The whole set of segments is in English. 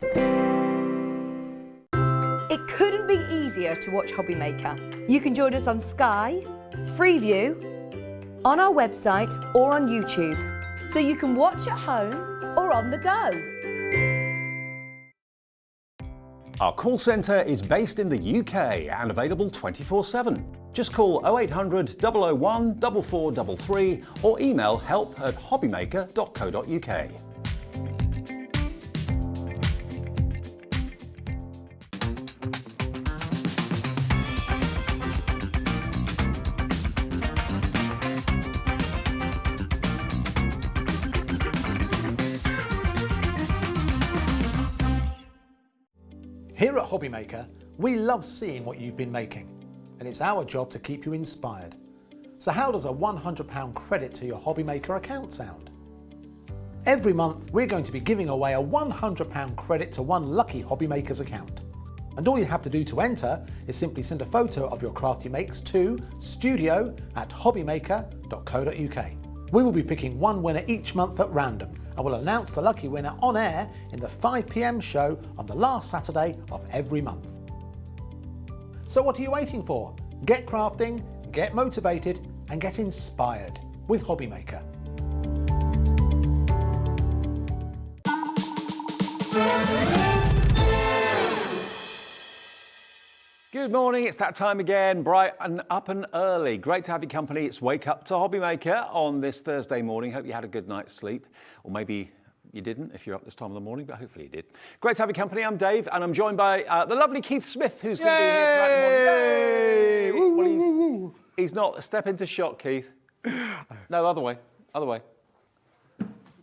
It couldn't be easier to watch Hobbymaker. You can join us on Sky, Freeview, on our website or on YouTube. So you can watch at home or on the go. Our call centre is based in the UK and available 24/7. Just call 0800 001 4433 or email help@hobbymaker.co.uk. Here at Hobbymaker, we love seeing what you've been making, and it's our job to keep you inspired. So how does a £100 credit to your Hobbymaker account sound? Every month, we're going to be giving away a £100 credit to one lucky Hobbymaker's account. And all you have to do to enter is simply send a photo of your craft you makes to studio@hobbymaker.co.uk. We will be picking one winner each month at random, and we'll announce the lucky winner on air in the 5 PM show on the last Saturday of every month. So what are you waiting for? Get crafting, get motivated, and get inspired with Hobbymaker. Good morning, it's that time again, bright and up and early. Great to have your company. It's Wake Up to Hobbymaker on this Thursday morning. Hope you had a good night's sleep, or maybe you didn't if you're up this time of the morning, but hopefully you did. Great to have your company. I'm Dave, and I'm joined by the lovely Keith Smith, who's going to be here tonight morning. Yay! Well, he's not. Step into shot, Keith. No, other way. Other way.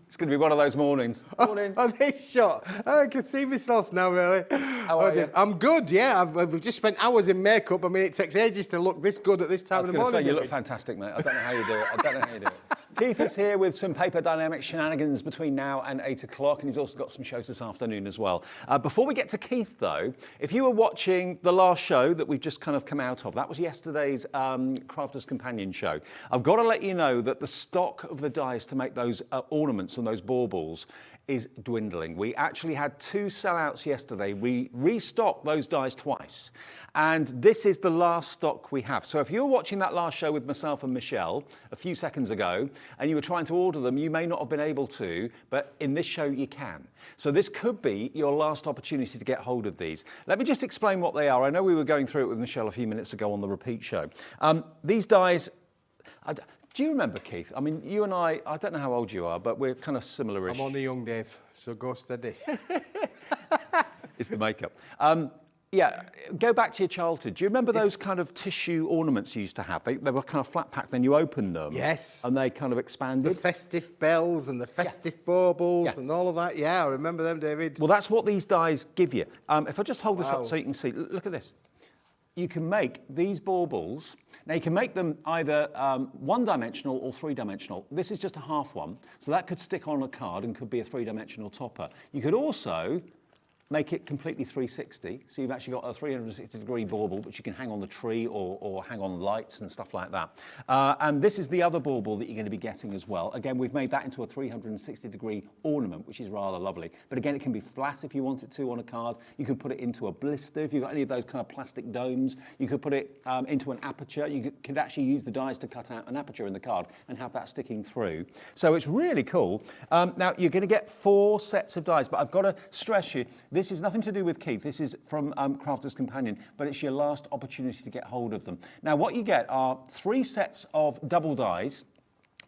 It's going to be one of those mornings. Morning. Oh, this shot. I can see myself now, really. How are you? I'm good, yeah. We've just spent hours in makeup. I mean, it takes ages to look this good at this time of the morning. I was going to say, you look fantastic, mate. I don't know how you do it. I don't know how you do it. Keith is here with some paper Dienamics shenanigans between now and 8 o'clock, and he's also got some shows this afternoon as well. Before we get to Keith, though, if you were watching the last show that we've just kind of come out of, that was yesterday's Crafter's Companion show. I've got to let you know that the stock of the dies to make those ornaments and those baubles is dwindling. We actually had 2 sellouts yesterday. We restocked those dies twice, and this is the last stock we have. So if you were watching that last show with myself and Michelle a few seconds ago, and you were trying to order them, you may not have been able to, but in this show you can. So this could be your last opportunity to get hold of these. Let me just explain what they are. I know we were going through it with Michelle a few minutes ago on the repeat show. These dies, do you remember, Keith? I mean, you and I don't know how old you are, but we're kind of similar-ish. I'm only young, Dave, so go steady. It's the makeup. Yeah, go back to your childhood. Do you remember those kind of tissue ornaments you used to have? They were kind of flat packed, then you opened them. Yes. And they kind of expanded. The festive bells and the festive baubles and all of that. Yeah, I remember them, David. Well, that's what these dies give you. If I just hold this up so you can see, look at this. You can make these baubles. Now you can make them either one-dimensional or three-dimensional. This is just a half one, so that could stick on a card and could be a three-dimensional topper. You could also make it completely 360, so you've actually got a 360-degree bauble which you can hang on the tree or hang on lights and stuff like that. And this is the other bauble that you're going to be getting as well. Again, we've made that into a 360-degree ornament, which is rather lovely. But again, it can be flat if you want it to on a card. You can put it into a blister if you've got any of those kind of plastic domes. You could put it into an aperture. You could actually use the dies to cut out an aperture in the card and have that sticking through. So it's really cool. Now, you're going to get 4 sets of dies, but I've got to stress you, this is nothing to do with Keith. This is from Crafter's Companion, but it's your last opportunity to get hold of them. Now, what you get are 3 sets of double dies.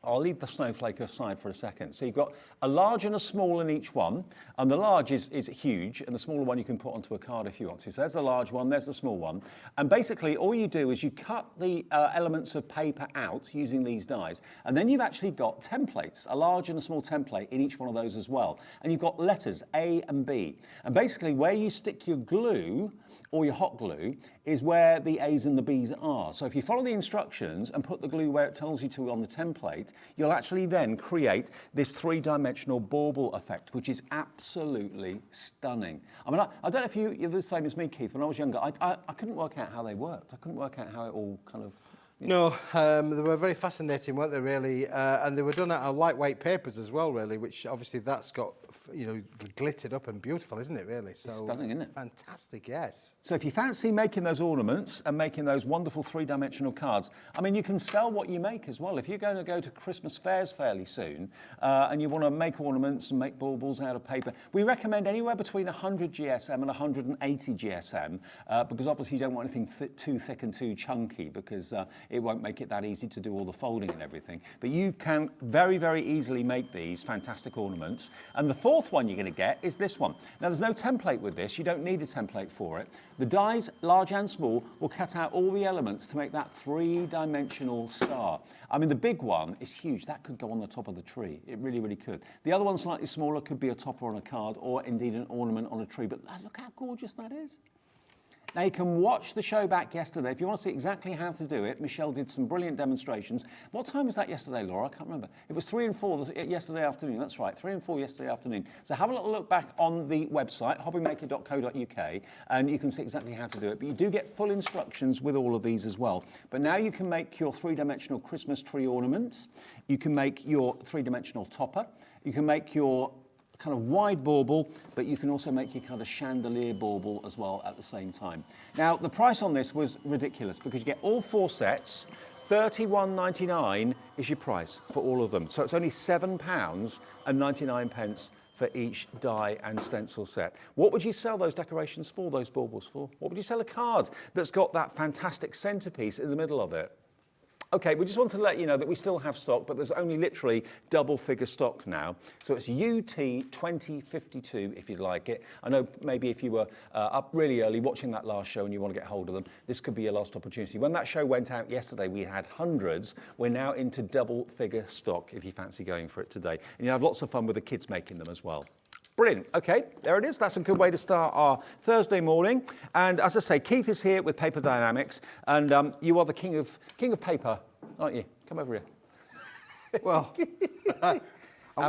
I'll leave the snowflake aside for a second. So you've got a large and a small in each one, and the large is huge, and the smaller one you can put onto a card if you want to. So there's the large one, there's the small one. And basically all you do is you cut the elements of paper out using these dies, and then you've actually got templates, a large and a small template in each one of those as well. And you've got letters A and B. And basically where you stick your glue or your hot glue is where the A's and the B's are. So if you follow the instructions and put the glue where it tells you to on the template, you'll actually then create this 3-dimensional bauble effect, which is absolutely stunning. I mean, I don't know if you're the same as me, Keith. When I was younger, I couldn't work out how they worked. I couldn't work out how it all kind of No, they were very fascinating, weren't they, really? And they were done out of lightweight papers as well, really, which obviously that's got, glittered up and beautiful, isn't it, really? So, It's stunning, isn't it? Fantastic, yes. So if you fancy making those ornaments and making those wonderful three-dimensional cards, I mean, you can sell what you make as well. If you're going to go to Christmas fairs fairly soon and you want to make ornaments and make baubles out of paper, we recommend anywhere between 100 GSM and 180 GSM because obviously you don't want anything too thick and too chunky because it won't make it that easy to do all the folding and everything. But you can very, very easily make these fantastic ornaments. And the fourth one you're going to get is this one. Now, there's no template with this. You don't need a template for it. The dies, large and small, will cut out all the elements to make that three-dimensional star. I mean, the big one is huge. That could go on the top of the tree. It really, really could. The other one, slightly smaller, could be a topper on a card or indeed an ornament on a tree. But look how gorgeous that is. Now, you can watch the show back yesterday. If you want to see exactly how to do it, Michelle did some brilliant demonstrations. What time was that yesterday, Laura? I can't remember. It was 3 and 4 yesterday afternoon. That's right, 3 and 4 yesterday afternoon. So have a little look back on the website, hobbymaker.co.uk, and you can see exactly how to do it. But you do get full instructions with all of these as well. But now you can make your three-dimensional Christmas tree ornaments. You can make your three-dimensional topper. You can make your kind of wide bauble, but you can also make your kind of chandelier bauble as well at the same time. Now, the price on this was ridiculous because you get all 4 sets. £31.99 is your price for all of them. So it's only £7.99 for each die and stencil set. What would you sell those decorations for, those baubles for? What would you sell a card that's got that fantastic centerpiece in the middle of it? Okay, we just want to let you know that we still have stock, but there's only literally double figure stock now. So it's UT 2052 if you'd like it. I know maybe if you were up really early watching that last show and you want to get hold of them, this could be your last opportunity. When that show went out yesterday, we had hundreds. We're now into double figure stock if you fancy going for it today. And you have lots of fun with the kids making them as well. Brilliant. Okay, there it is. That's a good way to start our Thursday morning. And as I say, Keith is here with Paper Dienamics, and you are the king of paper, aren't you? Come over here. Well, I'm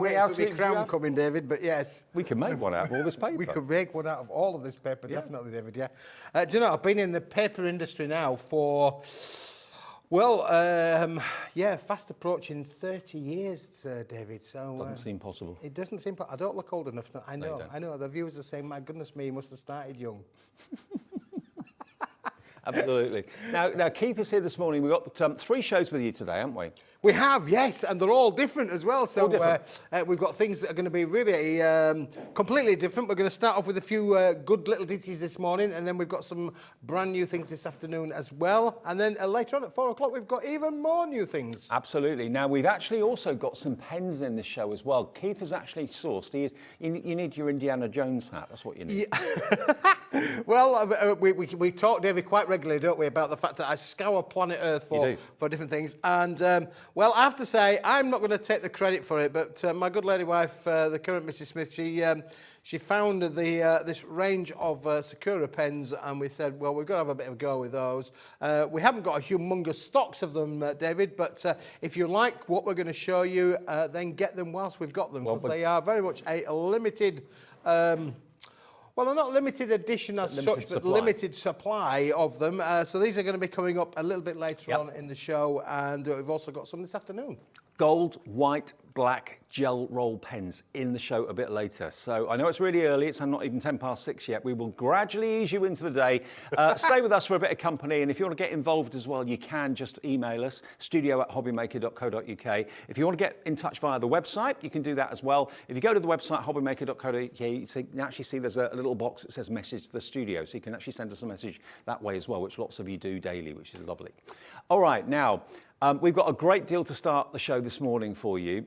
waiting for the crown coming, David, but yes. We can make one out of all this paper. We could make one out of all of this paper, definitely, David, yeah. Do you know, I've been in the paper industry now for... Well, fast approaching 30 years, David. So doesn't seem possible. It doesn't seem. I don't look old enough. No, I know. I know. The viewers are saying, "My goodness me, he must have started young." Absolutely. Now, Keith is here this morning. We've got 3 shows with you today, haven't we? We have, yes, and they're all different as well. So we've got things that are going to be really completely different. We're going to start off with a few good little ditties this morning, and then we've got some brand new things this afternoon as well. And then later on at 4 o'clock, we've got even more new things. Absolutely. Now, we've actually also got some pens in the show as well. Keith has actually sourced. You need your Indiana Jones hat. That's what you need. Yeah. Well, we talk, David, quite regularly, don't we, about the fact that I scour planet Earth for different things. And, well, I have to say, I'm not going to take the credit for it, but my good lady wife, the current Mrs. Smith, she founded this range of Sakura pens, and we said, well, we've got to have a bit of a go with those. We haven't got a humongous stocks of them, David, but if you like what we're going to show you, then get them whilst we've got them, because they are very much a limited... well, they're not limited edition as such, but limited supply of them. So these are going to be coming up a little bit later on in the show, and we've also got some this afternoon. Gold, white, black gel roll pens in the show a bit later. So I know it's really early, it's not even 6:10 yet. We will gradually ease you into the day. Stay with us for a bit of company, and if you want to get involved as well, you can just email us, studio@hobbymaker.co.uk. If you want to get in touch via the website, you can do that as well. If you go to the website, hobbymaker.co.uk, you can actually see there's a little box that says message to the studio, so you can actually send us a message that way as well, which lots of you do daily, which is lovely. All right, now, we've got a great deal to start the show this morning for you.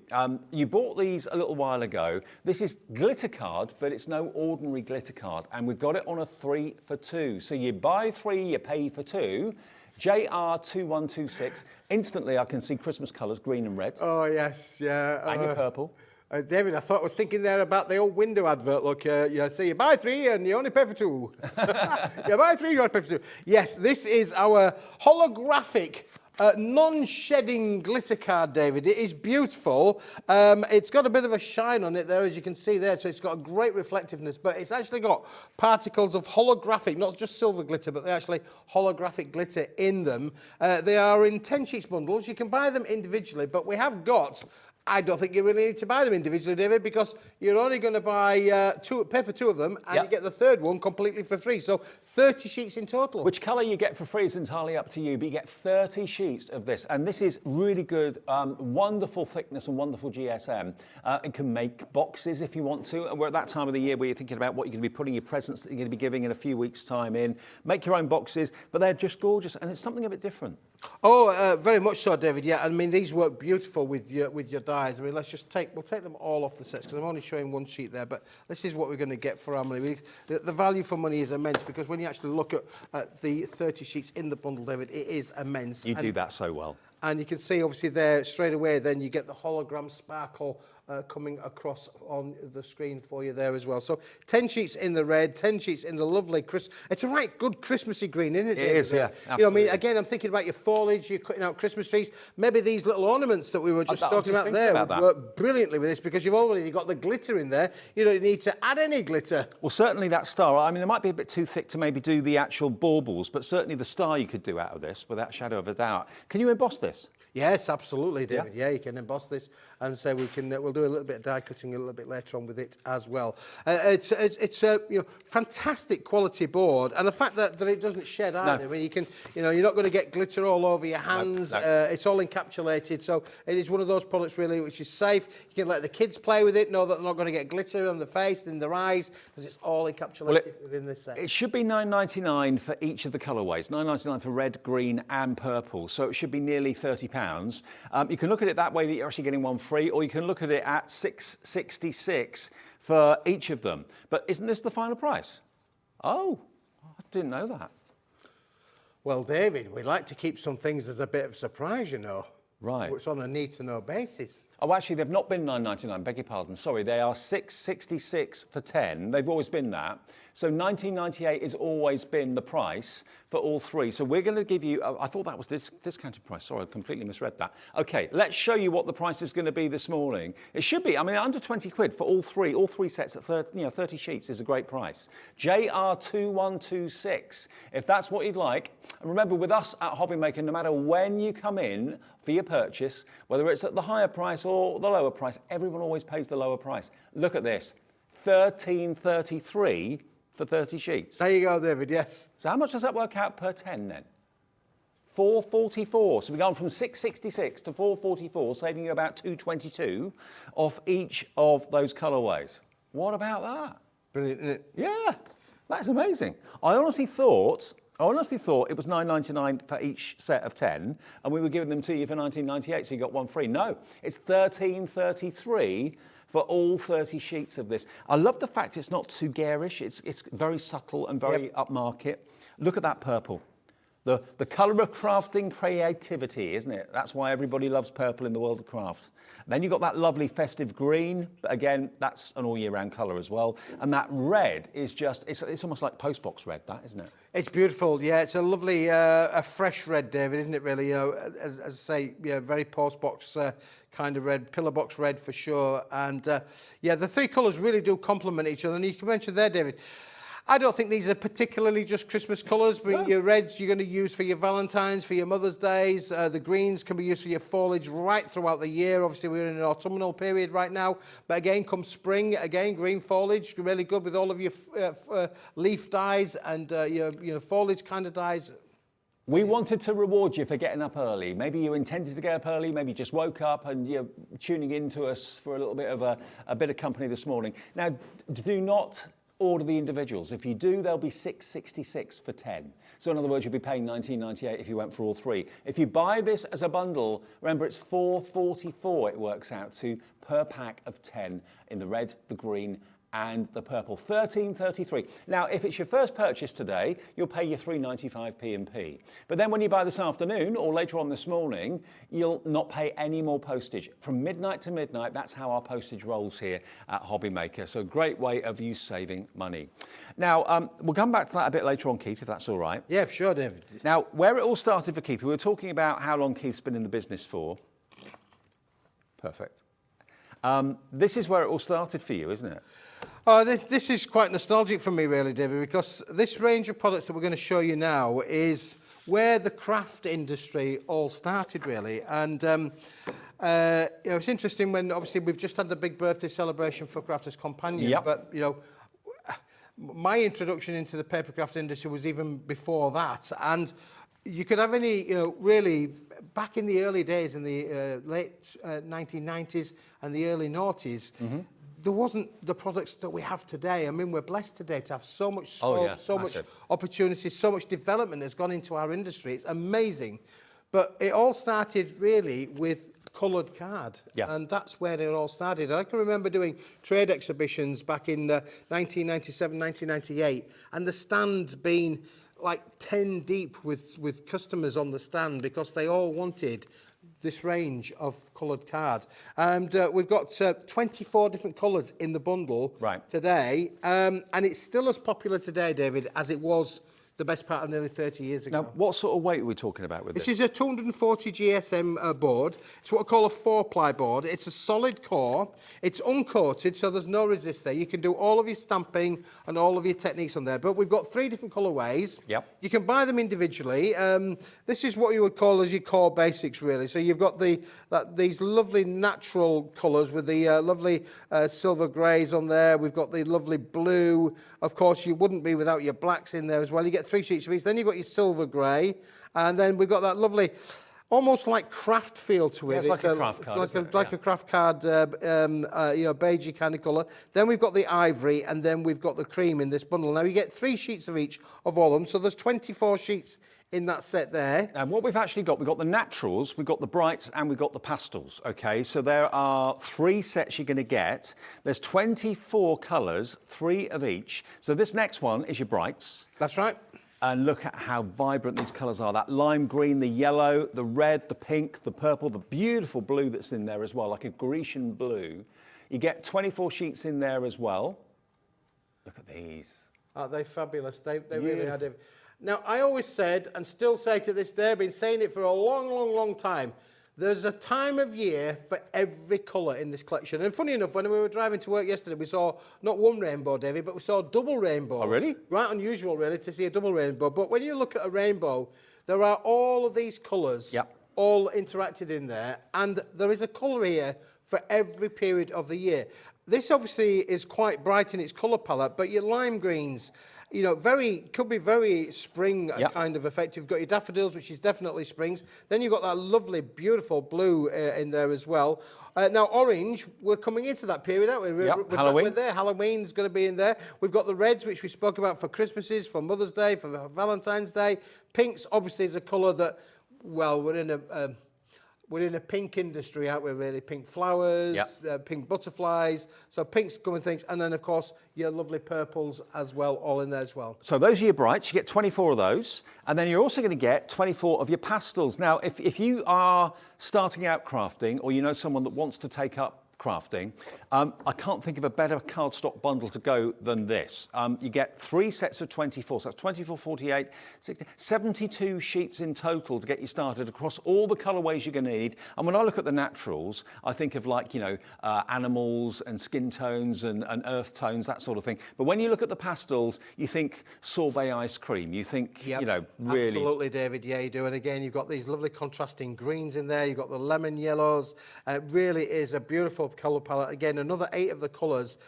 You bought these a little while ago. This is glitter card, but it's no ordinary glitter card. And we've got it on a 3 for 2. So you buy 3, you pay for 2. JR2126. Instantly, I can see Christmas colours, green and red. Oh, yes, yeah. And your purple. David, I was thinking there about the old window advert. Look, you say you buy 3 and you only pay for 2. You buy 3, you only pay for 2. Yes, this is our holographic non-shedding glitter card, David. It is beautiful. It's got a bit of a shine on it there, as you can see there, so it's got a great reflectiveness, but it's actually got particles of holographic, not just silver glitter, but they're actually holographic glitter in them. They are in 10 sheets bundles. You can buy them individually, but we have got... I don't think you really need to buy them individually, David, because you're only going to buy pay for 2 of them, and you get the third one completely for free. So 30 sheets in total. Which colour you get for free is entirely up to you, but you get 30 sheets of this. And this is really good, wonderful thickness and wonderful GSM. It can make boxes if you want to. We're at that time of the year where you're thinking about what you're going to be putting your presents that you're going to be giving in a few weeks' time in. Make your own boxes, but they're just gorgeous, and it's something a bit different. Oh, very much so, David. Yeah, I mean, these work beautiful with your dies. I mean, we'll take them all off the sets because I'm only showing one sheet there, but this is what we're going to get for our money. The value for money is immense because when you actually look at the 30 sheets in the bundle, David, it is immense. You do that so well. And you can see, obviously, there straight away, then you get the hologram sparkle coming across on the screen for you there as well. So 10 sheets in the red, 10 sheets in the lovely it's a right good Christmassy green, isn't it, David? It is, yeah. You know, I mean, again, I'm thinking about your foliage, you're cutting out Christmas trees. Maybe these little ornaments that we were just talking about there would work brilliantly with this because you've already got the glitter in there. You don't need to add any glitter. Well, certainly that star, I mean, it might be a bit too thick to maybe do the actual baubles, but certainly the star you could do out of this without shadow of a doubt. Can you emboss this? Yes, absolutely, David. Yeah, you can emboss this, and so we'll do a little bit of die cutting a little bit later on with it as well. It's a fantastic quality board, and the fact that it doesn't shed either. I mean, you can you're not going to get glitter all over your hands. No. It's all encapsulated, so it is one of those products really which is safe. You can let the kids play with it, know that they're not going to get glitter on the face, in their eyes, because it's all encapsulated within this set. It should be $9.99 for each of the colourways. $9.99 for red, green, and purple. So it should be nearly £30. You can look at it that way that you're actually getting one free, or you can look at it at $6.66 for each of them. But isn't this the final price? Oh, I didn't know that. Well, David, we like to keep some things as a bit of a surprise, you know. Right. It's on a need-to-know basis. Oh, actually, they've not been $9.99, beg your pardon. Sorry, they are $6.66 for 10. They've always been that. So $19.98 has always been the price for all 3. So we're going to give you, I thought that was the discounted price. Sorry, I completely misread that. Okay, let's show you what the price is going to be this morning. It should be, I mean, under 20 quid for all 3 sets at 30 sheets is a great price. JR2126, if that's what you'd like. And remember, with us at Hobbymaker, no matter when you come in for your purchase, whether it's at the higher price or the lower price, everyone always pays the lower price. Look at this, $13.33 for 30 sheets. There you go, David, yes. So how much does that work out per 10 then? $4.44. So we've gone from $6.66 to $4.44, saving you about $2.22 off each of those colourways. What about that? Brilliant, isn't it? Yeah, that's amazing. I honestly thought it was $9.99 for each set of 10, and we were giving them to you for $19.98, so you got one free. No, it's $13.33 for all 30 sheets of this. I love the fact it's not too garish. It's very subtle and very upmarket. Look at that purple. The colour of crafting creativity, isn't it? That's why everybody loves purple in the world of craft. Then you've got that lovely festive green, but again, that's an all year round colour as well. And that red is just, it's almost like postbox red, that, isn't it? It's beautiful, yeah. It's a lovely, a fresh red, David, isn't it, really? You know, as I say, yeah, very postbox kind of red, pillar box red for sure. And yeah, the 3 colours really do complement each other. And you can mention there, David, I don't think these are particularly just Christmas colours, but your reds you're going to use for your Valentine's, for your Mother's Days. The greens can be used for your foliage right throughout the year. Obviously, we're in an autumnal period right now. But again, come spring, again, green foliage, really good with all of your leaf dyes and your foliage kind of dyes. We wanted to reward you for getting up early. Maybe you intended to get up early, maybe you just woke up and you're tuning in to us for a little bit of a bit of company this morning. Now, do not order the individuals. If you do, they'll be $6.66 for 10. So in other words, you'll be paying $19.98 if you went for all 3. If you buy this as a bundle, remember it's $4.44 it works out to per pack of 10 in the red, the green and the purple, $13.33. Now, if it's your first purchase today, you'll pay your $3.95 P&P. But then when you buy this afternoon or later on this morning, you'll not pay any more postage. From midnight to midnight, that's how our postage rolls here at Hobbymaker. So a great way of you saving money. Now, we'll come back to that a bit later on, Keith, if that's all right. Yeah, sure, David. Now, where it all started for Keith, we were talking about how long Keith's been in the business for. Perfect. This is where it all started for you, isn't it? Oh, this is quite nostalgic for me, really, David, because this range of products that we're going to show you now is where the craft industry all started, really. And it's interesting when, obviously, we've just had the big birthday celebration for Crafters Companion. Yep. But, my introduction into the papercraft industry was even before that. And you could have any, really, back in the early days, in the late 1990s and the early noughties, there wasn't the products that we have today. I mean, we're blessed today to have so much scope, so much opportunity, so much development has gone into our industry. It's amazing. But it all started really with coloured card. Yeah. And that's where it all started. And I can remember doing trade exhibitions back in 1997, 1998, and the stand being like 10 deep with customers on the stand because they all wanted this range of coloured card. And we've got 24 different colours in the bundle today. And it's still as popular today, David, as it was the best part of nearly 30 years ago. Now, what sort of weight are we talking about with this? This is a 240 GSM board. It's what I call a 4-ply board. It's a solid core. It's uncoated, so there's no resist there. You can do all of your stamping and all of your techniques on there. But we've got 3 different colourways. Yep. You can buy them individually. This is what you would call as your core basics, really. So you've got these lovely natural colours with the lovely silver greys on there. We've got the lovely blue. Of course, you wouldn't be without your blacks in there as well. You get 3 sheets of each. Then you've got your silver grey. And then we've got that lovely, almost like craft feel to it. Yeah, it's like a craft card, like a craft card, beigey kind of colour. Then we've got the ivory, and then we've got the cream in this bundle. Now, you get 3 sheets of each of all of them. So there's 24 sheets in that set there. And what we've actually got, we've got the naturals, we've got the brights, and we've got the pastels, okay? So there are 3 sets you're going to get. There's 24 colours, 3 of each. So this next one is your brights. That's right. And look at how vibrant these colours are. That lime green, the yellow, the red, the pink, the purple, the beautiful blue that's in there as well, like a Grecian blue. You get 24 sheets in there as well. Look at these. Aren't they fabulous? They really are. Now, I always said, and still say to this day, I've been saying it for a long, long, long time, there's a time of year for every colour in this collection. And funny enough, when we were driving to work yesterday, we saw not one rainbow, David, but we saw a double rainbow. Oh, really? Right unusual, really, to see a double rainbow. But when you look at a rainbow, there are all of these colours all interacted in there. And there is a colour here for every period of the year. This obviously is quite bright in its colour palette, but your lime greens, could be very spring kind of effect. You've got your daffodils, which is definitely springs. Then you've got that lovely, beautiful blue in there as well. Now, orange, we're coming into that period, aren't we? Halloween. We're there. Halloween's going to be in there. We've got the reds, which we spoke about for Christmases, for Mother's Day, for Valentine's Day. Pinks, obviously, is a colour that, well, we're in a pink industry, aren't we, really? Pink flowers, pink butterflies. So pink's coming things. And then, of course, your lovely purples as well, all in there as well. So those are your brights. You get 24 of those. And then you're also going to get 24 of your pastels. Now, if you are starting out crafting or you know someone that wants to take up crafting, I can't think of a better cardstock bundle to go than this. You get 3 sets of 24, so that's 24, 48, 60, 72 sheets in total to get you started across all the colourways you're going to need. And when I look at the naturals, I think of like, animals and skin tones and earth tones, that sort of thing. But when you look at the pastels, you think sorbet ice cream. You think, really... Absolutely, David. Yeah, you do. And again, you've got these lovely contrasting greens in there. You've got the lemon yellows. It really is a beautiful colour palette. Again, another 8 of the colours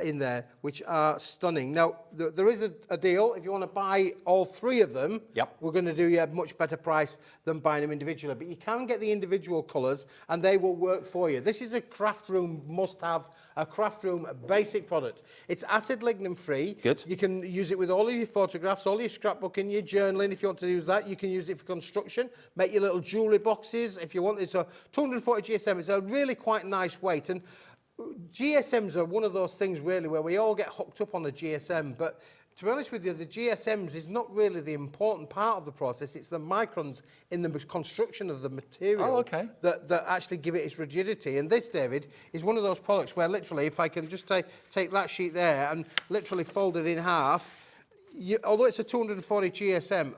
in there, which are stunning. Now, there is a deal. If you want to buy all 3 of them, we're going to do you a much better price than buying them individually. But you can get the individual colours, and they will work for you. This is a craft room must-have, a craft room basic product. It's acid lignin free. Good. You can use it with all of your photographs, all your scrapbooking, your journaling. If you want to use that, you can use it for construction. Make your little jewellery boxes if you want. It's a 240 GSM. It's a really quite nice weight. And GSMs are one of those things really where we all get hooked up on the GSM, but to be honest with you, the GSMs is not really the important part of the process. It's the microns in the construction of the material that actually give it its rigidity. And this, David, is one of those products where literally, if I can just take that sheet there and literally fold it in half, although it's a 240 GSM,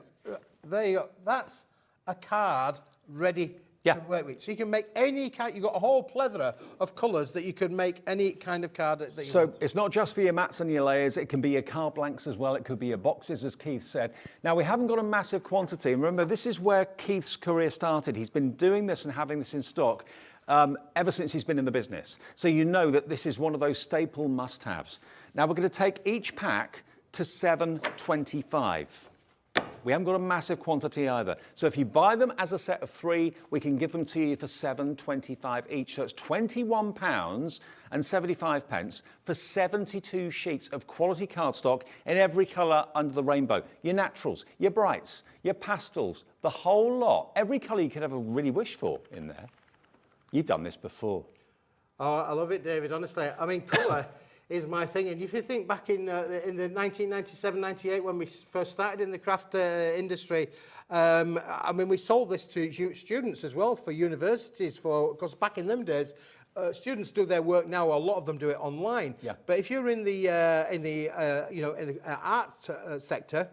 there you go. That's a card ready to work with. So you can make any kind, you've got a whole plethora of colours that you could make any kind of card that you want. So it's not just for your mats and your layers, it can be your card blanks as well, it could be your boxes, as Keith said. Now, we haven't got a massive quantity, and remember, this is where Keith's career started. He's been doing this and having this in stock ever since he's been in the business. So you know that this is one of those staple must-haves. Now, we're going to take each pack to $7.25. We haven't got a massive quantity either. So if you buy them as a set of 3, we can give them to you for $7.25 each. So it's £21.75 for 72 sheets of quality cardstock in every colour under the rainbow. Your naturals, your brights, your pastels, the whole lot. Every colour you could ever really wish for in there. You've done this before. Oh, I love it, David, honestly. I mean, colour is my thing. And if you think back in the 1997, 98, when we first started in the craft industry, I mean, we sold this to students as well for universities, because back in them days, students do their work now. A lot of them do it online. Yeah. But if you're in the art sector,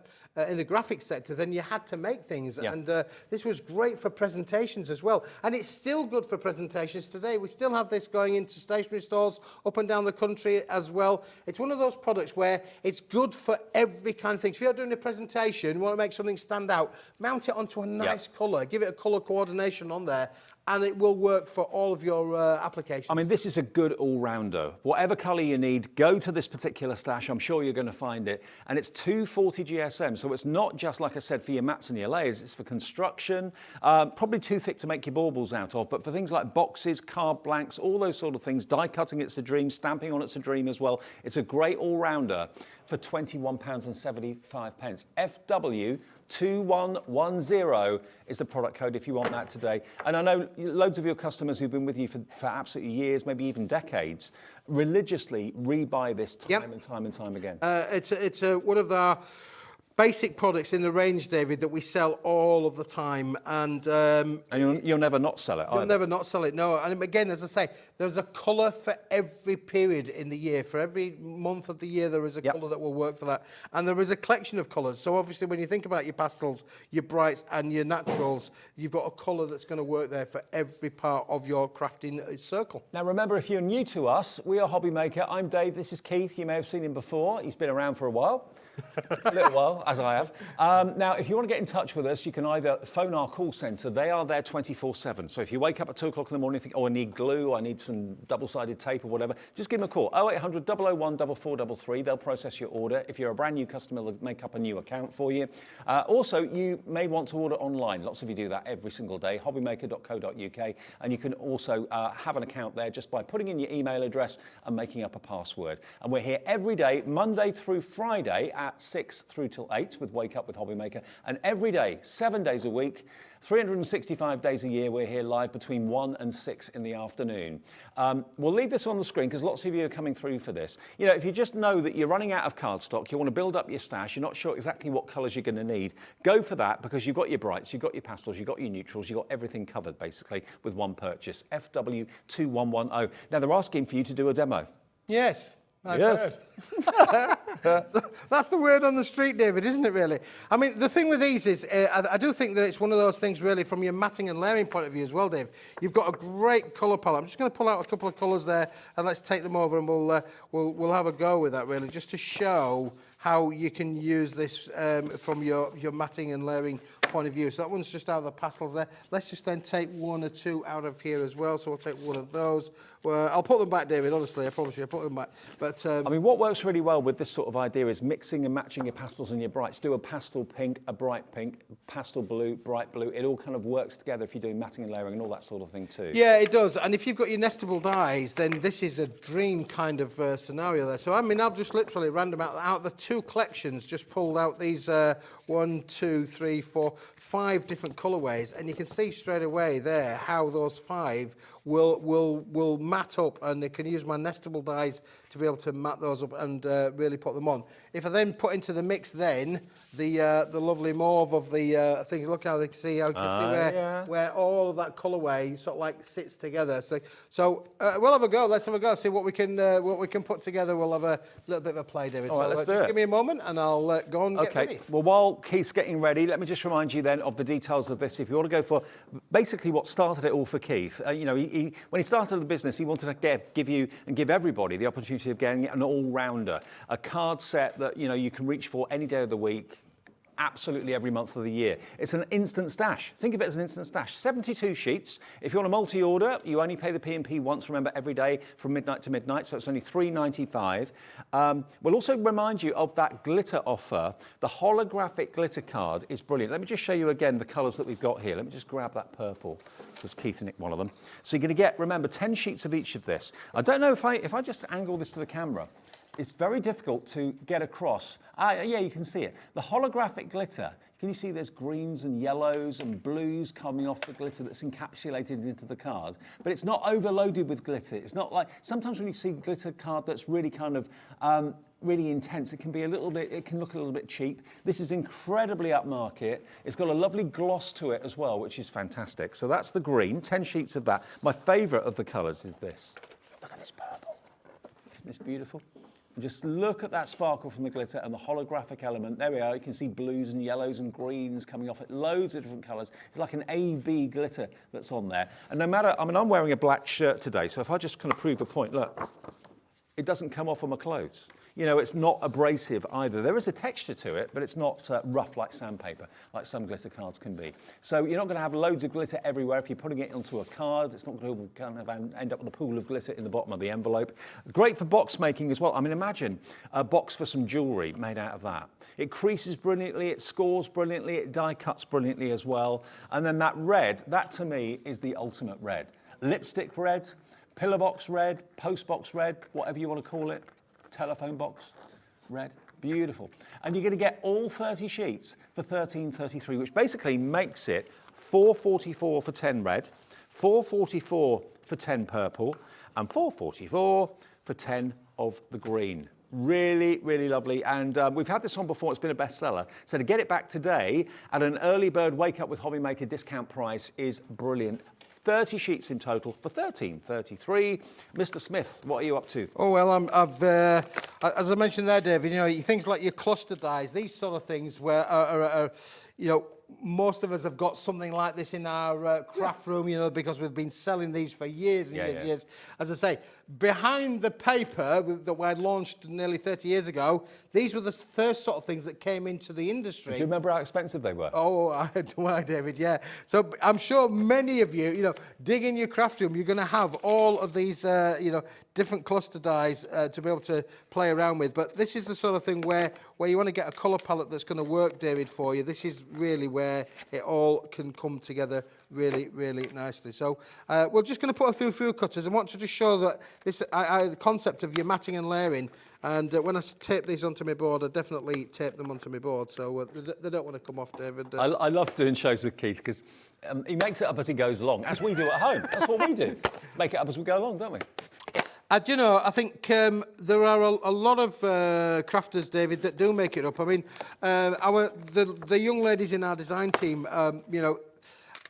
in the graphics sector, then you had to make things. Yeah. And this was great for presentations as well. And it's still good for presentations today. We still have this going into stationery stores up and down the country as well. It's one of those products where it's good for every kind of thing. So if you're doing a presentation, you want to make something stand out, mount it onto a nice colour, give it a colour coordination on there, and it will work for all of your applications. I mean, this is a good all-rounder. Whatever colour you need, go to this particular stash. I'm sure you're going to find it. And it's 240 GSM, so it's not just, like I said, for your mats and your layers. It's for construction, probably too thick to make your baubles out of, but for things like boxes, card blanks, all those sort of things. Die cutting, it's a dream. Stamping on, it's a dream as well. It's a great all-rounder for £21.75. FW2110 is the product code if you want that today. And I know loads of your customers who've been with you for absolutely years, maybe even decades, religiously rebuy this time and time and time again. It's one of our basic products in the range, David, that we sell all of the time. And you'll never not sell it either. You'll never not sell it, no. And again, as I say, there's a colour for every period in the year. For every month of the year, there is a colour that will work for that. And there is a collection of colours. So obviously, when you think about your pastels, your brights and your naturals, you've got a colour that's going to work there for every part of your crafting circle. Now, remember, if you're new to us, we are Hobbymaker. I'm Dave. This is Keith. You may have seen him before. He's been around for a while. A little while, as I have. Now, if you want to get in touch with us, you can either phone our call centre. They are there 24/7. So if you wake up at 2 o'clock in the morning and think, oh, I need glue, I need some double-sided tape or whatever, just give them a call. 0800 001 4433. They'll process your order. If you're a brand new customer, they'll make up a new account for you. Also, you may want to order online. Lots of you do that every single day. Hobbymaker.co.uk. And you can also have an account there just by putting in your email address and making up a password. And we're here every day, Monday through Friday, at 6 through till 8 with Wake Up with Hobbymaker. And every day, 7 days a week, 365 days a year, we're here live between 1 and 6 in the afternoon. We'll leave this on the screen because lots of you are coming through for this. You know, if you just know that you're running out of cardstock, you want to build up your stash, you're not sure exactly what colours you're going to need, go for that because you've got your brights, you've got your pastels, you've got your neutrals, you've got everything covered basically with one purchase. FW2110. Now, they're asking for you to do a demo. Yes. I've heard. So that's the word on the street, David, isn't it, really? I mean, the thing with these is, I do think that it's one of those things, really, from your matting and layering point of view as well, Dave. You've got a great colour palette. I'm just going to pull out a couple of colours there, and let's take them over, and we'll have a go with that, really, just to show how you can use this from your matting and layering point of view. So that one's just out of the pastels there. Let's just then take 1 or 2 out of here as well. So we'll take one of those. Well, I'll put them back, David, honestly, I promise you, I'll put them back. But I mean, what works really well with this sort of idea is mixing and matching your pastels and your brights. Do a pastel pink, a bright pink, pastel blue, bright blue. It all kind of works together if you're doing matting and layering and all that sort of thing too. Yeah, it does. And if you've got your nestable dies, then this is a dream kind of scenario there. So, I mean, I've just literally random out the 2 collections, just pulled out these 1, 2, 3, 4, 5 different colourways. And you can see straight away there how those 5 will mat up, and I can use my nestable dies to be able to mat those up and really put them on. If I then put into the mix then the lovely mauve of the things, look how they can see where all of that colourway sort of like sits together. So we'll have a go. Let's have a go. See what we can put together. We'll have a little bit of a play, David. All right, let's do just it. give me a moment, and I'll go and get ready. Well, while Keith's getting ready, let me just remind you then of the details of this. If you want to go for basically what started it all for Keith, you know, when he started the business, he wanted to give you and give everybody the opportunity of getting an all-rounder, a card set that, you know, you can reach for any day of the week, absolutely every month of the year. It's an instant stash. Think of it as an instant stash. 72 sheets. If you want a multi-order, you only pay the P&P once, remember, every day from midnight to midnight, so it's only $3.95. We'll also remind you of that glitter offer. The holographic glitter card is brilliant. Let me just show you again the colours that we've got here. Let me just grab that purple, because Keith nicked one of them. So you're going to get, remember, 10 sheets of each of this. I don't know if I just angle this to the camera, it's very difficult to get across. Yeah, you can see it. The holographic glitter, can you see there's greens and yellows and blues coming off the glitter that's encapsulated into the card? But it's not overloaded with glitter. It's not like, sometimes when you see glitter card that's really kind of, really intense, it can look a little bit cheap. This is incredibly upmarket. It's got a lovely gloss to it as well, which is fantastic. So that's the green, 10 sheets of that. My favourite of the colours is this. Look at this purple. Isn't this beautiful? Just look at that sparkle from the glitter and the holographic element. There we are. You can see blues and yellows and greens coming off it. Loads of different colours. It's like an A-B glitter that's on there. And no matter, I mean, I'm wearing a black shirt today, so if I just kind of prove a point, look, it doesn't come off on my clothes. You know, it's not abrasive either. There is a texture to it, but it's not rough like sandpaper, like some glitter cards can be. So you're not going to have loads of glitter everywhere. If you're putting it onto a card, it's not going to kind of end up with a pool of glitter in the bottom of the envelope. Great for box making as well. I mean, imagine a box for some jewellery made out of that. It creases brilliantly, it scores brilliantly, it die cuts brilliantly as well. And then that red, that to me is the ultimate red. Lipstick red, pillar box red, post box red, whatever you want to call it. Telephone box red, beautiful. And you're going to get all 30 sheets for $13.33, which basically makes it $4.44 for 10 red, $4.44 for 10 purple, and $4.44 for 10 of the green. Really, really lovely. And we've had this on before. It's been a bestseller. So to get it back today at an early bird wake up with Hobbymaker discount price is brilliant. 30 sheets in total for $13.33. Mr. Smith, what are you up to? Oh, well, as I mentioned there, David, you know, things like your cluster dies, these sort of things where are you know, most of us have got something like this in our craft room, you know, because we've been selling these for years and years. As I say, behind the paper that I launched nearly 30 years ago, these were the first sort of things that came into the industry. Do you remember how expensive they were? Oh, I do, David, yeah. So I'm sure many of you, you know, dig in your craft room, you're going to have all of these, you know, different cluster dies to be able to play around with. But this is the sort of thing where you want to get a colour palette that's going to work, David, for you. This is really where it all can come together really, really nicely. So we're just going to put through food cutters. I want to just show that this the concept of your matting and layering. And when I tape these onto my board, I definitely tape them onto my board. So they don't want to come off, David. I love doing shows with Keith because he makes it up as he goes along, as we do at home. That's what we do. Make it up as we go along, don't we? You know, I think there are a lot of crafters, David, that do make it up. I mean, the young ladies in our design team, you know,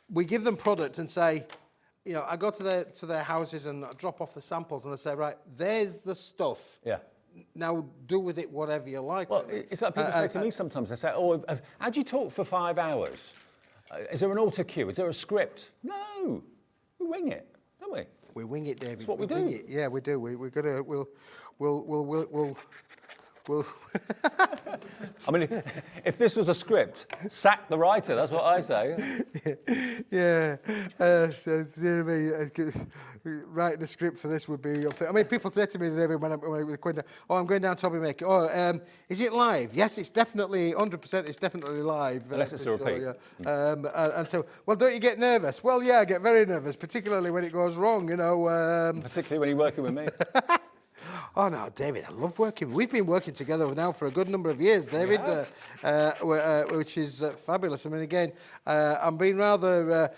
we give them product and say, you know, I go to their houses and drop off the samples and they say, right, there's the stuff. Yeah. Now do with it whatever you like. Well, it's like people say to me sometimes, they say, oh, how'd you talk for 5 hours? Is there an auto cue? Is there a script? No, we wing it, don't we? We wing it, David. That's what we do. Wing it. Yeah, we do. We're gonna. We'll. I mean, if this was a script, sack the writer. That's what I say. Yeah. So, you know what I mean? Writing a script for this would be. I mean, people say to me when I'm going down, I'm going down to Hobbymaker. Oh, is it live? Yes, it's definitely 100%. It's definitely live. Unless it's a repeat. Sure, yeah. And so, well, don't you get nervous? Well, yeah, I get very nervous, particularly when it goes wrong. You know. Particularly when you're working with me. Oh, no, David, I love working. We've been working together now for a good number of years, David, which is fabulous. I mean, again, I'm being rather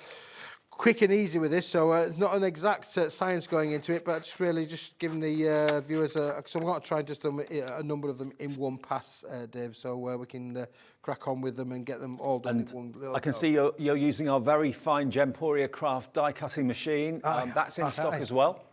quick and easy with this, so it's not an exact science going into it, but just really just giving the viewers so I'm going to try and just do a number of them in one pass, Dave, so we can crack on with them and get them all done in one little I can go. see you're using our very fine Gemporia Craft die cutting machine. That's in stock as well.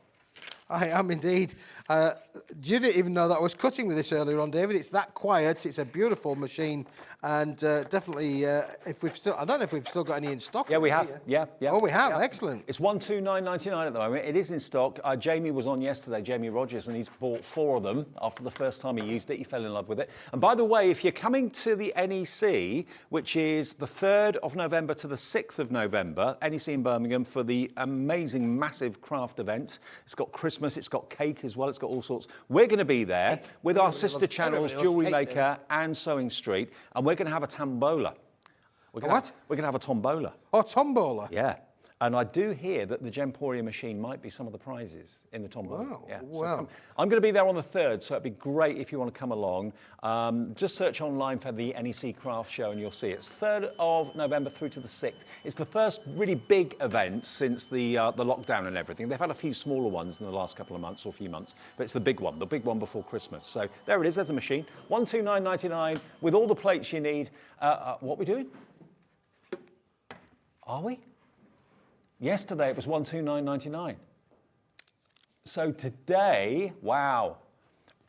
I am indeed. You didn't even know that I was cutting with this earlier on, David. It's that quiet. It's a beautiful machine, and definitely, if we've still, I don't know if we've still got any in stock. Yeah, we have. Yeah. Oh, we have. Yeah. Excellent. It's $129.99 at the moment. It is in stock. Jamie was on yesterday, Jamie Rogers, and he's bought 4 of them. After the first time he used it, he fell in love with it. And by the way, if you're coming to the NEC, which is the 3rd of November to the 6th of November, NEC in Birmingham, for the amazing, massive craft event. It's got Christmas, it's got cake as well, it's got all sorts. We're going to be there with our sister channels, Jewellery Maker and Sewing Street, and we're going to have a tombola. We're going to have a tombola. Oh, tombola. Yeah. And I do hear that the Gemporia machine might be some of the prizes in the tombola. Wow. Yeah. Wow. I'm going to be there on the 3rd, so it'd be great if you want to come along. Just search online for the NEC Craft Show and you'll see it. It's 3rd of November through to the 6th. It's the first really big event since the lockdown and everything. They've had a few smaller ones in the last couple of months or few months, but it's the big one before Christmas. So there it is, there's a machine. $129.99 with all the plates you need. What are we doing? Are we? Yesterday it was $129.99. So today, wow,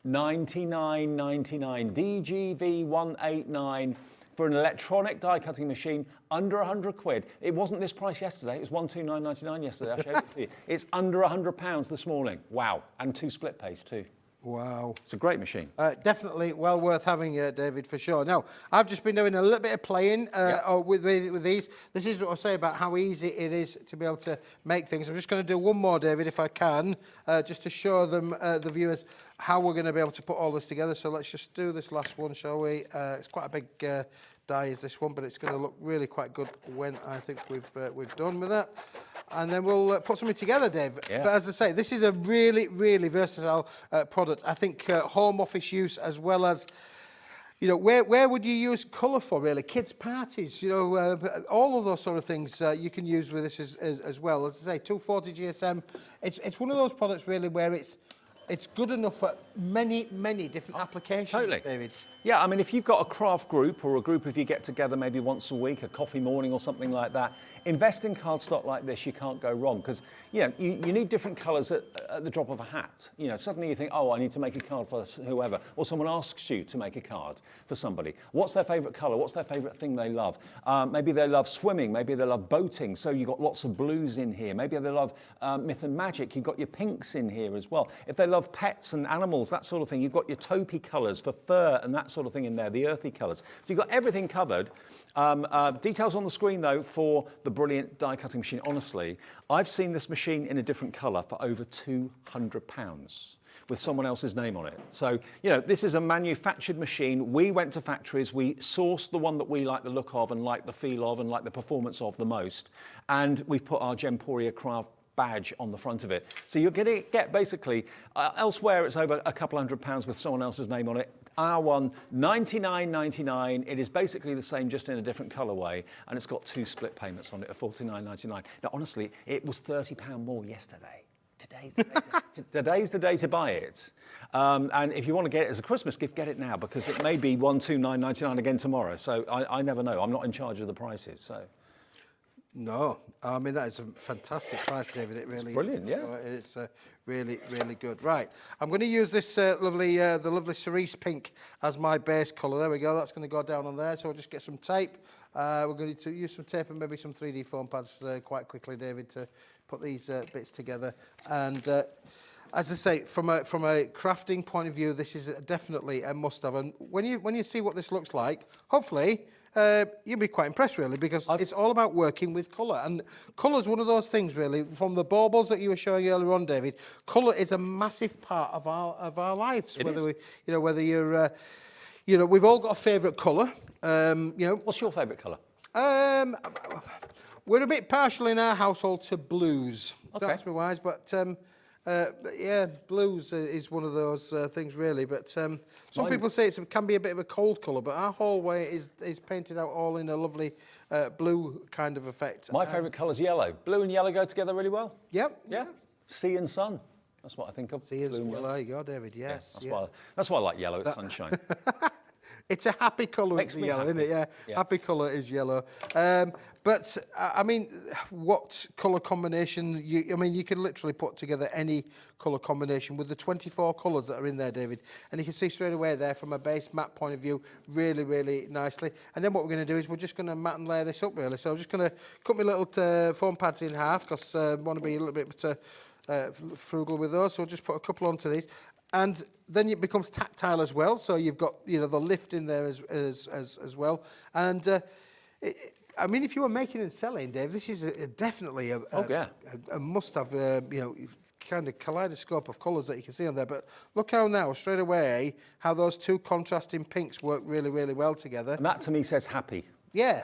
$99.99. DGV 189 for an electronic die cutting machine under 100 quid. It wasn't this price yesterday. It was $129.99 yesterday. I showed it to you. It's under £100 this morning. Wow, and 2 split pays too. Wow. It's a great machine. Definitely well worth having, David, for sure. Now, I've just been doing a little bit of playing with these. This is what I say about how easy it is to be able to make things. I'm just going to do one more, David, if I can, just to show them, the viewers, how we're going to be able to put all this together. So let's just do this last one, shall we? It's quite a big die, is this one, but it's going to look really quite good when I think we've done with that. And then we'll put something together, Dave. Yeah. But as I say, this is a really, really versatile product. I think home office use as well as, you know, where would you use colour for, really? Kids' parties, you know, all of those sort of things you can use with this as well. As I say, 240 GSM, it's one of those products, really, where it's good enough for many, many different applications, totally. David. Yeah, I mean, if you've got a craft group or a group of you get together maybe once a week, a coffee morning or something like that, invest in cardstock like this, you can't go wrong, because you know, you need different colours at the drop of a hat. You know, suddenly you think, oh, I need to make a card for whoever, or someone asks you to make a card for somebody. What's their favourite colour? What's their favourite thing they love? Maybe they love swimming, maybe they love boating, so you've got lots of blues in here. Maybe they love myth and magic, you've got your pinks in here as well. If they love pets and animals, that sort of thing, you've got your taupey colours for fur and that sort of thing in there, the earthy colours. So you've got everything covered. Details on the screen, though, for the brilliant die cutting machine. Honestly, I've seen this machine in a different colour for over £200 with someone else's name on it. So, you know, this is a manufactured machine. We went to factories, we sourced the one that we like the look of and like the feel of and like the performance of the most, and we've put our Gemporia Craft badge on the front of it. So you're going to get basically, elsewhere it's over a couple £100 with someone else's name on it. Our one, $99.99. It is basically the same, just in a different colourway, and it's got 2 split payments on it of $49.99. Now, honestly, it was £30 more yesterday. Today's the day to buy it. And if you want to get it as a Christmas gift, get it now, because it may be $129.99 again tomorrow. So I never know. I'm not in charge of the prices. So. No, I mean, that is a fantastic price, David. It really is. Brilliant, yeah. It's really, really good. Right, I'm going to use this the lovely cerise pink as my base colour. There we go. That's going to go down on there. So I'll just get some tape. We're going to use some tape and maybe some 3D foam pads quite quickly, David, to put these bits together. And as I say, from a crafting point of view, this is definitely a must-have. And when you see what this looks like, hopefully, you'll be quite impressed, really, because it's all about working with colour. And colour is one of those things, really, from the baubles that you were showing earlier on, David. Colour is a massive part of our lives. Whether you're, we've all got a favourite colour. What's your favourite colour? We're a bit partial in our household to blues. Okay. That's my wise, but yeah, blues is one of those things really. But some Mine- people say it can be a bit of a cold colour, but our hallway is painted out all in a lovely blue kind of effect. My favourite colour's yellow. Blue and yellow go together really well. Yep. Yeah. Sea and sun. That's what I think of. See, well, there you go, David. Yes. That's why I like yellow. It's sunshine. It's a happy colour, Makes it's the me yellow, happy. isn't it? Yeah, happy colour is yellow. But I mean, what colour combination? You can literally put together any colour combination with the 24 colours that are in there, David. And you can see straight away there from a base map point of view, really, really nicely. And then what we're going to do is we're just going to mat and layer this up, really. So I'm just going to cut my little foam pads in half because I want to be a little bit frugal with those. So we'll just put a couple onto these. And then it becomes tactile as well, so you've got the lift in there as well. And I mean, if you were making and selling, Dave, this is definitely a must-have. Kind of kaleidoscope of colours that you can see on there. But look how now straight away how those two contrasting pinks work really, really well together. And that to me says happy. Yeah.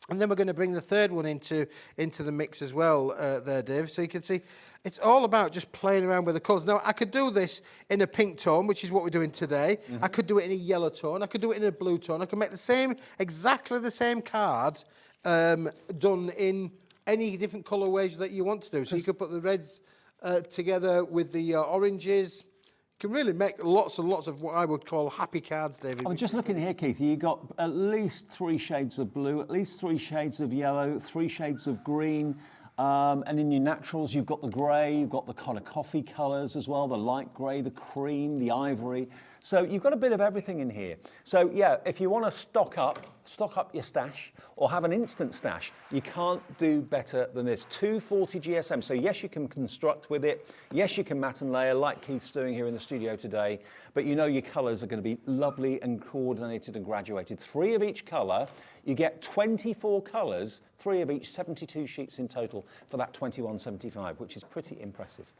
And then we're going to bring the third one into the mix as well there, Dave. So you can see it's all about just playing around with the colours. Now, I could do this in a pink tone, which is what we're doing today. I could do it in a yellow tone. I could do it in a blue tone. I could make exactly the same card done in any different colour ways that you want to do. So you could put the reds together with the oranges. You can really make lots and lots of what I would call happy cards, David. I'm just looking here, Keith. You've got at least 3 shades of blue, at least 3 shades of yellow, 3 shades of green. And in your naturals, you've got the grey, you've got the kind of coffee colours as well, the light grey, the cream, the ivory. So you've got a bit of everything in here. So yeah, if you want to stock up your stash or have an instant stash, you can't do better than this. 240 GSM. So yes, you can construct with it. Yes, you can mat and layer like Keith's doing here in the studio today. But you know your colours are going to be lovely and coordinated and graduated. 3 of each colour. You get 24 colours, 3 of each, 72 sheets in total for that 21.75, which is pretty impressive.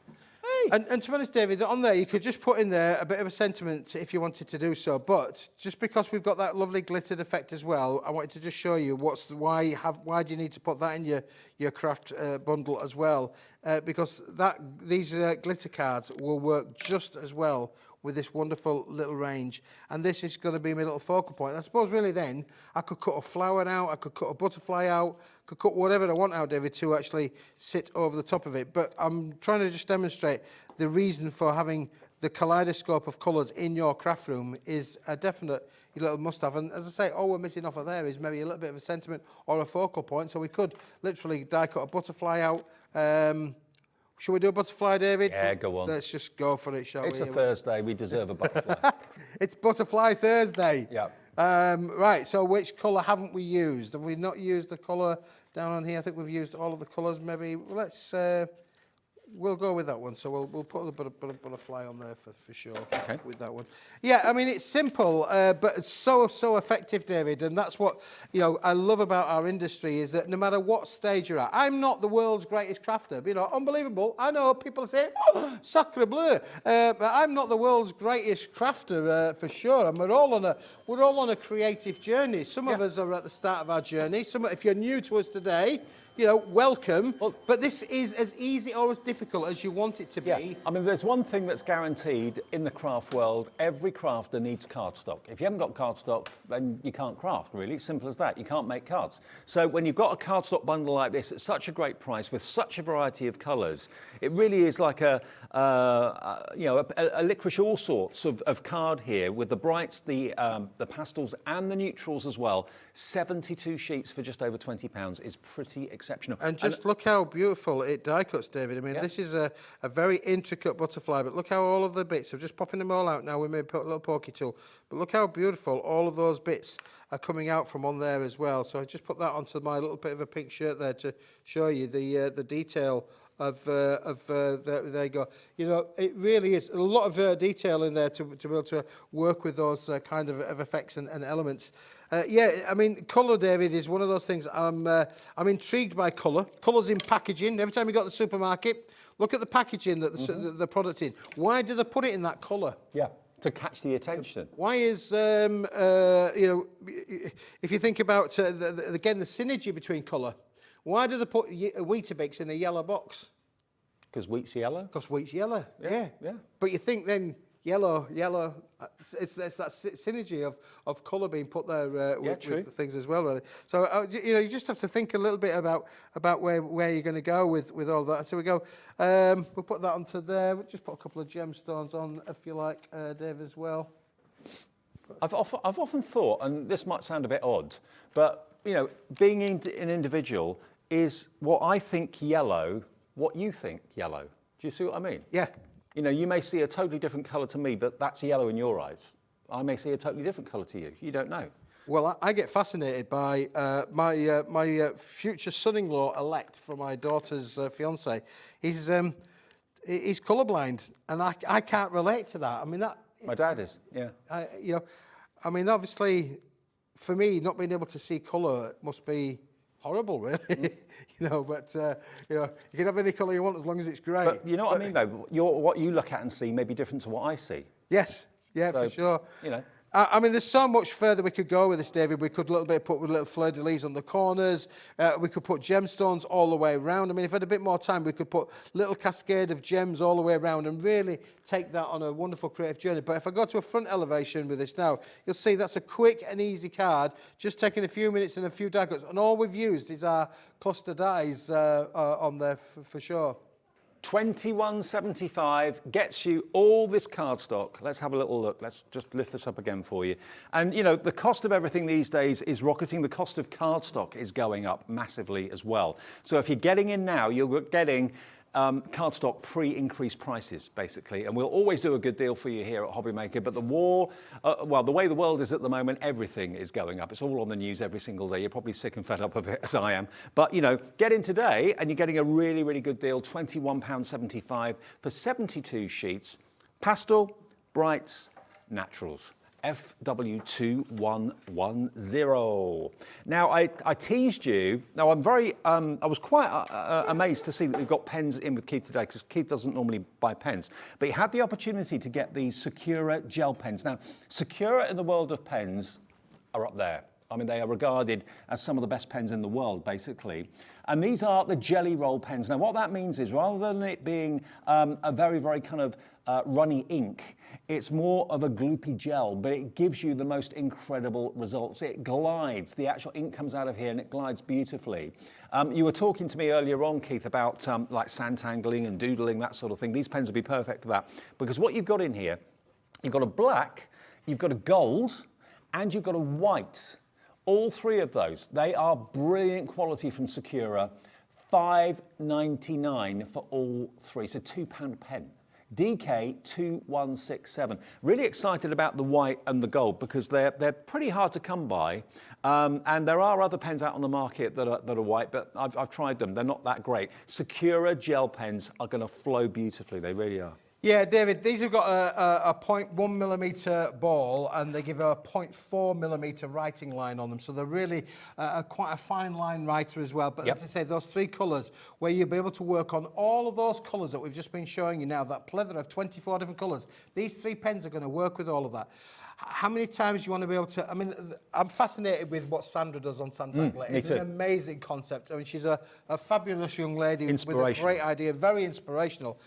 And to be honest, David, on there you could just put in there a bit of a sentiment if you wanted to do so. But just because we've got that lovely glittered effect as well, I wanted to just show you why do you need to put that in your craft bundle as well? Because these glitter cards will work just as well with this wonderful little range, and this is going to be my little focal point. I suppose really then I could cut a flower out, I could cut a butterfly out, could cut whatever I want out, David, to actually sit over the top of it. But I'm trying to just demonstrate the reason for having the kaleidoscope of colours in your craft room is a definite little must-have. And as I say, all we're missing off of there is maybe a little bit of a sentiment or a focal point. So we could literally die cut a butterfly out. Should we do a butterfly, David? Yeah, go on. Let's just go for it, shall we? It's a Thursday. We deserve a butterfly. It's Butterfly Thursday. Yeah. Right, so which colour haven't we used? Have we not used the colour down on here? I think we've used all of the colours. Maybe let's... we'll go with that one. So we'll put a butterfly on there for sure. Okay. With that one. Yeah, I mean it's simple, but it's so effective, David. And that's what I love about our industry is that no matter what stage you're at, I'm not the world's greatest crafter. Unbelievable. I know people say, "Oh, sacre bleu," but I'm not the world's greatest crafter for sure. And we're all on a creative journey. Some of us are at the start of our journey. If you're new to us today, welcome. Well, but this is as easy or as difficult as you want it to be. Yeah. I mean, there's one thing that's guaranteed in the craft world. Every crafter needs cardstock. If you haven't got cardstock, then you can't craft, really. It's simple as that. You can't make cards. So when you've got a cardstock bundle like this at such a great price with such a variety of colours, it really is like a licorice all sorts of card here with the brights, the pastels and the neutrals as well. 72 sheets for just over £20 is pretty exceptional. And just look how beautiful it die cuts, David. I mean, this is a very intricate butterfly, but look how all of the bits, I'm just popping them all out now. We may put a little pokey tool, but look how beautiful all of those bits are coming out from on there as well. So I just put that onto my little bit of a pink shirt there to show you the detail of there you go. It really is a lot of detail in there to be able to work with those kind of effects and elements. I mean, colour, David, is one of those things. I'm intrigued by colour. Colours in packaging. Every time you go to the supermarket, look at the packaging that the product in. Why do they put it in that colour? Yeah. To catch the attention. Why is, if you think about, again, the synergy between colour, why do they put Weetabix in a yellow box? Because wheat's yellow? Because wheat's yellow, Yeah. But you think then yellow, it's that synergy of colour being put there with the things as well, really. So, you just have to think a little bit about where you're going to go with all that. So we go, we'll put that onto there. We'll just put a couple of gemstones on, if you like, Dave, as well. I've often thought, and this might sound a bit odd, but, being an individual is what I think yellow, what you think yellow. Do you see what I mean? Yeah. You may see a totally different colour to me, but that's yellow in your eyes. I may see a totally different colour to you. You don't know. Well, I get fascinated by my future son-in-law elect for my daughter's fiance. He's colourblind, and I can't relate to that. I mean, My dad is, yeah. Obviously, for me, not being able to see colour must be horrible, really. But you can have any colour you want as long as it's grey. But you know what I mean, though? What you look at and see may be different to what I see. Yes, yeah, So, for sure. There's so much further we could go with this, David. We could put with little fleur-de-lis on the corners. We could put gemstones all the way around. I mean, if we had a bit more time, we could put little cascade of gems all the way around and really take that on a wonderful creative journey. But if I go to a front elevation with this now, you'll see that's a quick and easy card, just taking a few minutes and a few daggers. And all we've used is our cluster dies on there for sure. $21.75 gets you all this cardstock. Let's have a little look. Let's just lift this up again for you. And the cost of everything these days is rocketing. The cost of cardstock is going up massively as well. So if you're getting in now, you're getting cardstock pre-increased prices, basically. And we'll always do a good deal for you here at Hobbymaker. But the way the world is at the moment, everything is going up. It's all on the news every single day. You're probably sick and fed up of it, as I am. But, get in today and you're getting a really, really good deal, £21.75 for 72 sheets. Pastel, brights, naturals. FW2110. Now, I teased you. Now, I was quite amazed to see that we've got pens in with Keith today, because Keith doesn't normally buy pens. But he had the opportunity to get these Sakura gel pens. Now, Sakura in the world of pens are up there. I mean, they are regarded as some of the best pens in the world, basically. And these are the jelly roll pens. Now, what that means is, rather than it being a very, very kind of runny ink, it's more of a gloopy gel, but it gives you the most incredible results. It glides. The actual ink comes out of here and it glides beautifully. You were talking to me earlier on, Keith, about like sandtangling and doodling, that sort of thing. These pens would be perfect for that, because what you've got in here, you've got a black, you've got a gold, and you've got a white. All three of those, they are brilliant quality from Sakura. $5.99 for all three, so £2 a pen. DK2167. Really excited about the white and the gold, because they're pretty hard to come by. And there are other pens out on the market that are white, but I've tried them. They're not that great. Sakura gel pens are going to flow beautifully. They really are. Yeah, David, these have got a 0.1 millimetre ball, and they give a 0.4 millimetre writing line on them. So they're really quite a fine line writer as well. But as I say, those three colours, where you'll be able to work on all of those colours that we've just been showing you now, that plethora of 24 different colours, these three pens are going to work with all of that. How many times do you want to be able to... I mean, I'm fascinated with what Sandra does on Sandtangler. It's an amazing concept. I mean, she's a fabulous young lady with a great idea, very inspirational.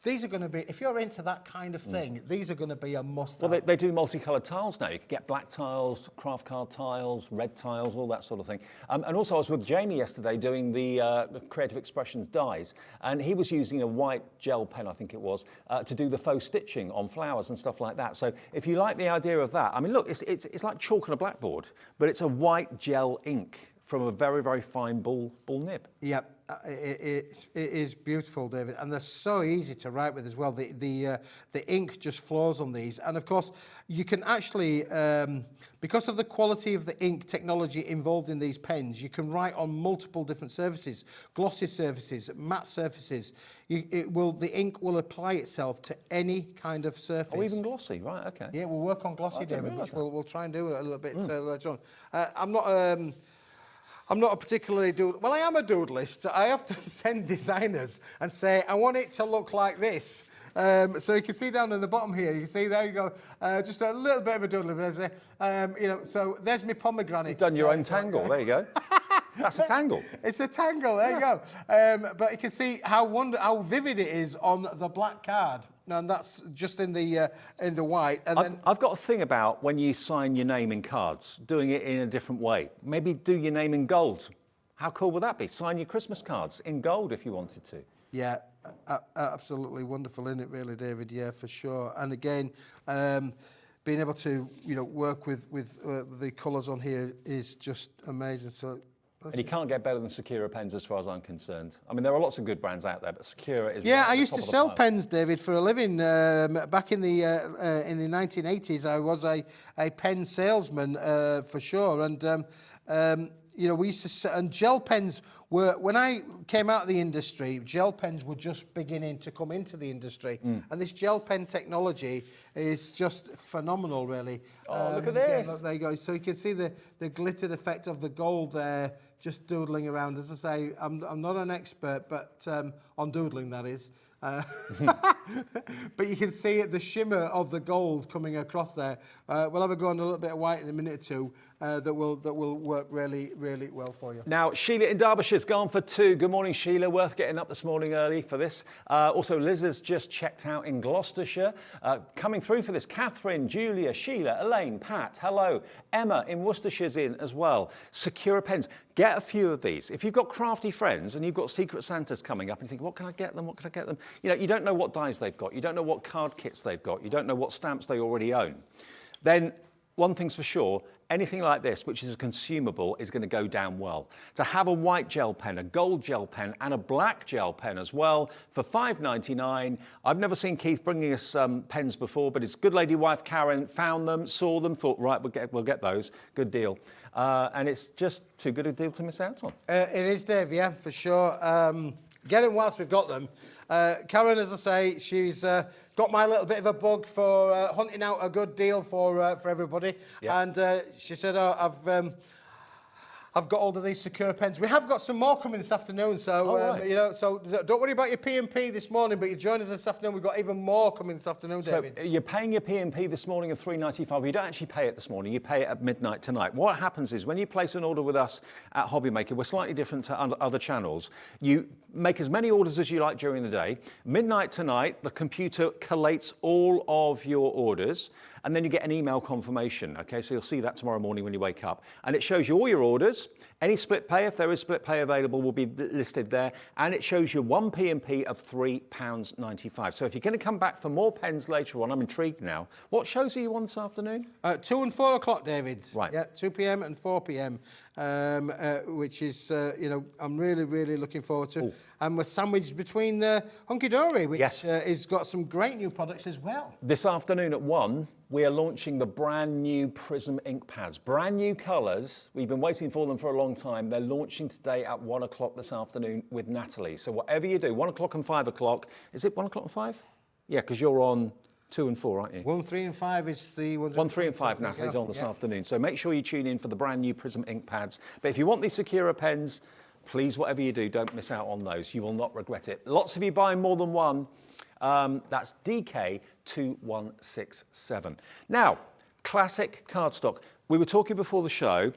These are going to be, if you're into that kind of thing, these are going to be a must-have. Well, they do multicoloured tiles now. You can get black tiles, craft card tiles, red tiles, all that sort of thing. And also, I was with Jamie yesterday doing the Creative Expressions dies, and he was using a white gel pen, I think it was, to do the faux stitching on flowers and stuff like that. So if you like the idea of that, I mean, look, it's like chalk on a blackboard, but it's a white gel ink from a very, very fine bull nib. Yep. It is beautiful, David, and they're so easy to write with as well. The ink just flows on these, and of course you can actually, because of the quality of the ink technology involved in these pens, you can write on multiple different surfaces, glossy surfaces, matte surfaces. The ink will apply itself to any kind of surface. Oh, even glossy, right? Okay. Yeah, we'll work on glossy, David, which we'll try and do a little bit later on. I'm not a particularly well, I am a doodlist. I often send designers and say, I want it to look like this. So you can see down in the bottom here, you can see there you go, just a little bit of a doodle. So there's my pomegranate. You've done your own tangle, there you go. That's a tangle. It's a tangle, there you go. But you can see how vivid it is on the black card. And that's just in the white. And I've got a thing about when you sign your name in cards, doing it in a different way. Maybe do your name in gold. How cool would that be? Sign your Christmas cards in gold if you wanted to. Yeah, absolutely wonderful, isn't it, really, David? Yeah, for sure. And again, being able to work with the colours on here is just amazing. So. And you can't get better than Sakura pens as far as I'm concerned. I mean, there are lots of good brands out there, but Sakura is... Yeah, I used to sell pens, David, for a living. Back in the 1980s, I was a pen salesman for sure. And, we used to sell... And gel pens were... When I came out of the industry, gel pens were just beginning to come into the industry. And this gel pen technology is just phenomenal, really. Oh, look at this. Yeah, look, there you go. So you can see the glittered effect of the gold there, just doodling around. As I say, I'm not an expert, but on doodling, that is. But you can see the shimmer of the gold coming across there. We'll have a go on a little bit of white in a minute or two that will work really, really well for you. Now, Sheila in Derbyshire's gone for 2. Good morning, Sheila. Worth getting up this morning early for this. Also, Liz has just checked out in Gloucestershire. Coming through for this, Catherine, Julia, Sheila, Elaine, Pat, hello. Emma in Worcestershire's in as well. Sakura pens. Get a few of these. If you've got crafty friends and you've got Secret Santas coming up and you think, what can I get them? What can I get them? You don't know what dies they've got. You don't know what card kits they've got. You don't know what stamps they already own. Then one thing's for sure, anything like this, which is a consumable, is going to go down well. To have a white gel pen, a gold gel pen, and a black gel pen as well for $5.99. I've never seen Keith bringing us pens before, but his good lady wife Karen found them, saw them, thought, right, we'll get those. Good deal. And it's just too good a deal to miss out on. It is, Dave, yeah, for sure. Get them whilst we've got them. Karen, as I say, she's got my little bit of a bug for hunting out a good deal for everybody. Yeah. And she said, I've got hold of these Sakura pens. We have got some more coming this afternoon, so right. So don't worry about your P&P this morning, but you join us this afternoon. We've got even more coming this afternoon, David. So you're paying your P&P this morning of $3.95. You don't actually pay it this morning. You pay it at midnight tonight. What happens is when you place an order with us at Hobbymaker, we're slightly different to other channels. You make as many orders as you like during the day. Midnight tonight, the computer collates all of your orders, and then you get an email confirmation, okay? So you'll see that tomorrow morning when you wake up. And it shows you all your orders. Any split pay, if there is split pay available, will be listed there. And it shows you one P&P of £3.95. So if you're going to come back for more pens later on, I'm intrigued now. What shows are you on this afternoon? 2 and 4 o'clock, David. Right. Yeah, 2 p.m. and 4 p.m. Which is, I'm really, really looking forward to. Ooh. And we're sandwiched between Hunky Dory, which has got some great new products as well. This afternoon at 1, we are launching the brand new Prism ink pads. Brand new colours. We've been waiting for them for a long time. They're launching today at 1 o'clock this afternoon with Natalie. So whatever you do, 1 o'clock and 5 o'clock. Is it 1 o'clock and 5? Yeah, because you're on 2 and 4, aren't you? 1, 3 and 5 is the ones... 1, 3 and 5, Natalie's on this afternoon. So make sure you tune in for the brand new Prism ink pads. But if you want these Sakura pens, please, whatever you do, don't miss out on those. You will not regret it. Lots of you buying more than one. That's DK2167. Now, classic cardstock. We were talking before the show.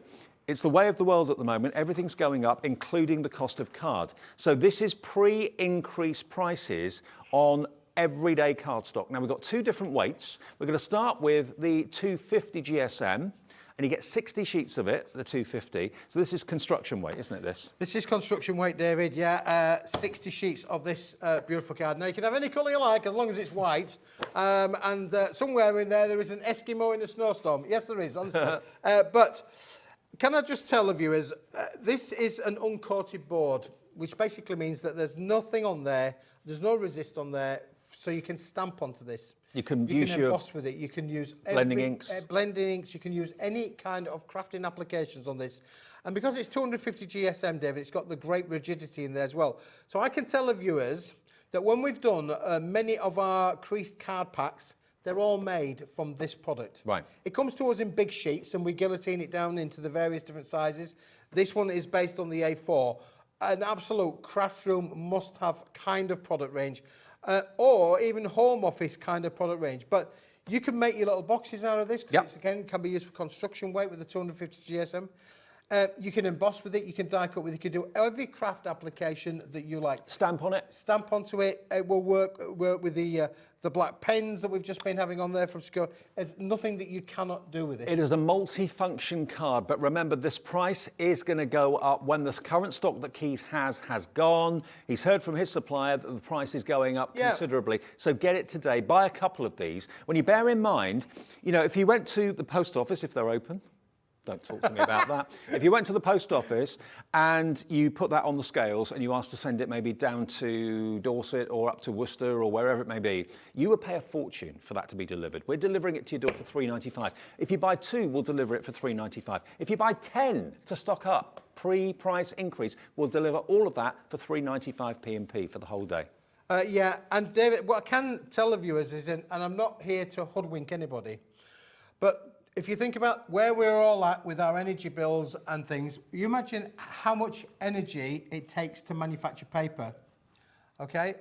It's the way of the world at the moment. Everything's going up, including the cost of card. So this is pre-increased prices on everyday cardstock. Now, we've got 2 different weights. We're going to start with the 250 GSM. And you get 60 sheets of it, the 250. So this is construction weight, isn't it, this? This is construction weight, David, yeah. 60 sheets of this beautiful card. Now, you can have any colour you like, as long as it's white. And somewhere in there is an Eskimo in a snowstorm. Yes, there is, honestly. But can I just tell the viewers, this is an uncoated board, which basically means that there's nothing on there, there's no resist on there, so you can stamp onto this. You can use your emboss with it. You can use blending inks. Blending inks. You can use any kind of crafting applications on this. And because it's 250 GSM, David, it's got the great rigidity in there as well. So I can tell the viewers that when we've done many of our creased card packs, they're all made from this product. Right. It comes to us in big sheets and we guillotine it down into the various different sizes. This one is based on the A4. An absolute craft room must-have kind of product range. Or even home office kind of product range. But you can make your little boxes out of this, because it again can be used for construction weight with the 250 GSM. You can emboss with it, you can die cut with it, you can do every craft application that you like. Stamp on it? Stamp onto it. It will work with the black pens that we've just been having on there from Secure. There's nothing that you cannot do with it. It is a multi-function card, but remember, this price is going to go up when the current stock that Keith has gone. He's heard from his supplier that the price is going up considerably. So get it today. Buy a couple of these. When you bear in mind, you know, if you went to the post office, if they're open, don't talk to me about that. If you went to the post office and you put that on the scales and you asked to send it maybe down to Dorset or up to Worcester or wherever it may be, you would pay a fortune for that to be delivered. We're delivering it to your door for $3.95. If you buy 2, we'll deliver it for $3.95. If you buy 10 to stock up, pre-price increase, we'll deliver all of that for $3.95 P&P for the whole day. Yeah, and David, what I can tell the viewers is, and I'm not here to hoodwink anybody, but if you think about where we're all at with our energy bills and things, you imagine how much energy it takes to manufacture paper, okay?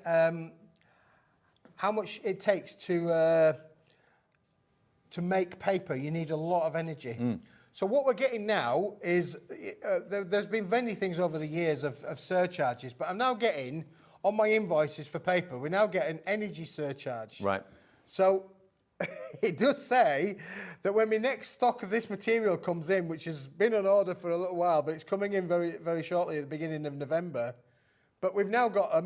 How much it takes to make paper. You need a lot of energy. So what we're getting now is, there's been many things over the years of surcharges, but I'm now getting, on my invoices for paper, we're now getting energy surcharge. Right. So it does say that when my next stock of this material comes in, which has been on order for a little while, but it's coming in very, very shortly at the beginning of November, but we've now got a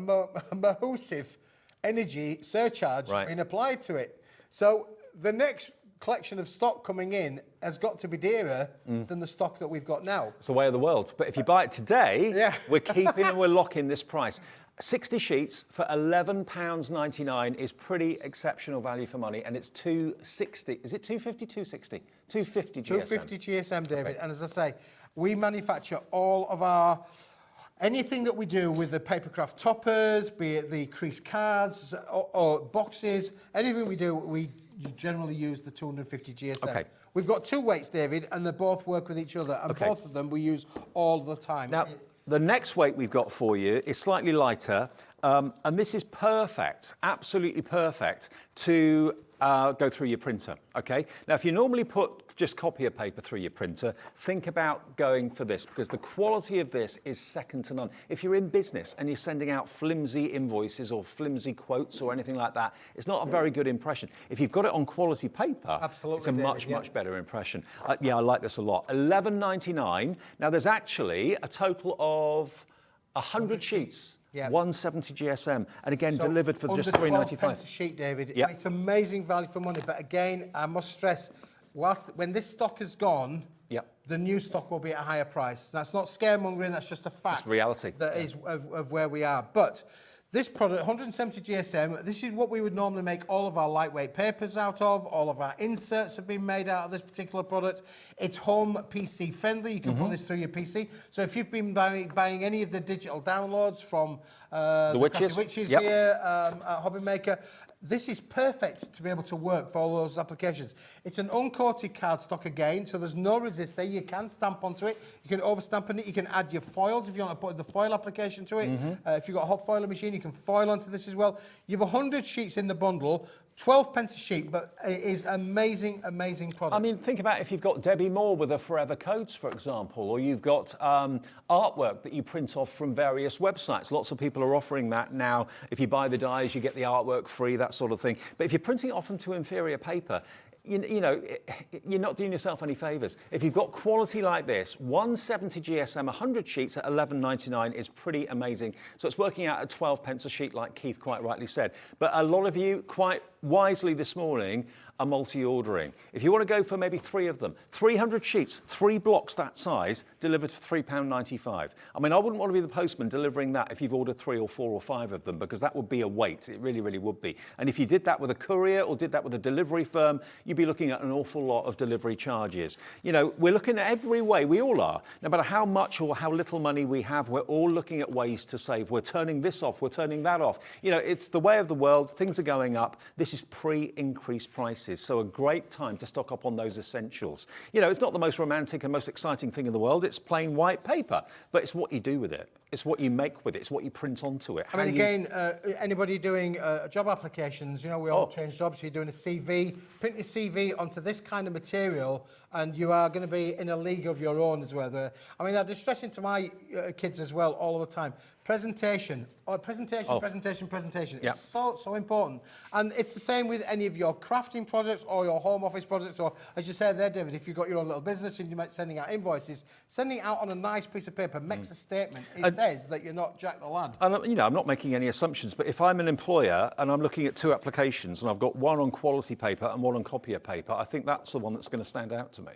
massive energy surcharge being applied to it. So the next collection of stock coming in has got to be dearer than the stock that we've got now. It's the way of the world. But if you buy it today, we're keeping and we're locking this price. 60 sheets for £11.99 is pretty exceptional value for money, and it's $260. Is it $250, $260? $250 GSM. $250 GSM, David. Okay. And as I say, we manufacture all of our anything that we do with the papercraft toppers, be it the crease cards or boxes, anything we do, we generally use the 250 GSM. Okay. We've got 2 weights, David, and they both work with each other, and both of them we use all the time. Now, the next weight we've got for you is slightly lighter, and this is perfect, absolutely perfect, to go through your printer, okay? Now, if you normally put just copier paper through your printer, think about going for this, because the quality of this is second to none. If you're in business and you're sending out flimsy invoices or flimsy quotes or anything like that, it's not a very good impression. If you've got it on quality paper, it's a much better impression. Yeah, I like this a lot. $11.99. Now, there's actually a total of 100 sheets. 170 GSM, and again, so delivered for just $3.95. Pence a sheet, David. It's amazing value for money, but again, I must stress, when this stock is gone, the new stock will be at a higher price. That's not scaremongering, that's just a fact. It's reality. That is of where we are. But this product, 170 GSM, this is what we would normally make all of our lightweight papers out of. All of our inserts have been made out of this particular product. It's home PC friendly. You can put this through your PC. So if you've been buying any of the digital downloads from the Witches here at Hobbymaker, this is perfect to be able to work for all those applications. It's an uncoated cardstock again, so there's no resist there. You can stamp onto it. You can overstamp on it. You can add your foils if you want to put the foil application to it. If you've got a hot foiler machine, you can foil onto this as well. You've 100 sheets in the bundle. 12 pence a sheet, but it is amazing, amazing product. I mean, think about if you've got Debbie Moore with her Forever Codes, for example, or you've got artwork that you print off from various websites. Lots of people are offering that now. If you buy the dies, you get the artwork free, that sort of thing. But if you're printing it off into inferior paper, you know, you're not doing yourself any favours. If you've got quality like this, 170 GSM, 100 sheets at $11.99 is pretty amazing. So it's working out at 12 pence a sheet, like Keith quite rightly said. But a lot of you, quite wisely this morning, are multi-ordering. If you want to go for maybe 3 of them, 300 sheets, 3 blocks that size, delivered for £3.95. I mean, I wouldn't want to be the postman delivering that if you've ordered 3 or 4 or 5 of them, because that would be a weight. It really, really would be. And if you did that with a courier or did that with a delivery firm, you'd be looking at an awful lot of delivery charges. You know, we're looking at every way, we all are. No matter how much or how little money we have, we're all looking at ways to save. We're turning this off, we're turning that off. You know, it's the way of the world. Things are going up. This is pre-increased prices. prices, so a great time to stock up on those essentials. You know, it's not the most romantic and most exciting thing in the world. It's plain white paper, but it's what you do with it. It's what you make with it. It's what you print onto it. I mean, again, anybody doing job applications, you know, we all change jobs. You're doing a CV, print your CV onto this kind of material, and you are going to be in a league of your own as well. I mean, I do stressing to my kids as well all the time. Presentation. Presentation. Yeah. It's so important. And it's the same with any of your crafting projects or your home office projects, or as you said there, David, if you've got your own little business and you might sending out invoices, sending it out on a nice piece of paper makes a statement. It says that you're not Jack the Lad. And, you know, I'm not making any assumptions, but if I'm an employer and I'm looking at 2 applications and I've got one on quality paper and one on copier paper, I think that's the one that's going to stand out to me.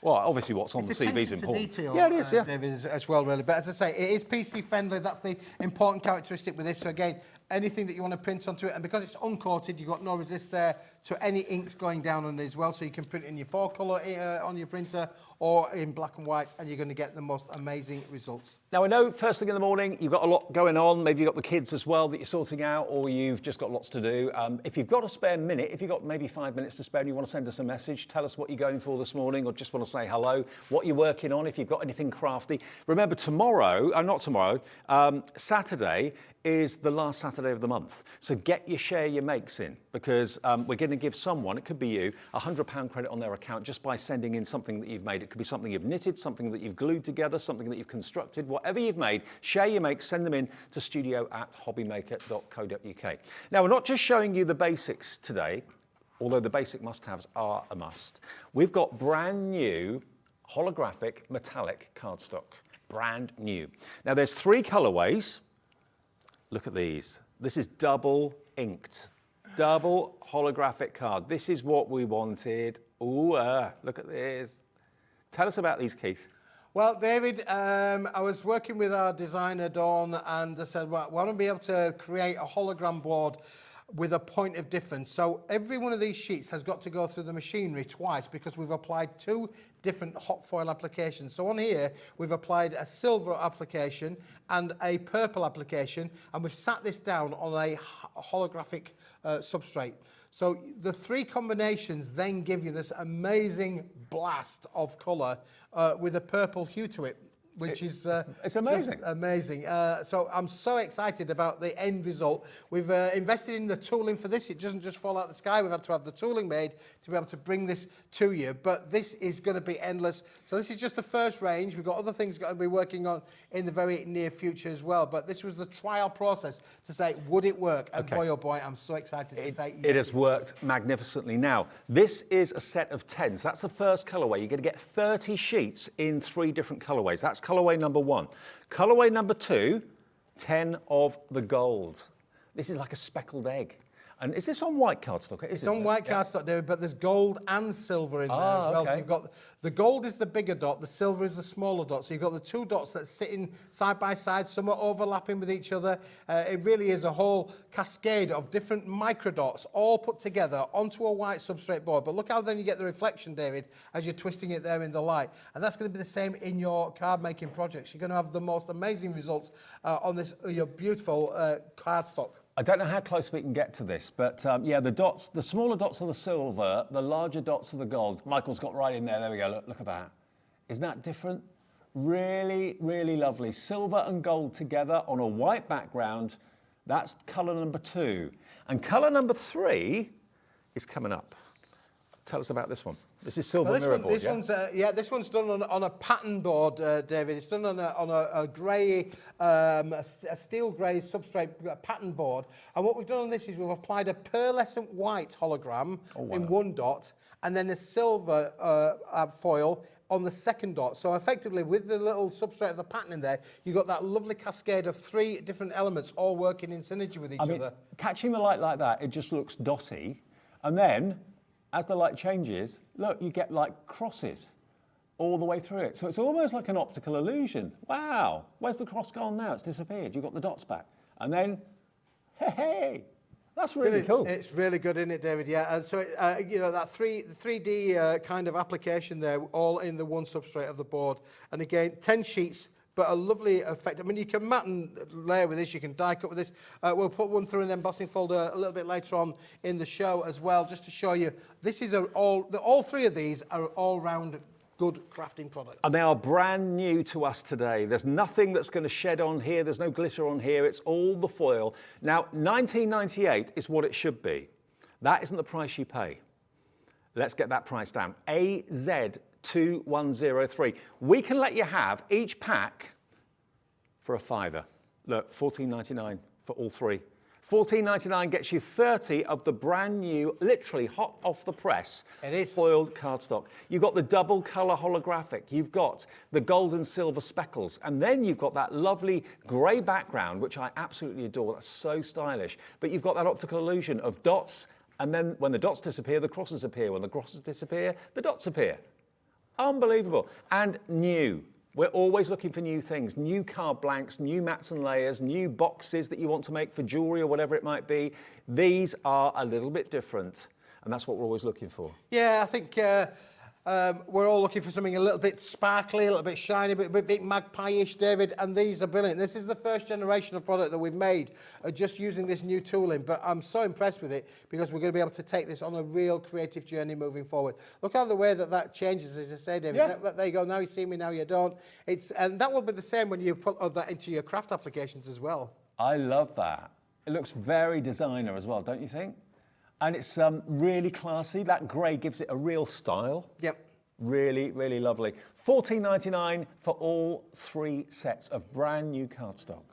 Well, obviously what's on the CV is important. Detail, yeah, it is, yeah. David, as well, really. But as I say, it is PC friendly. That's the important characteristic with this. So again, anything that you want to print onto it, and because it's uncoated, you've got no resist there to any inks going down on it as well. So you can print in your 4-colour on your printer or in black and white, and you're going to get the most amazing results. Now, I know first thing in the morning, you've got a lot going on. Maybe you've got the kids as well that you're sorting out, or you've just got lots to do. If you've got a spare minute, if you've got maybe 5 minutes to spare and you want to send us a message, tell us what you're going for this morning, or just want to say hello, what you're working on, if you've got anything crafty. Remember, Saturday is the last Saturday of the month. So get your share your makes in, because we're going to give someone, it could be you, £100 credit on their account just by sending in something that you've made. It could be something you've knitted, something that you've glued together, something that you've constructed, whatever you've made, share your makes, send them in to studio@hobbymaker.co.uk. Now, we're not just showing you the basics today, although the basic must-haves are a must. We've got brand new holographic metallic cardstock, brand new. Now, there's 3 colorways. Look at these. This is double inked, double holographic card. This is what we wanted. Ooh, look at this. Tell us about these, Keith. Well, David, I was working with our designer, Dawn, and I said, well, I want to be able to create a hologram board with a point of difference. So every one of these sheets has got to go through the machinery twice, because we've applied 2 different hot foil applications. So on here, we've applied a silver application and a purple application, and we've sat this down on a holographic substrate. So the 3 combinations then give you this amazing blast of colour with a purple hue to it, which is it's amazing. Amazing. So I'm so excited about the end result. We've invested in the tooling for this. It doesn't just fall out of the sky. We've had to have the tooling made to be able to bring this to you. But this is going to be endless. So this is just the first range. We've got other things going to be working on in the very near future as well. But this was the trial process to say, would it work? And boy, oh boy, I'm so excited to say yes. It has worked magnificently. Now, this is a set of 10s. That's the first colourway. You're going to get 30 sheets in 3 different colourways. That's colourway number 1. Colourway number 2, 10 of the gold. This is like a speckled egg. And is this on white cardstock? It's on white cardstock, David, but there's gold and silver in there as well. Okay. So you've got the gold is the bigger dot, the silver is the smaller dot. So you've got the 2 dots that sitting side by side, some are overlapping with each other. It really is a whole cascade of different micro dots all put together onto a white substrate board. But look how then you get the reflection, David, as you're twisting it there in the light. And that's going to be the same in your card making projects. You're going to have the most amazing results on this your beautiful cardstock. I don't know how close we can get to this, but yeah, the dots, the smaller dots are the silver, the larger dots are the gold. Michael's got right in there. There we go. Look at that. Isn't that different? Really, really lovely. Silver and gold together on a white background. That's colour number 2. And colour number 3 is coming up. Tell us about this one. This is silver mirror board, This one's done on a pattern board, David. It's done on a grey, a steel grey substrate pattern board. And what we've done on this is we've applied a pearlescent white hologram in 1 dot, and then a silver foil on the 2nd dot. So effectively, with the little substrate of the pattern in there, you've got that lovely cascade of 3 different elements all working in synergy with each other. Catching the light like that, it just looks dotty. And then, as the light changes, look, you get like crosses all the way through it. So it's almost like an optical illusion. Wow, where's the cross gone now? It's disappeared. You've got the dots back. And then, hey, that's really cool. It's really good, isn't it, David? Yeah, and so, you know, that 3D kind of application there, all in the 1 substrate of the board. And again, 10 sheets but a lovely effect. I mean, you can mat and layer with this, you can die cut with this. We'll put one through an embossing folder a little bit later on in the show as well, just to show you. This is all three of these are all-round good crafting products. And they are brand new to us today. There's nothing that's going to shed on here. There's no glitter on here. It's all the foil. Now, $19.98 is what it should be. That isn't the price you pay. Let's get that price down. AZ2103. We can let you have each pack for a £5. Look, $14.99 for all three. $14.99 gets you 30 of the brand new, literally hot off the press, foiled cardstock. You've got the double colour holographic. You've got the gold and silver speckles. And then you've got that lovely grey background, which I absolutely adore. That's so stylish. But you've got that optical illusion of dots. And then when the dots disappear, the crosses appear. When the crosses disappear, the dots appear. Unbelievable. And new. We're always looking for new things, new card blanks, new mats and layers, new boxes that you want to make for jewellery or whatever it might be. These are a little bit different, and that's what we're always looking for. Yeah, I think we're all looking for something a little bit sparkly, a little bit shiny, a bit magpie-ish, David, and these are brilliant. This is the first generation of product that we've made just using this new tooling, but I'm so impressed with it because we're going to be able to take this on a real creative journey moving forward. Look how the way that changes, as I say, David. Yeah. There you go, now you see me, now you don't. And that will be the same when you put that into your craft applications as well. I love that. It looks very designer as well, don't you think? And it's really classy. That grey gives it a real style. Yep. Really, really lovely. $14.99 for all three sets of brand new cardstock.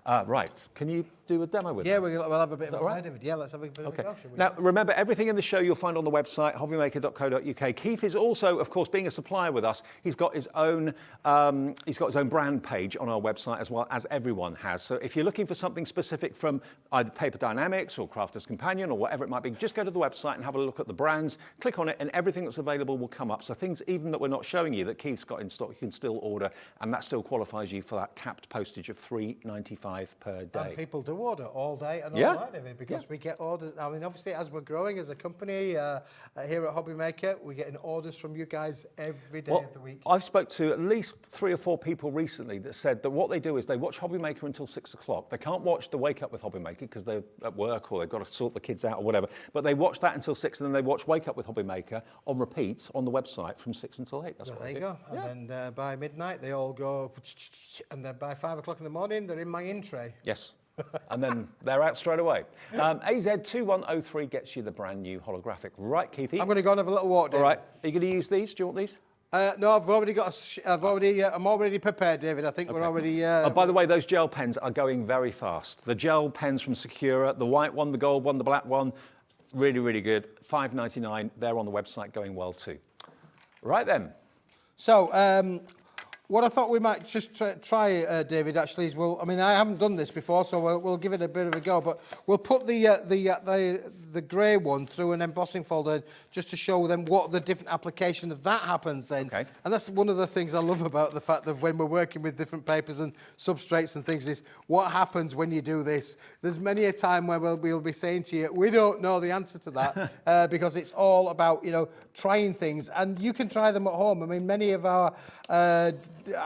Right, can you do a demo with Yeah, me? we'll have a bit of a play, right? David. Yeah, let's have a bit of a go, shall we? Now, remember, everything in the show you'll find on the website, hobbymaker.co.uk. Keith is also, of course, being a supplier with us. He's got his own brand page on our website as well, as everyone has. So if you're looking for something specific from either Paper Dienamics or Crafter's Companion or whatever it might be, just go to the website and have a look at the brands, click on it, and everything that's available will come up. So things even that we're not showing you that Keith's got in stock, you can still order, and that still qualifies you for that capped postage of $3.95 per day. And people do order all day and all night, David, because we get orders. I mean, obviously, as we're growing as a company here at Hobbymaker, we're getting orders from you guys every day of the week. I've spoke to at least 3 or 4 people recently that said that what they do is they watch Hobbymaker until 6 o'clock. They can't watch the Wake Up with Hobbymaker because they're at work or they've got to sort the kids out or whatever. But they watch that until 6 and then they watch Wake Up with Hobbymaker on repeat on the website from 6 until 8. That's what there they you do. go. And then by midnight, they all go, and then by 5 o'clock in the morning, they're in my in tray. Yes. And then they're out straight away. AZ2103 gets you the brand new holographic. Right, Keithy? I'm going to go and have a little walk, David. All right. Are you going to use these? Do you want these? No, I've already got. I'm already prepared, David. I think we're already. By the way, those gel pens are going very fast. The gel pens from Secura, the white one, the gold one, the black one, really, really good. $5.99. They're on the website, going well too. Right then. So. What I thought we might just try, David, actually, is I haven't done this before, so we'll give it a bit of a go, but we'll put the grey one through an embossing folder just to show them what the different application of that happens then. Okay. And that's one of the things I love about the fact that when we're working with different papers and substrates and things is what happens when you do this. There's many a time where we'll be saying to you, we don't know the answer to that because it's all about, trying things, and you can try them at home. I mean, many of our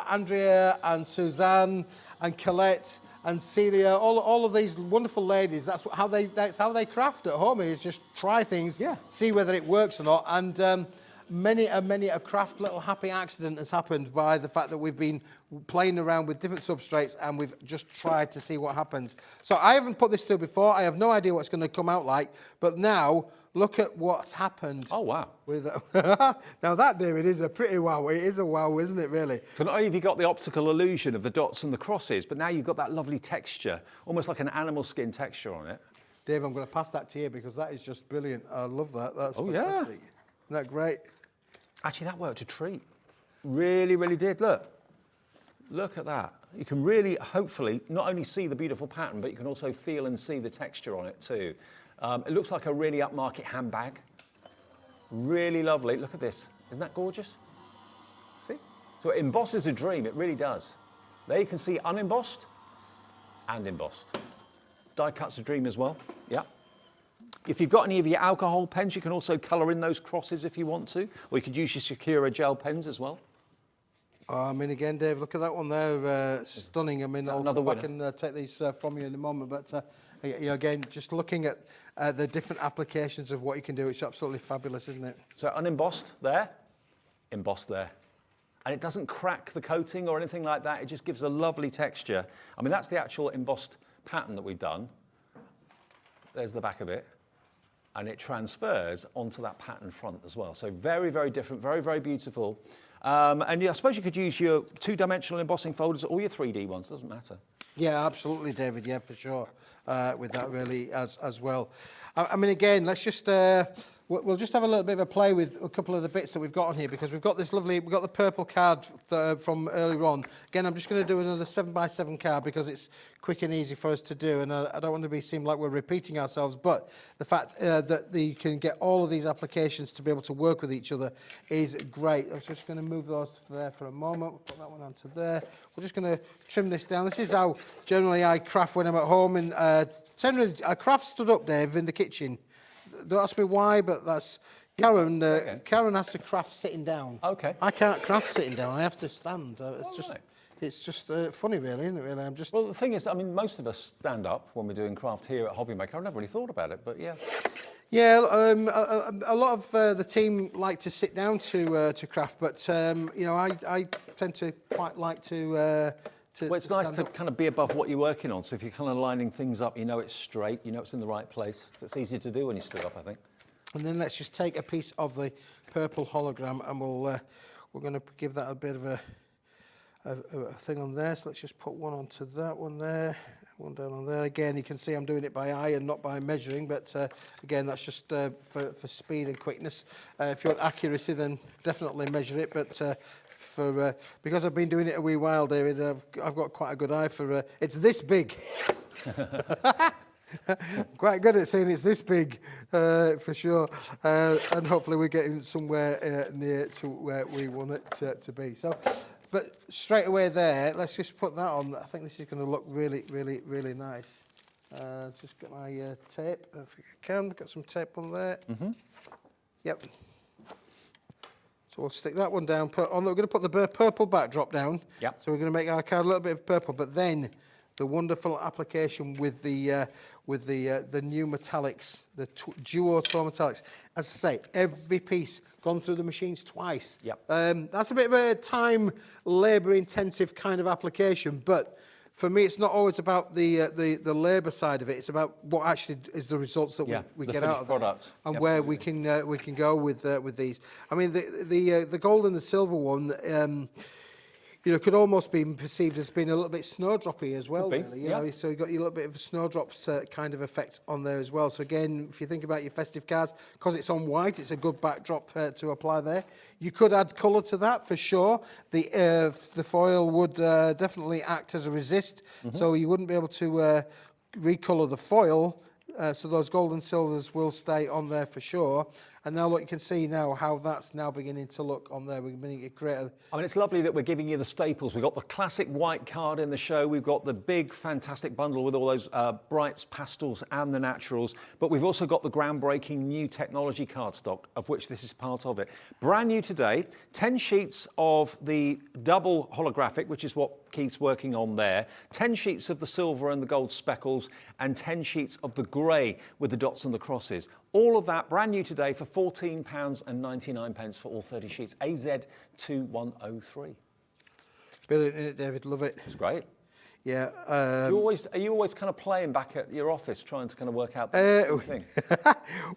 Andrea and Suzanne and Colette and Celia, all of these wonderful ladies, that's how they craft at home, is just try things, see whether it works or not. And many a craft little happy accident has happened by the fact that we've been playing around with different substrates and we've just tried to see what happens. So I haven't put this through before. I have no idea what's going to come out like, but now look at what's happened. Oh, wow. Now that, David, is a pretty wow. It is a wow, isn't it, really? So not only have you got the optical illusion of the dots and the crosses, but now you've got that lovely texture, almost like an animal skin texture on it. Dave, I'm going to pass that to you because that is just brilliant. I love that. That's fantastic. Yeah. Isn't that great? Actually, that worked a treat. Really, really did. Look at that. You can really, hopefully, not only see the beautiful pattern, but you can also feel and see the texture on it too. It looks like a really upmarket handbag. Really lovely. Look at this. Isn't that gorgeous? See? So it embosses a dream. It really does. There you can see unembossed and embossed. Die cuts a dream as well. Yeah. If you've got any of your alcohol pens, you can also colour in those crosses if you want to. Or you could use your Secura gel pens as well. I mean, again, Dave, look at that one there, stunning. I mean, I'll another come back winner? and take these from you in a moment. But you know, again, just looking at the different applications of what you can do, it's absolutely fabulous, isn't it? So unembossed there, embossed there. And it doesn't crack the coating or anything like that. It just gives a lovely texture. I mean, that's the actual embossed pattern that we've done. There's the back of it. And it transfers onto that pattern front as well. So very, very different, very, very beautiful. And yeah, I suppose you could use your two-dimensional embossing folders or your 3D ones, doesn't matter. Yeah, absolutely, David. Yeah, for sure. With that really as well. I mean, again, let's just we'll just have a little bit of a play with a couple of the bits that we've got on here, because we've got this lovely, we've got the purple card from earlier on. Again, I'm just going to do another 7x7 card because it's quick and easy for us to do, and I don't want to seem like we're repeating ourselves, but the fact that you can get all of these applications to be able to work with each other is great. I'm just going to move those there for a moment. We'll put that one onto there. We're just going to trim this down. This is how generally I craft when I'm at home, and generally I craft stood up, Dave, in the kitchen. Don't ask me why, but that's Karen. Okay. Karen has to craft sitting down. Okay. I can't craft sitting down. I have to stand. Right. It's just funny, really, isn't it? Really, I'm just. Well, the thing is, I mean, most of us stand up when we're doing craft here at Hobbymaker. I've never really thought about it, but yeah. Yeah, a lot of the team like to sit down to craft, but you know, I tend to quite like to. Well, it's nice to kind of be above what you're working on. So if you're kind of lining things up, you know it's straight, you know it's in the right place. So it's easy to do when you stood up, I think. And then let's just take a piece of the purple hologram, and we're going to give that a bit of a thing on there. So let's just put one onto that one there, one down on there. Again, you can see I'm doing it by eye and not by measuring, but again, that's just for speed and quickness. If you want accuracy, then definitely measure it, but because I've been doing it a wee while, David, I've got quite a good eye for it's this big. Quite good at saying it's this big, for sure, and hopefully we're getting somewhere near to where we want it to be. So, but straight away there, let's just put that on. I think this is going to look really, really, really nice. Just get my tape, if I can. Got some tape on there. Mm-hmm. Yep. So we'll stick that one down. We're going to put the purple backdrop down. Yep. So we're going to make our card a little bit of purple, but then the wonderful application with the new metallics, the duo tone metallics. As I say, every piece gone through the machines twice. Yep. That's a bit of a time, labour-intensive kind of application, but for me, it's not always about the labour side of it. It's about what actually is the results that we get out of product. it, and Yep. where we can go with these. I mean, the gold and the silver one, you know, could almost be perceived as being a little bit snowdroppy as well. Could be, Really, you yeah. know, so you've got your little bit of a snowdrops kind of effect on there as well. So again, if you think about your festive cards, because it's on white, it's a good backdrop to apply there. You could add colour to that for sure. The foil would definitely act as a resist, so you wouldn't be able to recolour the foil. So those gold and silvers will stay on there for sure. And now look, you can see now how that's now beginning to look on there. We're beginning to create I mean, it's lovely that we're giving you the staples. We've got the classic white card in the show. We've got the big, fantastic bundle with all those brights, pastels, and the naturals. But we've also got the groundbreaking new technology cardstock, of which this is part of it. Brand new today, 10 sheets of the double holographic, which is what Keith's working on there, 10 sheets of the silver and the gold speckles, and 10 sheets of the grey with the dots and the crosses. All of that brand new today for £14.99 for all 30 sheets. AZ2103. brilliant, isn't it, David? Love it. It's great. Yeah. Are you always kind of playing back at your office, trying to kind of work out the thing?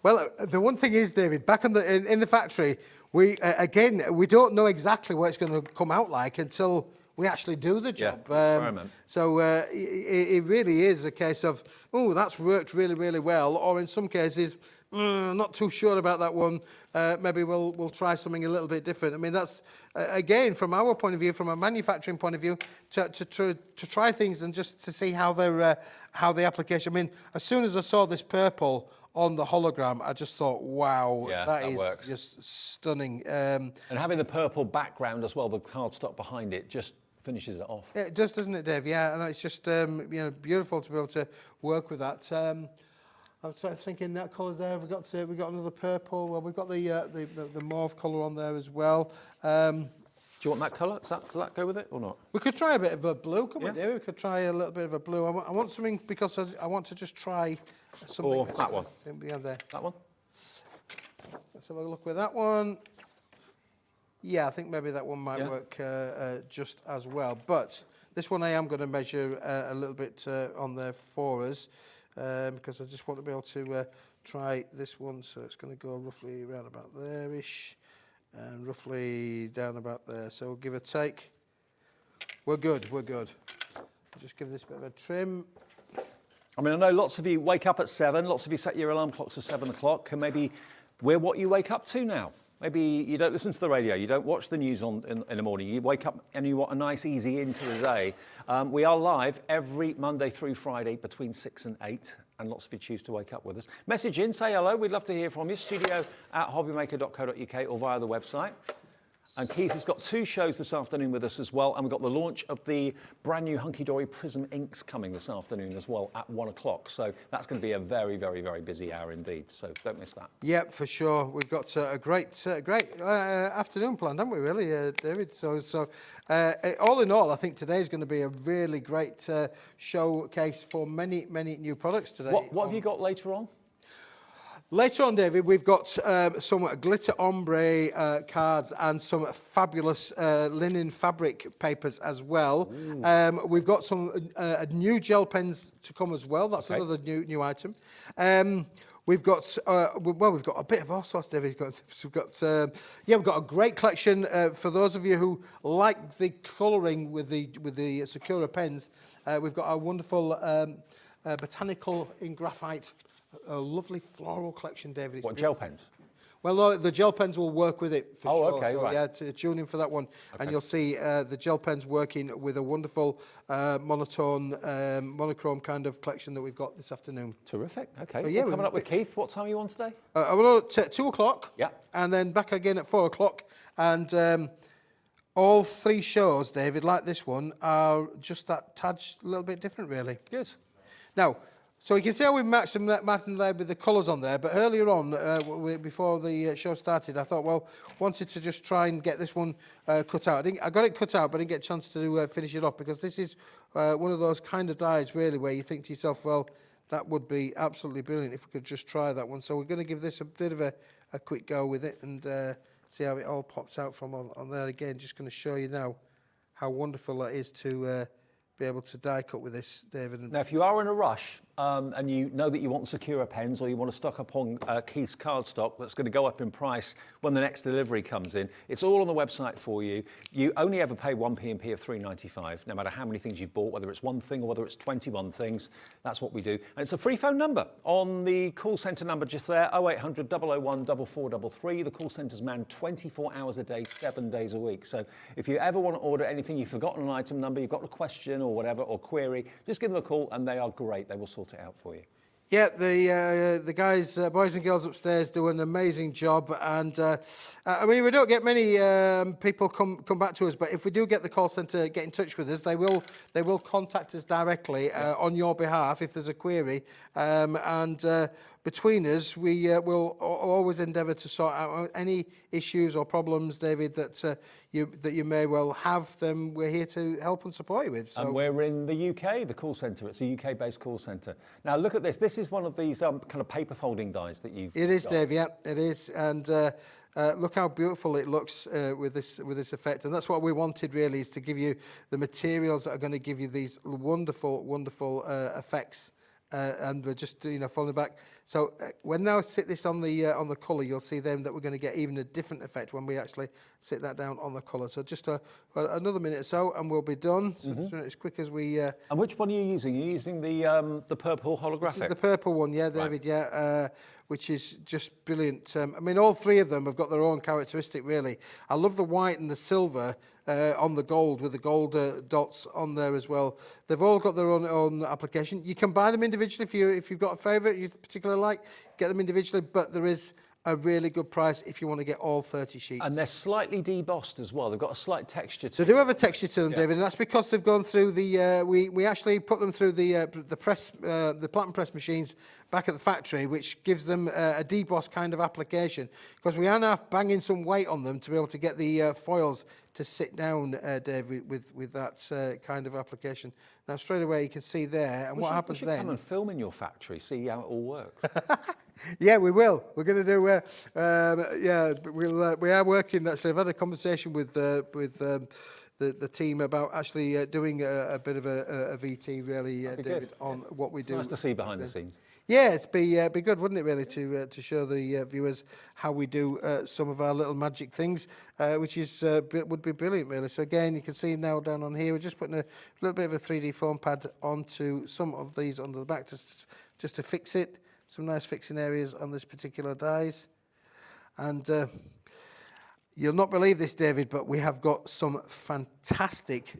Well, the one thing is, David, back in the factory, we don't know exactly what it's going to come out like until we actually do the job. Yeah, experiment. So it really is a case of, oh, that's worked really, really well, or in some cases, not too sure about that one. Maybe we'll try something a little bit different. I mean, that's again from our point of view, from a manufacturing point of view, to try things and just to see how the application. I mean, as soon as I saw this purple on the hologram, I just thought, wow, that is works. Just stunning. And having the purple background as well, the cardstock behind it, just finishes it off. It does, doesn't it, Dave? Yeah, and it's just beautiful to be able to work with that. I was sort of thinking that colour there. We got another purple. Well, we've got the mauve colour on there as well. Do you want that colour? Does that go with it or not? We could try a bit of a blue, couldn't we, Yeah. David? We could try a little bit of a blue. I want something because I want to just try something. Or that one. Yeah, there. That one? Let's have a look with that one. Yeah, I think maybe that one might Yeah. work just as well. But this one I am going to measure a little bit on there for us because I just want to be able to try this one. So it's going to go roughly around about there-ish and roughly down about there. So we'll give a take. We're good, we're good. Just give this bit of a trim. I mean, I know lots of you wake up at 7, lots of you set your alarm clocks for 7 o'clock, and maybe we're what you wake up to now. Maybe you don't listen to the radio, you don't watch the news in the morning, you wake up and you want a nice easy into the day. We are live every Monday through Friday between 6 and 8, and lots of you choose to wake up with us. Message in, say hello, we'd love to hear from you. studio@hobbymaker.co.uk or via the website. And Keith has got 2 shows this afternoon with us as well, and we've got the launch of the brand new Hunky Dory Prism inks coming this afternoon as well at 1 o'clock. So that's going to be a very, very, very busy hour indeed. So don't miss that. Yeah, for sure. We've got a great afternoon planned, haven't we, really, David? So all in all, I think today is going to be a really great showcase for many, many new products today. What have you got later on? Later on, David, we've got some glitter ombre cards and some fabulous linen fabric papers as well. We've got some new gel pens to come as well. That's another new item. We've got we've got a bit of all sorts, David. We've got a great collection for those of you who like the colouring with the Sakura pens. We've got a wonderful botanical in graphite. A lovely floral collection, David. It's What, gel pens? Well, no, the gel pens will work with it for sure. Okay, so, right. Yeah, tune in for that one. And you'll see the gel pens working with a wonderful monochrome kind of collection that we've got this afternoon. Terrific. Okay. yeah, We're coming up with Keith. What time are you on today? We're at 2 o'clock. Yeah. And then back again at 4 o'clock. And all 3 shows, David, like this one, are just that tad a little bit different, really. Good. Now, so you can see how we matched them there with the colours on there, but earlier on, before the show started, I thought, well, wanted to just try and get this one cut out. I got it cut out, but I didn't get a chance to finish it off, because this is one of those kind of dies, really, where you think to yourself, well, that would be absolutely brilliant if we could just try that one. So we're going to give this a bit of a quick go with it and see how it all pops out from on there again. Just going to show you now how wonderful that is to be able to die cut with this, David. Now, if you are in a rush and you know that you want Sakura pens, or you want to stock up on Keith's cardstock that's going to go up in price when the next delivery comes in, it's all on the website for you. You only ever pay one P&P of $3.95, no matter how many things you've bought, whether it's one thing or whether it's 21 things. That's what we do. And it's a free phone number on the call centre number just there, 0800 001 4433. The call centre's manned 24 hours a day, 7 days a week. So if you ever want to order anything, you've forgotten an item number, you've got a question or whatever, or query, just give them a call and they are great. They will sort it out for you. Yeah, the guys, boys and girls upstairs do an amazing job, and I mean, we don't get many people come back to us, but if we do get the call centre get in touch with us, they will contact us directly on your behalf if there's a query, and between us, we will always endeavour to sort out any issues or problems, David, that you may well have. Them we're here to help and support you with. So. And we're in the UK, the call centre. It's a UK-based call centre. Now, look at this. This is one of these kind of paper folding dies that you've It is, got. Dave, yeah, it is. And look how beautiful it looks with this effect. And that's what we wanted, really, is to give you the materials that are going to give you these wonderful, wonderful effects. And we're just, following back. So when now sit this on the colour, you'll see then that we're going to get even a different effect when we actually sit that down on the colour. So just another minute or so, and we'll be done. So as quick as we. And which one are you using? Are you using the purple holographic? This is the purple one, yeah, David, right. Which is just brilliant. I mean, all 3 of them have got their own characteristic, really. I love the white and the silver on the gold, with the gold dots on there as well. They've all got their own application. You can buy them individually if you've got a favourite you particularly like. Get them individually, but there is a really good price if you want to get all 30 sheets. And they're slightly debossed as well. They've got a slight texture to them. They do have a texture to them, David, and that's because they've gone through the. We actually put them through the platinum press machines back at the factory, which gives them a deboss kind of application, because we are now banging some weight on them to be able to get the foils to sit down, David, with that kind of application. Now, straight away, you can see there, and what happens then? then... Come and film in your factory, see how it all works. Yeah, we will. We're going to do. We are working. Actually, I've had a conversation with the team about actually doing a bit of a VT, really, David, good. on what we do. It's nice to see behind the scenes. Yeah, it'd be good, wouldn't it, really, to show the viewers how we do some of our little magic things, which is would be brilliant, really. So again, you can see now down on here, we're just putting a little bit of a 3D foam pad onto some of these onto the back, just to fix it. Some nice fixing areas on this particular dies. And you'll not believe this, David, but we have got some fantastic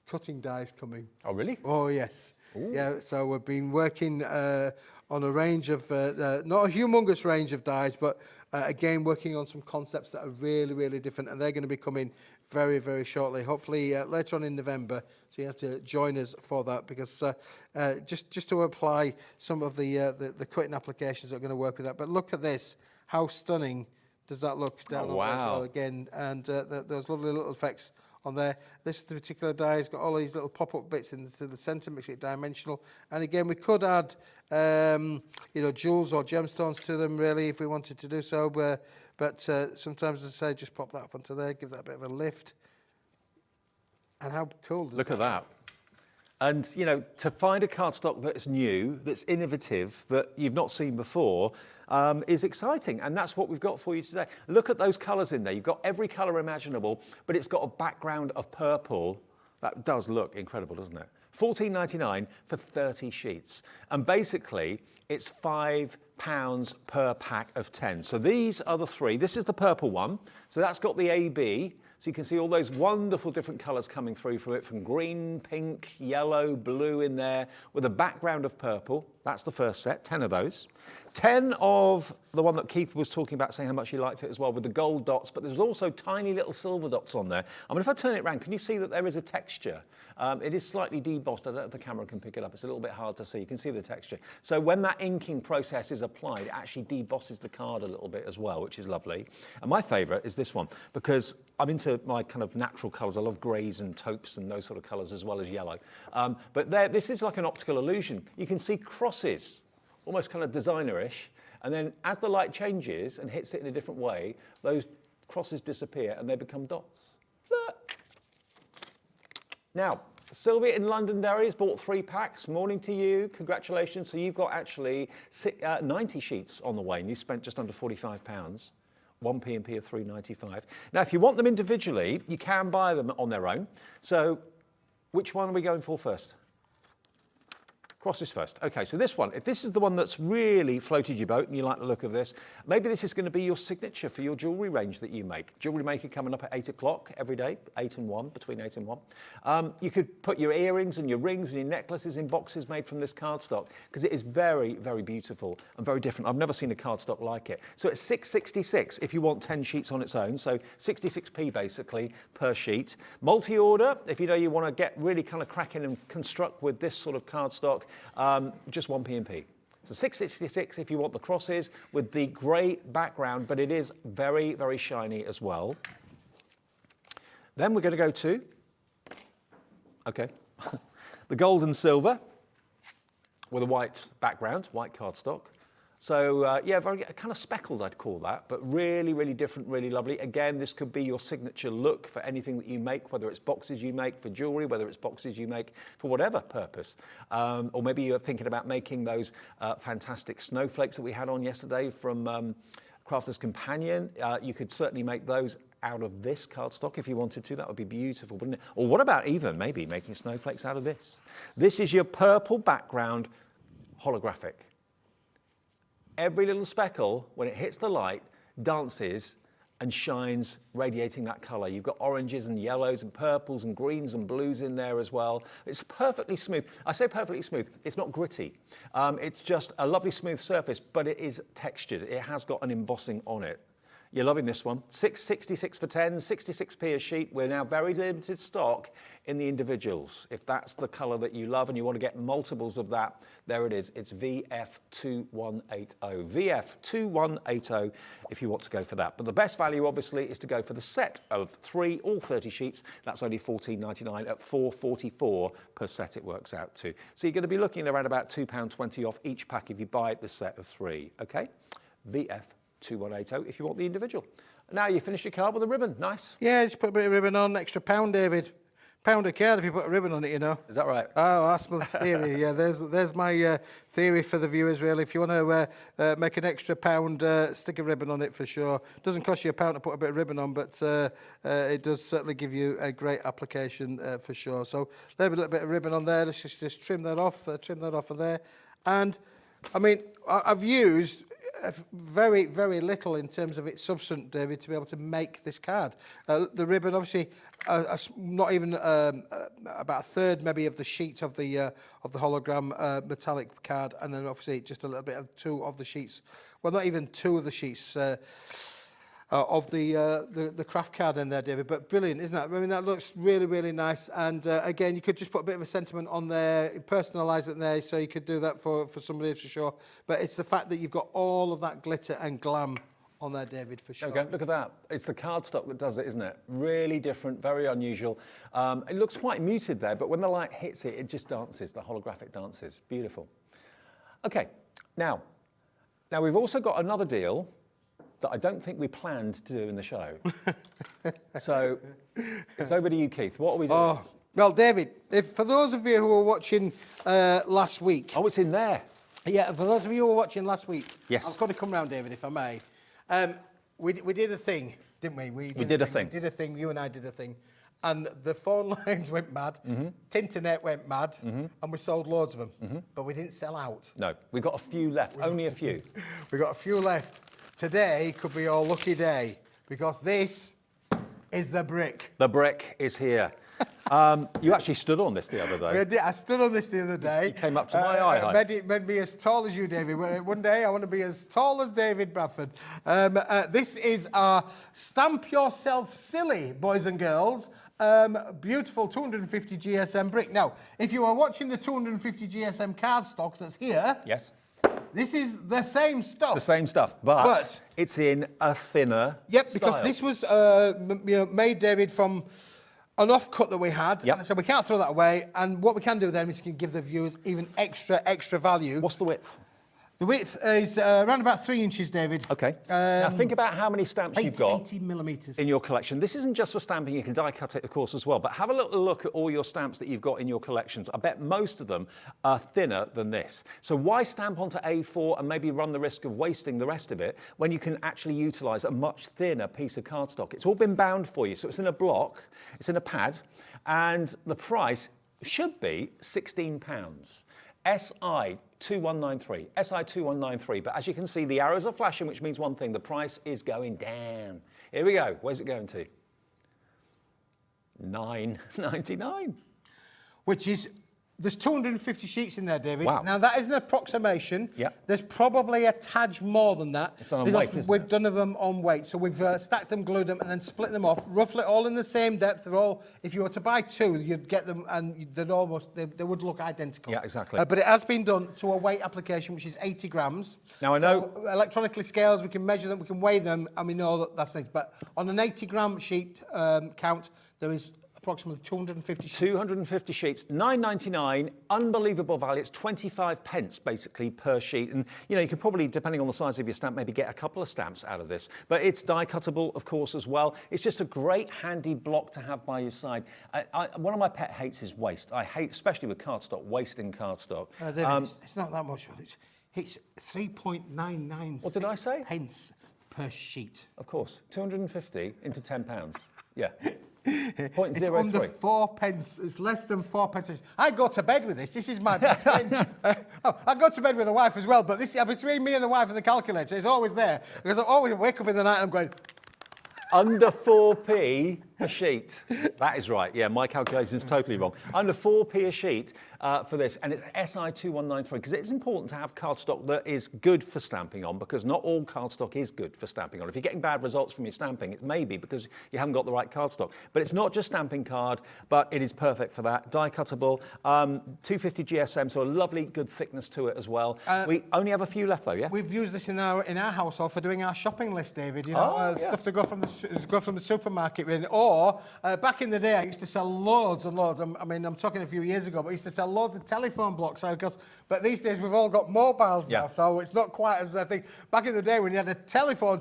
cutting dies coming. Oh, really? Oh, yes. Ooh. Yeah, so we've been working on a range of, not a humongous range of dies, but again, working on some concepts that are really, really different, and they're going to be coming very, very shortly, hopefully later on in November. So you have to join us for that, because just to apply some of the cutting applications that are going to work with that. But look at this, how stunning does that look down on there as well again, and those lovely little effects on there. This particular die has got all these little pop-up bits into the centre, makes it dimensional. And again, we could add, jewels or gemstones to them, really, if we wanted to do so. But sometimes, as I say, just pop that up onto there, give that a bit of a lift. And how cool does Look at that. And, to find a cardstock that's new, that's innovative, that you've not seen before, is exciting. And that's what we've got for you today. Look at those colours in there. You've got every colour imaginable, but it's got a background of purple. That does look incredible, doesn't it? $14.99 for 30 sheets. And basically, it's £5 per pack of 10. So these are the three. This is the purple one. So that's got the AB. So you can see all those wonderful different colours coming through from it, from green, pink, yellow, blue in there, with a background of purple. That's the first set, 10 of those. 10 of the one that Keith was talking about, saying how much he liked it as well, with the gold dots, but there's also tiny little silver dots on there. I mean, if I turn it around, can you see that there is a texture? It is slightly debossed. I don't know if the camera can pick it up. It's a little bit hard to see. You can see the texture. So when that inking process is applied, it actually debosses the card a little bit as well, which is lovely. And my favourite is this one, because I'm into my kind of natural colours. I love greys and taupes and those sort of colours, as well as yellow. But this is like an optical illusion. You can see crosses, almost kind of designer-ish. And then as the light changes and hits it in a different way, those crosses disappear and they become dots. Look. Now, Sylvia in Londonderry has bought 3 packs. Morning to you. Congratulations. So you've got actually 90 sheets on the way, and you spent just under £45. 1 P&P of £3.95. Now, if you want them individually, you can buy them on their own. So which one are we going for first? Crosses first. Okay, so this one, if this is the one that's really floated your boat and you like the look of this, maybe this is going to be your signature for your jewellery range that you make. Jewellery Maker coming up at 8 o'clock every day, 8 and 1, between 8 and 1. You could put your earrings and your rings and your necklaces in boxes made from this cardstock, because it is very, very beautiful and very different. I've never seen a cardstock like it. So it's $6.66 if you want 10 sheets on its own, so 66p basically per sheet. Multi-order, if you want to get really kind of cracking and construct with this sort of cardstock, just 1 P&P. So $6.66 if you want the crosses with the grey background, but it is very, very shiny as well. Then we're going to go to, the gold and silver with a white background, white cardstock. So very kind of speckled, I'd call that, but really, really different, really lovely. Again, this could be your signature look for anything that you make, whether it's boxes you make for jewellery, whether it's boxes you make for whatever purpose. Or maybe you're thinking about making those fantastic snowflakes that we had on yesterday from Crafter's Companion. You could certainly make those out of this cardstock if you wanted to. That would be beautiful, wouldn't it? Or what about even maybe making snowflakes out of this? This is your purple background holographic. Every little speckle, when it hits the light, dances and shines, radiating that colour. You've got oranges and yellows and purples and greens and blues in there as well. It's perfectly smooth. I say perfectly smooth. It's not gritty. It's just a lovely smooth surface, but it is textured. It has got an embossing on it. You're loving this one. 666 for 10, 66p a sheet. We're now very limited stock in the individuals. If that's the colour that you love and you want to get multiples of that, there it is. It's VF2180. VF2180 if you want to go for that. But the best value, obviously, is to go for the set of 3, all 30 sheets. That's only $14.99 at $4.44 per set it works out to. So you're going to be looking around about £2.20 off each pack if you buy the set of 3, okay? VF2180 if you want the individual. Now you finish your card with a ribbon. Nice. Yeah, just put a bit of ribbon on, extra £1, David. £1 a card if you put a ribbon on it, you know. Is that right? Oh, that's my theory. Yeah, there's my theory for the viewers, really. If you want to make an extra £1, stick a ribbon on it for sure. Doesn't cost you £1 to put a bit of ribbon on, but it does certainly give you a great application for sure. So a little bit of ribbon on there. Let's just trim that off of there. And, I mean, I've used very, very little in terms of its substance, David, to be able to make this card. The ribbon, obviously, not even about a third, maybe, of the sheet of the hologram metallic card, and then obviously just a little bit of 2 of the sheets. Well, not even 2 of the sheets of the craft card in there, David. But brilliant, isn't that? I mean, that looks really, really nice. And again, you could just put a bit of a sentiment on there, personalise it there, so you could do that for somebody for sure. But it's the fact that you've got all of that glitter and glam on there, David, for sure. Okay, look at that. It's the cardstock that does it, isn't it? Really different, very unusual. It looks quite muted there, but when the light hits it, it just dances, the holographic dances. Beautiful. Okay, now we've also got another deal that I don't think we planned to do in the show. So it's over to you, Keith. What are we doing? Oh, well, David, for those of you who were watching last week... Oh, it's in there. Yeah, for those of you who were watching last week... Yes. I've got to come round, David, if I may. We did a thing, didn't we? We did a thing. You and I did a thing. And the phone lines went mad, Tinternet went mad, and we sold loads of them. But we didn't sell out. No, we got a few left, only a few. We got a few left. Today could be your lucky day, because this is the brick. The brick is here. You actually stood on this the other day. I stood on this the other day. You came up to my eye height. It made me as tall as you, David. One day I want to be as tall as David Bradford. This is our Stamp Yourself Silly, boys and girls. Beautiful 250 GSM brick. Now, if you are watching the 250 GSM cardstock that's here... Yes. This is the same stuff. It's the same stuff, but it's in a thinner Yep, because style. this was made, David, from an offcut that we had. Yep. And I said, we can't throw that away. And what we can do then is we can give the viewers even extra value. What's the width? The width is around about 3 inches, David. Okay. Now think about how many stamps you've got 80 millimetres in your collection. This isn't just for stamping, you can die cut it, of course, as well. But have a little look at all your stamps that you've got in your collections. I bet most of them are thinner than this. So why stamp onto A4 and maybe run the risk of wasting the rest of it when you can actually utilise a much thinner piece of cardstock? It's all been bound for you. So it's in a block, it's in a pad, and the price should be £16. SI2193, SI2193, but as you can see, the arrows are flashing, which means one thing, the price is going down. Here we go, where's it going to? $9.99. Which is, there's 250 sheets in there, David. Wow. Now, that is an approximation. Yep. There's probably a tad more than that. It's done on because weight, isn't we've it? done them on weight. So we've stacked them, glued them, and then split them off, roughly all in the same depth. They're all, if you were to buy 2, you'd get them, and they'd almost, they would look identical. Yeah, exactly. But it has been done to a weight application, which is 80 grams. Now, I know... So electronically scales, we can measure them, we can weigh them, and we know that that's it. But on an 80-gram sheet count, there is approximately 250 sheets. 250 sheets, £9.99, unbelievable value. It's 25 pence basically per sheet. And you could probably, depending on the size of your stamp, maybe get a couple of stamps out of this. But it's die cuttable, of course, as well. It's just a great handy block to have by your side. One of my pet hates is waste. I hate, especially with cardstock, wasting cardstock. David, it's not that much. It's 3.99. What did I say? Pence per sheet. Of course, 250 into £10. Yeah. It's under 4 pence. It's less than 4 pence. I go to bed with this. This is my best friend. I go to bed with the wife as well, but this between me and the wife and the calculator, it's always there. Because I always wake up in the night and I'm going... Under 4p, a sheet. That is right. Yeah, my calculation is totally wrong. Under 4p a sheet for this, and it's SI 2193, because it's important to have cardstock that is good for stamping on, because not all cardstock is good for stamping on. If you're getting bad results from your stamping, it may be because you haven't got the right cardstock. But it's not just stamping card, but it is perfect for that. Die cuttable, 250 GSM, so a lovely good thickness to it as well. We only have a few left though, yeah? We've used this in our household for doing our shopping list, David. You know, stuff to go from the supermarket really. Or back in the day, I used to sell loads and loads. I mean, I'm talking a few years ago, but I used to sell loads of telephone blocks. But these days we've all got mobiles now, so it's not quite as I think. Back in the day when you had a telephone,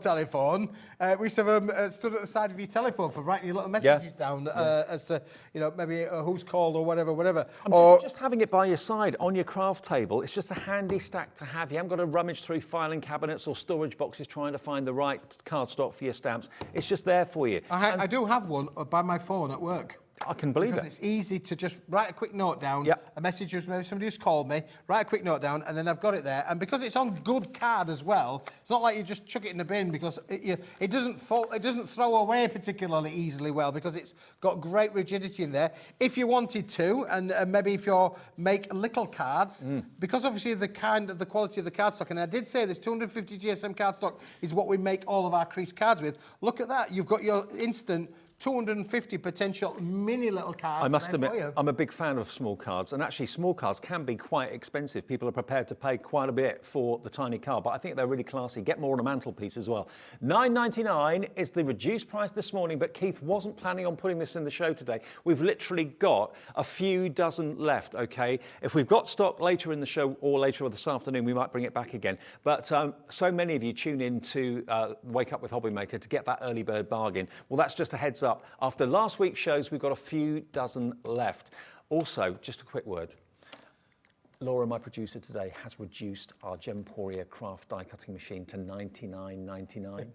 we used to have them stood at the side of your telephone for writing your little messages down as to, you know, maybe who's called or whatever. Or just having it by your side on your craft table, it's just a handy stack to have. You haven't got to rummage through filing cabinets or storage boxes trying to find the right cardstock for your stamps. It's just there for you. I do have one by my phone at work. I can believe because it's easy to just write a quick note down, a message, maybe somebody just called me, write a quick note down, and then I've got it there. And because it's on good card as well, it's not like you just chuck it in the bin, because it doesn't throw away particularly easily well, because it's got great rigidity in there. If you wanted to, and maybe if you make little cards, because obviously the quality of the cardstock, and I did say this 250 GSM cardstock is what we make all of our creased cards with. Look at that, you've got your instant 250 potential mini little cards. I must admit, I'm a big fan of small cards, and actually small cards can be quite expensive. People are prepared to pay quite a bit for the tiny card, but I think they're really classy. Get more on a mantelpiece as well. $9.99 is the reduced price this morning, but Keith wasn't planning on putting this in the show today. We've literally got a few dozen left, okay? If we've got stock later in the show or later this afternoon, we might bring it back again. But so many of you tune in to Wake Up with Hobbymaker to get that early bird bargain. Well, that's just a heads up. After last week's shows, we've got a few dozen left. Also, just a quick word. Laura, my producer today, has reduced our Gemporia craft die cutting machine to $99.99.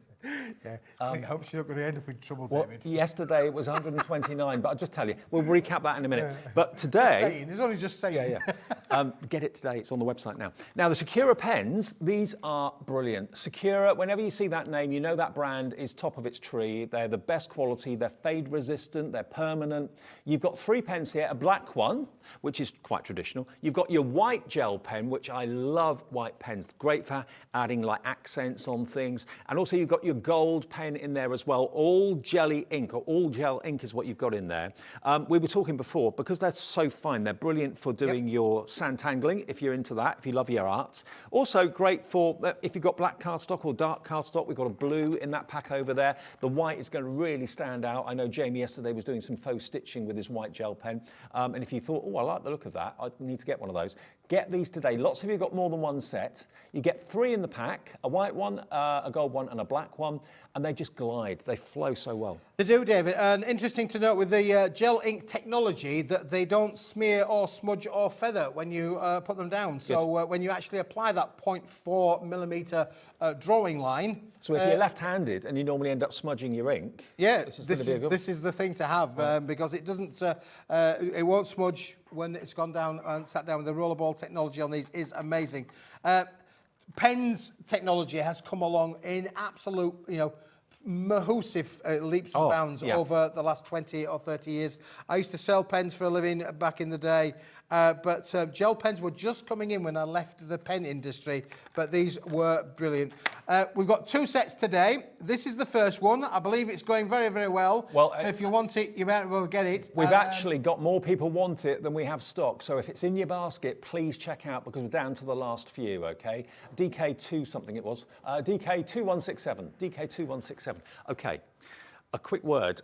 Yeah, I hope she's not going to end up in trouble, David. Yesterday it was 129, but I'll just tell you, we'll recap that in a minute. But today... It's only just saying. Get it today, it's on the website now. Now, the Sakura pens, these are brilliant. Sakura, whenever you see that name, you know that brand is top of its tree. They're the best quality, they're fade resistant, they're permanent. You've got 3 pens here, a black one, which is quite traditional. You've got your white gel pen, which I love white pens. Great for adding like accents on things. And also you've got your gold pen in there as well. All jelly ink, or all gel ink is what you've got in there. We were talking before, because they're so fine, they're brilliant for doing your sandtangling, if you're into that, if you love your art. Also great for, if you've got black cardstock or dark cardstock, we've got a blue in that pack over there. The white is going to really stand out. I know Jamie yesterday was doing some faux stitching with his white gel pen. And if you thought, oh, I like the look of that, I need to get one of those. Get these today. Lots of you got more than one set. You get 3 in the pack, a white one, a gold one, and a black one, and they just glide. They flow so well. They do, David. And interesting to note with the gel ink technology that they don't smear or smudge or feather when you put them down. So when you actually apply that 0.4 millimeter drawing line. So if you're left-handed and you normally end up smudging your ink, this is the thing to have because it doesn't, it won't smudge when it's gone down and sat down. The rollerball technology on these is amazing. Pens technology has come along in absolute, massive leaps and bounds over the last 20 or 30 years. I used to sell pens for a living back in the day, but gel pens were just coming in when I left the pen industry, but these were brilliant. We've got 2 sets today. This is the first one. I believe it's going very, very well. So if you want it, you might well get it. We've actually got more people want it than we have stock. So if it's in your basket, please check out, because we're down to the last few, okay? DK2 something it was. DK2167. DK2167. Okay, a quick word.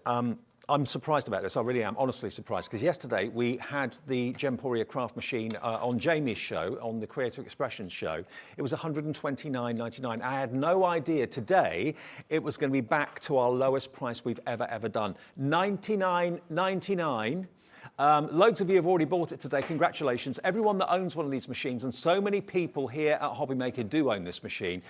I'm surprised about this. I really am, honestly surprised, because yesterday we had the Gemporia craft machine on Jamie's show, on the Creative Expressions show. It was $129.99. I had no idea today it was going to be back to our lowest price we've ever done. $99.99. Loads of you have already bought it today. Congratulations. Everyone that owns one of these machines, and so many people here at Hobbymaker do own this machine.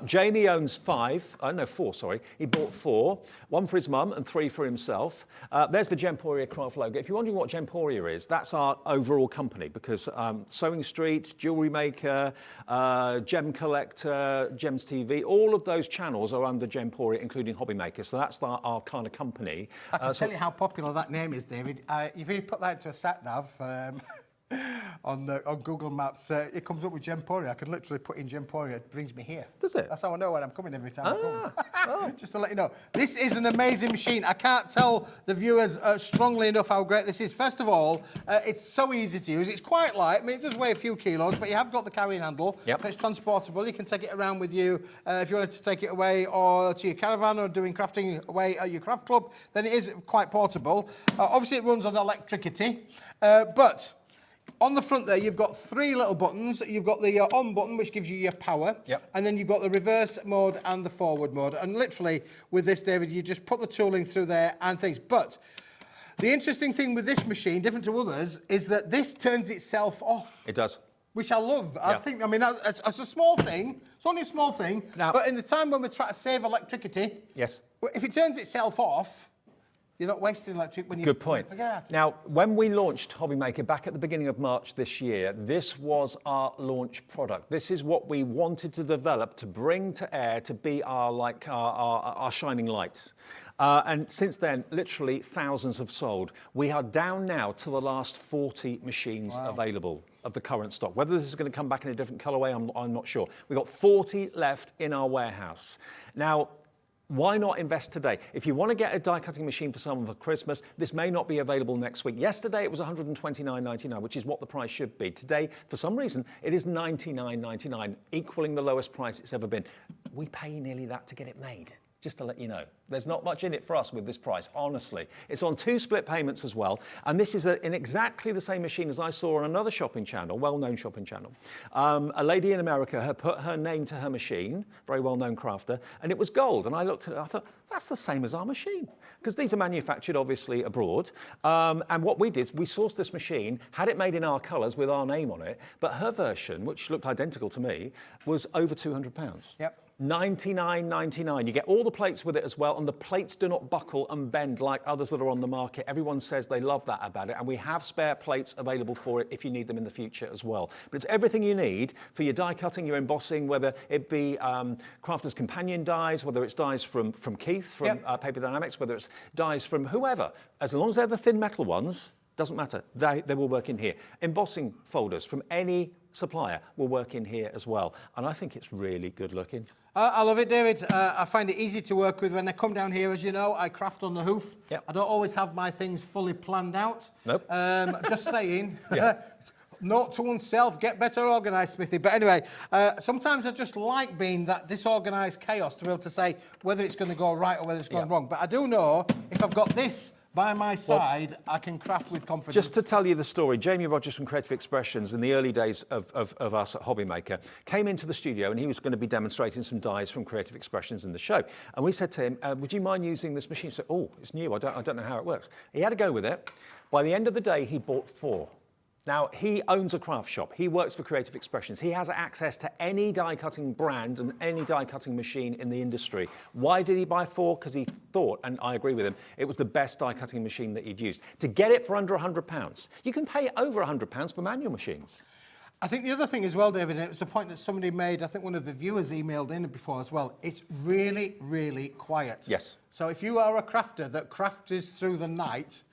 Jamie owns four, sorry. He bought 4, 1 for his mum and 3 for himself. There's the Gemporia Craft logo. If you're wondering what Gemporia is, that's our overall company, because Sewing Street, Jewellery Maker, Gem Collector, Gems TV, all of those channels are under Gemporia, including Hobbymaker. So that's our kind of company. I can tell you how popular that name is, David. If you put that into a sat-nav on Google Maps, it comes up with Gemporia. I can literally put in Gemporia, it brings me here. Does it? That's how I know when I'm coming every time I come. Just to let you know. This is an amazing machine. I can't tell the viewers strongly enough how great this is. First of all, it's so easy to use. It's quite light. I mean, it does weigh a few kilos, but you have got the carrying handle. Yep. So it's transportable. You can take it around with you if you wanted to take it away or to your caravan or doing crafting away at your craft club. Then it is quite portable. Obviously, it runs on electricity, but on the front there, you've got 3 little buttons. You've got the on button, which gives you your power. Yep. And then you've got the reverse mode and the forward mode. And literally, with this, David, you just put the tooling through there and things. But the interesting thing with this machine, different to others, is that this turns itself off. It does. Which I love. Yeah. I mean, it's a small thing. It's only a small thing. Now, but in the time when we try to save electricity, yes, if it turns itself off, you're not wasting electric when you good point. forget about it. Now, when we launched Hobbymaker back at the beginning of March this year, this was our launch product. This is what we wanted to develop, to bring to air, to be our shining lights. And since then, literally thousands have sold. We are down now to the last 40 machines available of the current stock. Whether this is going to come back in a different colorway, I'm not sure. We've got 40 left in our warehouse. Now, why not invest today? If you want to get a die cutting machine for someone for Christmas, this may not be available next week. Yesterday it was $129.99, which is what the price should be. Today, for some reason, it is $99.99, equaling the lowest price it's ever been. We pay nearly that to get it made. Just to let you know, there's not much in it for us with this price, honestly. It's on 2 split payments as well, and this is in exactly the same machine as I saw on another shopping channel, well-known shopping channel. A lady in America had put her name to her machine, very well-known crafter, and it was gold. And I looked at it, I thought, that's the same as our machine, because these are manufactured, obviously, abroad. And what we did, we sourced this machine, had it made in our colours with our name on it, but her version, which looked identical to me, was over £200. Yep. $99.99. You get all the plates with it as well, and the plates do not buckle and bend like others that are on the market. Everyone says they love that about it, and we have spare plates available for it if you need them in the future as well. But it's everything you need for your die cutting, your embossing, whether it be Crafter's Companion dies, whether it's dies from Keith, from Paper Dienamics, whether it's dies from whoever. As long as they're the thin metal ones, doesn't matter, they will work in here. Embossing folders from any supplier will work in here as well. And I think it's really good looking. I love it, David. I find it easy to work with. When I come down here, as you know, I craft on the hoof. Yep. I don't always have my things fully planned out. Nope. Just saying. Yeah. Note to oneself, get better organised, Smithy. But anyway, sometimes I just like being that disorganised chaos to be able to say whether it's going to go right or whether it's going wrong. But I do know if I've got this by my side, I can craft with confidence. Just to tell you the story, Jamie Rogers from Creative Expressions, in the early days of us at Hobbymaker, came into the studio and he was going to be demonstrating some dies from Creative Expressions in the show. And we said to him, would you mind using this machine? He said, oh, it's new, I don't know how it works. He had to go with it. By the end of the day, he bought 4. Now, he owns a craft shop. He works for Creative Expressions. He has access to any die-cutting brand and any die-cutting machine in the industry. Why did he buy 4? Because he thought, and I agree with him, it was the best die-cutting machine that he'd used. To get it for under £100, you can pay over £100 for manual machines. I think the other thing as well, David, and it was a point that somebody made, I think one of the viewers emailed in before as well, it's really, really quiet. Yes. So if you are a crafter that crafts through the night,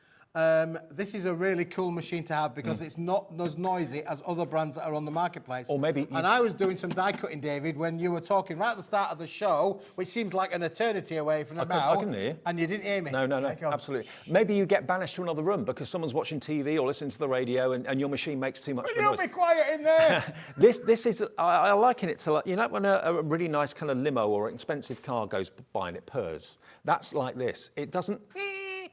this is a really cool machine to have because it's not as noisy as other brands that are on the marketplace. Or maybe... And I was doing some die cutting, David, when you were talking right at the start of the show, which seems like an eternity away from now. I can hear you. And you didn't hear me. No, absolutely. Maybe you get banished to another room because someone's watching TV or listening to the radio and your machine makes too much Will noise. you be quiet in there? This is, I liken it to, like, you know, when a really nice kind of limo or an expensive car goes by and it purrs. That's like this. It doesn't...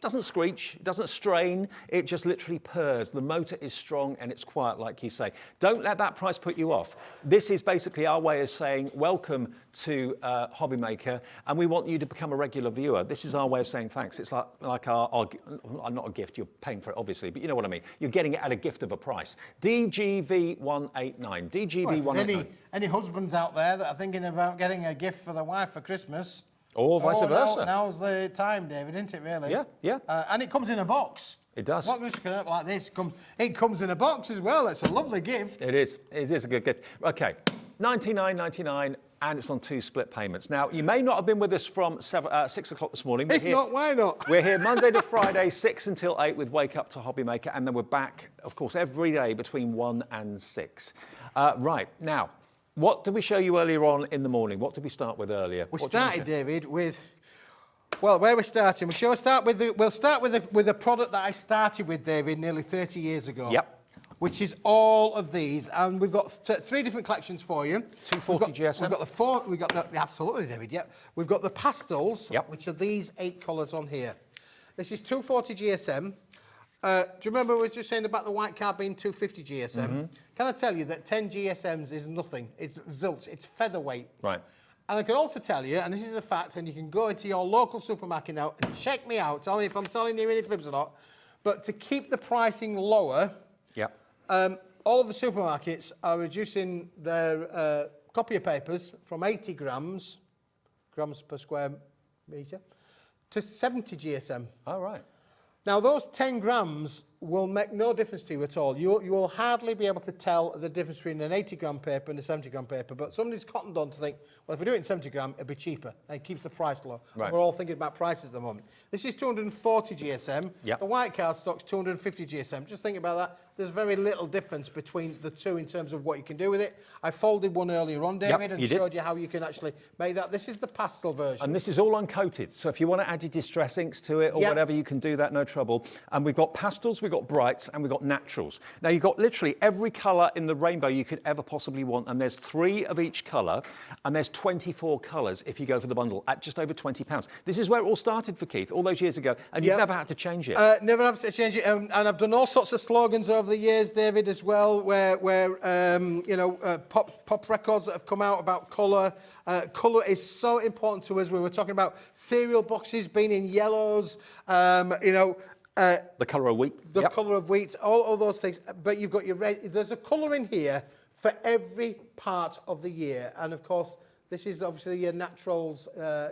doesn't screech, it doesn't strain, it just literally purrs. The motor is strong and it's quiet, like you say. Don't let that price put you off. This is basically our way of saying welcome to Hobbymaker, and we want you to become a regular viewer. This is our way of saying thanks. It's like our not a gift, you're paying for it obviously, but you know what I mean. You're getting it at a gift of a price. DGV189, DGV189. Any husbands out there that are thinking about getting a gift for their wife for Christmas, or vice versa. Now's the time, David, isn't it, really? Yeah, yeah. And it comes in a box. It does. Not just going to like this. It comes in a box as well. It's a lovely gift. It is. It is a good gift. Okay, $99.99, and it's on 2 split payments. Now, you may not have been with us from 6 o'clock this morning. If not, why not? We're here Monday to Friday, 6 until 8 with Wake Up to Hobbymaker, and then we're back, of course, every day between 1 and 6. Right, now, what did we show you earlier on in the morning? What did we start with earlier? We started, David, with... Well, where we're starting, we'll start with the product that I started with, David, nearly 30 years ago. Yep. Which is all of these, and we've got 3 different collections for you. 240 GSM. We've got the absolutely, David. Yep. We've got the pastels, yep, which are these 8 colours on here. This is 240 GSM. Do you remember we were just saying about the white card being 250 GSM? Mm-hmm. Can I tell you that 10 GSMs is nothing? It's zilch. It's featherweight. Right. And I can also tell you, and this is a fact, and you can go into your local supermarket now and check me out, tell me if I'm telling you any fibs or not, but to keep the pricing lower, yep, all of the supermarkets are reducing their copier papers from 80 grams per square metre, to 70 GSM. All right. Now, those 10 grams will make no difference to you at all. You will hardly be able to tell the difference between an 80-gram paper and a 70-gram paper, but somebody's cottoned on to think, well, if we do it in 70-gram, it'll be cheaper, and it keeps the price low. Right. We're all thinking about prices at the moment. This is 240 GSM. Yep. The white card stock's 250 GSM. Just think about that. There's very little difference between the two in terms of what you can do with it. I folded one earlier on, David, and showed you how you can actually make that. This is the pastel version. And this is all uncoated, so if you want to add your distress inks to it or whatever, you can do that, no trouble. And we've got pastels, we've got brights, and we've got naturals. Now, you've got literally every colour in the rainbow you could ever possibly want, and there's 3 of each colour, and there's 24 colours if you go for the bundle at just over £20. This is where it all started for Keith, all those years ago, and you've never had to change it. Never have to change it, and I've done all sorts of slogans over the years, David, as well, where pop records that have come out about colour. Colour is so important to us. We were talking about cereal boxes being in yellows, the colour of wheat. The colour of wheat, all those things. But you've got your red. There's a colour in here for every part of the year. And, of course, this is obviously your naturals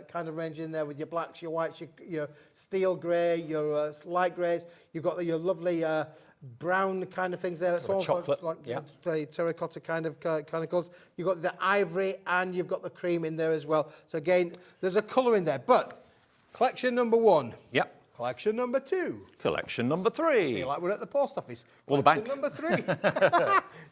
kind of range in there with your blacks, your whites, your steel grey, your light greys. You've got your lovely brown kind of things there as well. Chocolate, like the terracotta kind of colours. You've got the ivory and you've got the cream in there as well. So, again, there's a colour in there. But collection number 1. Yep. Collection number 2. Collection number 3. I feel like we're at the post office. Or the bank. Number 3.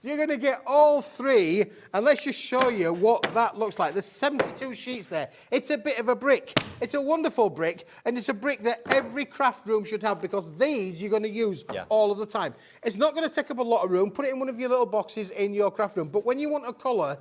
You're going to get all 3, and let's just show you what that looks like. There's 72 sheets there. It's a bit of a brick. It's a wonderful brick, and it's a brick that every craft room should have, because these you're going to use all of the time. It's not going to take up a lot of room. Put it in one of your little boxes in your craft room. But when you want a colour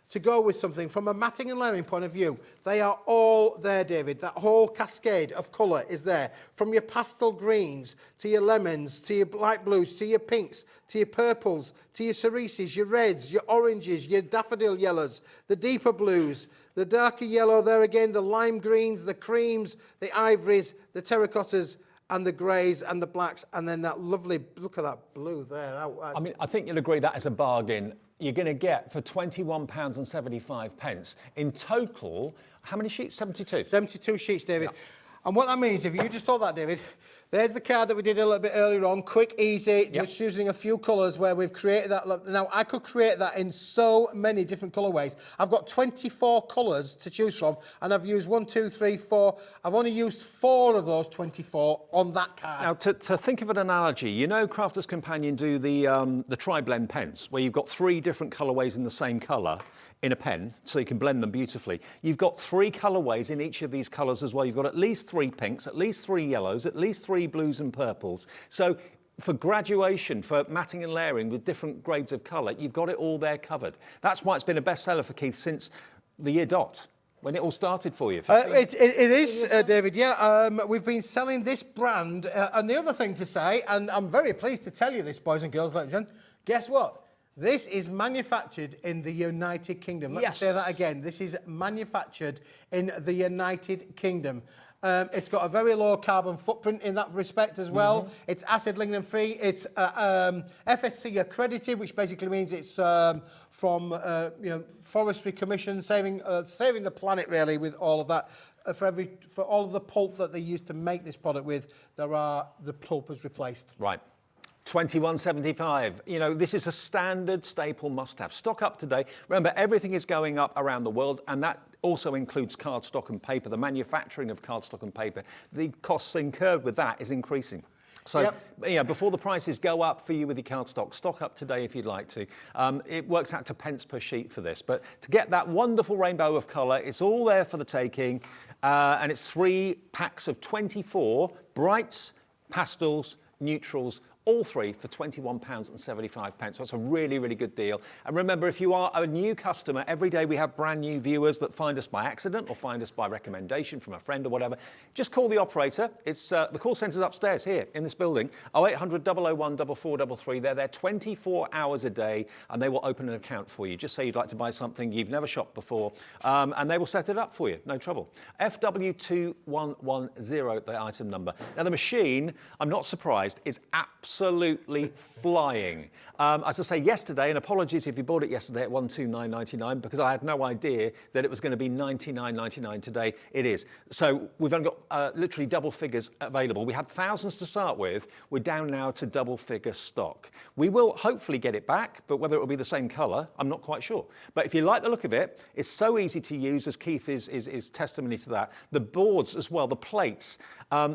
to go with something from a matting and layering point of view, they are all there, David. That whole cascade of colour is there. From your pastel greens, to your lemons, to your light blues, to your pinks, to your purples, to your cerises, your reds, your oranges, your daffodil yellows, the deeper blues, the darker yellow there again, the lime greens, the creams, the ivories, the terracottas, and the greys and the blacks, and then that lovely, look at that blue there. I mean, I think you'll agree that is a bargain. You're going to get for £21.75. In total, how many sheets? 72? 72 sheets, David. Yeah. And what that means, if you just thought that, David, there's the card that we did a little bit earlier on, quick, easy, just using a few colours where we've created that. Now, I could create that in so many different colourways. I've got 24 colours to choose from, and I've used 1, 2, 3, 4. I've only used 4 of those 24 on that card. Now, to think of an analogy, you know Crafter's Companion do the tri-blend pens, where you've got 3 different colourways in the same colour in a pen, so you can blend them beautifully. You've got 3 colourways in each of these colours as well. You've got at least 3 pinks, at least 3 yellows, at least 3 blues and purples. So for graduation, for matting and layering with different grades of colour, you've got it all there covered. That's why it's been a bestseller for Keith since the year dot. when it all started for you? It is, David, yeah. We've been selling this brand. And the other thing to say, and I'm very pleased to tell you this, boys and girls, ladies and gentlemen, guess what? This is manufactured in the United Kingdom. Let me say that again. This is manufactured in the United Kingdom. It's got a very low carbon footprint in that respect as well. It's acid lignin free. It's FSC accredited, which basically means it's from Forestry Commission, saving the planet really with all of that. For all of the pulp that they used to make this product with, the pulp is replaced. Right. 21.75. You know, this is a standard staple must-have. Stock up today. Remember, everything is going up around the world, and that also includes cardstock and paper. The manufacturing of cardstock and paper, the costs incurred with that is increasing. So, before the prices go up for you with your cardstock, stock up today if you'd like to. It works out to pence per sheet for this. But to get that wonderful rainbow of colour, it's all there for the taking. And it's 3 packs of 24 brights, pastels, neutrals, all 3 for £21.75. So that's a really, really good deal. And remember, if you are a new customer, every day we have brand new viewers that find us by accident or find us by recommendation from a friend or whatever. Just call the operator. It's the call centre's upstairs here in this building. 0800 001 4433. They're there 24 hours a day, and they will open an account for you. Just say you'd like to buy something you've never shopped before, and they will set it up for you. No trouble. FW2110, the item number. Now the machine, I'm not surprised, is absolutely flying. As I say, yesterday, and apologies if you bought it yesterday at £129.99 because I had no idea that it was going to be £99.99 today. It is. So we've only got literally double figures available. We had thousands to start with. We're down now to double figure stock. We will hopefully get it back, but whether it will be the same colour, I'm not quite sure. But if you like the look of it, it's so easy to use, as Keith is testimony to that. The boards as well, the plates,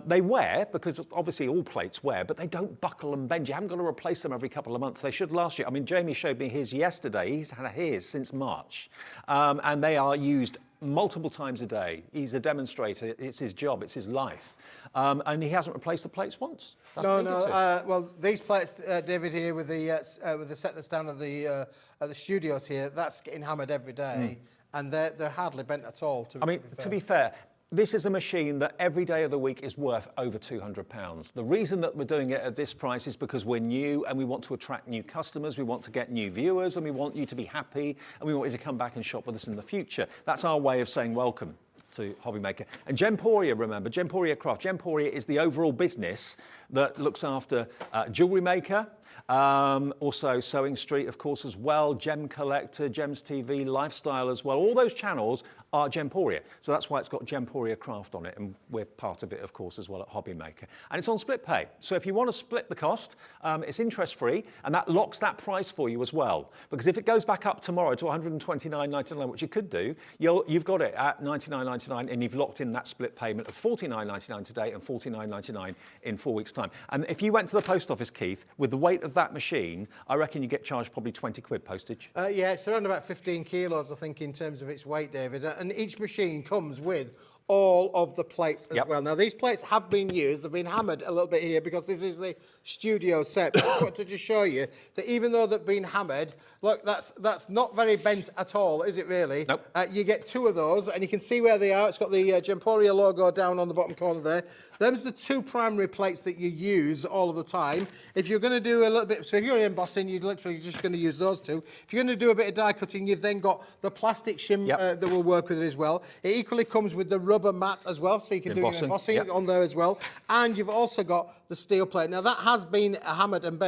they wear, because obviously all plates wear, but they don't buckle and bend. You haven't got to replace them every couple of months. They should last you. I mean, Jamie showed me his yesterday. He's had his since March. And they are used multiple times a day. He's a demonstrator. It's his job. It's his life. And he hasn't replaced the plates once. Well, these plates, David, here with the set that's down at the studios here, that's getting hammered every day. And they're hardly bent at all. To be fair, this is a machine that every day of the week is worth over £200. The reason that we're doing it at this price is because we're new and we want to attract new customers, we want to get new viewers, and we want you to be happy, and we want you to come back and shop with us in the future. That's our way of saying welcome to Hobbymaker. And Gemporia, remember, Gemporia Craft. Gemporia is the overall business that looks after Jewellery Maker, also Sewing Street, of course, as well, Gem Collector, Gems TV, Lifestyle as well. All those channels are Gemporia. So that's why it's got Gemporia Craft on it, and we're part of it, of course, as well at Hobbymaker. And it's on split pay. So if you want to split the cost, it's interest-free, and that locks that price for you as well. Because if it goes back up tomorrow to £129.99, which you could do, you've got it at £99.99, and you've locked in that split payment of £49.99 today and £49.99 in 4 weeks' time. And if you went to the post office, Keith, with the weight of that machine, I reckon you get charged probably 20 quid postage. Yeah, it's around about 15 kilos, I think, in terms of its weight, David. And each machine comes with all of the plates as well. Now, these plates have been used. They've been hammered a little bit here because this is the studio set. But I want to just show you that even though they've been hammered, look, that's not very bent at all, is it really? Nope. You get 2 of those, and you can see where they are. It's got the Gemporia logo down on the bottom corner there. Them's the 2 primary plates that you use all of the time. If you're going to do a little bit, so if you're embossing, you're literally just going to use those 2. If you're going to do a bit of die cutting, you've then got the plastic shim that will work with it as well. It equally comes with the rubber mat as well, so you can do your embossing on there as well. And you've also got the steel plate. Now, that has been hammered and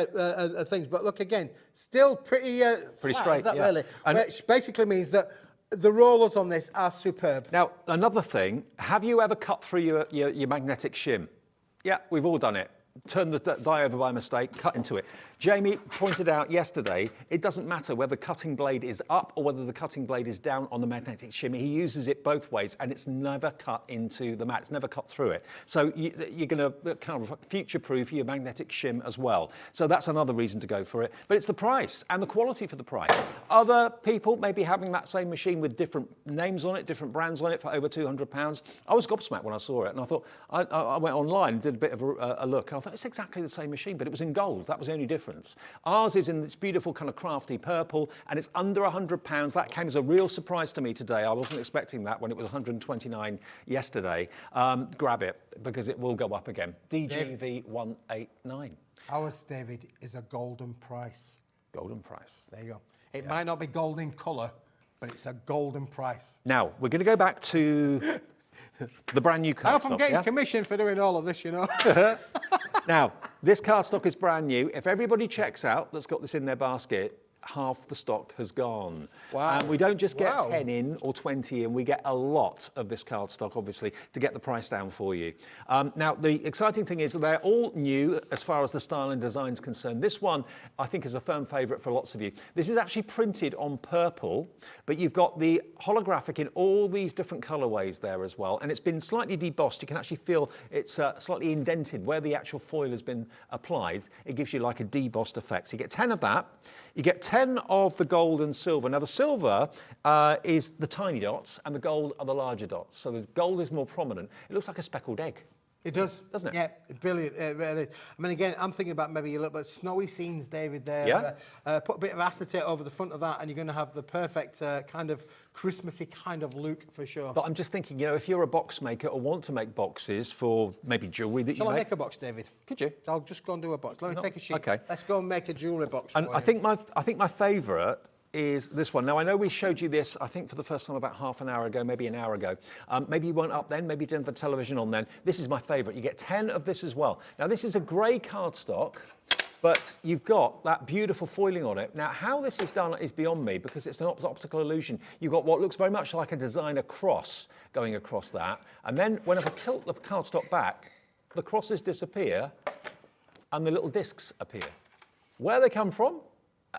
things, but look again, still pretty flat, straight, is that really? Which basically means that the rollers on this are superb. Now, another thing, have you ever cut through your magnetic shim? Yeah, we've all done it. Turn the die over by mistake, cut into it. Jamie pointed out yesterday, it doesn't matter whether the cutting blade is up or whether the cutting blade is down on the magnetic shim. He uses it both ways, and it's never cut into the mat. It's never cut through it. So you're going to kind of future-proof your magnetic shim as well. So that's another reason to go for it. But it's the price and the quality for the price. Other people may be having that same machine with different names on it, different brands on it for over £200. I was gobsmacked when I saw it, and I thought, I went online and did a bit of a look. I thought, thought it's exactly the same machine, but it was in gold. That was the only difference. Ours is in this beautiful kind of crafty purple, and it's under £100. That came as a real surprise to me today. I wasn't expecting that when it was 129 yesterday. Grab it, because it will go up again. DGV189. Ours, David, is a golden price. Golden price. There you go. It might not be gold in colour, but it's a golden price. Now, we're going to go back to the brand new cardstock. I hope I'm getting commission for doing all of this, you know. Now, this cardstock is brand new. If everybody checks out that's got this in their basket, half the stock has gone. Wow. And we don't just get 10 in or 20 in, we get a lot of this cardstock, obviously, to get the price down for you. Now, the exciting thing is that they're all new as far as the style and design is concerned. This one, I think, is a firm favourite for lots of you. This is actually printed on purple, but you've got the holographic in all these different colourways there as well, and it's been slightly debossed. You can actually feel it's slightly indented where the actual foil has been applied. It gives you like a debossed effect. So you get 10 of that. You get 10 of the gold and silver. Now, the silver is the tiny dots, and the gold are the larger dots. So the gold is more prominent. It looks like a speckled egg. It does, doesn't it? Yeah, brilliant. Really. I mean, again, I'm thinking about maybe a little bit snowy scenes, David. There, Yeah. Put a bit of acetate over the front of that, and you're going to have the perfect kind of Christmassy kind of look for sure. But I'm just thinking, you know, if you're a box maker or want to make boxes for maybe jewellery that Shall you I make, make a box, David? Could you? I'll just go and do a box. Let me take a sheet. Okay. Let's go and make a jewellery box. And for I you. think my favourite is this one. Now, I know we showed you this, I think, for the first time about half an hour ago, maybe an hour ago. Maybe you weren't up then, maybe you didn't have the television on then. This is my favourite. You get 10 of this as well. Now, this is a grey cardstock, but you've got that beautiful foiling on it. Now, how this is done is beyond me, because it's an optical illusion. You've got what looks very much like a designer cross going across that. And then whenever I tilt the cardstock back, the crosses disappear and the little discs appear. Where they come from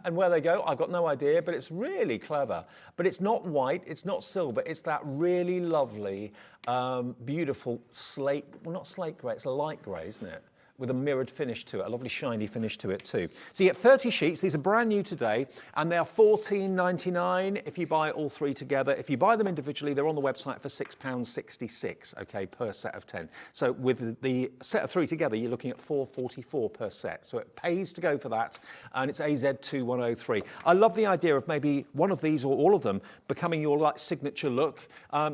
and where they go, I've got no idea, but it's really clever. But it's not white, it's not silver, it's that really lovely, beautiful slate, well, not slate grey, it's a light grey, isn't it? With a mirrored finish to it, a lovely shiny finish to it too. So you get 30 sheets, these are brand new today, and they are $14.99 if you buy all three together. If you buy them individually, they're on the website for £6.66, okay, per set of 10. So with the set of three together, you're looking at $4.44 per set. So it pays to go for that, and it's AZ2103. I love the idea of maybe one of these or all of them becoming your like signature look.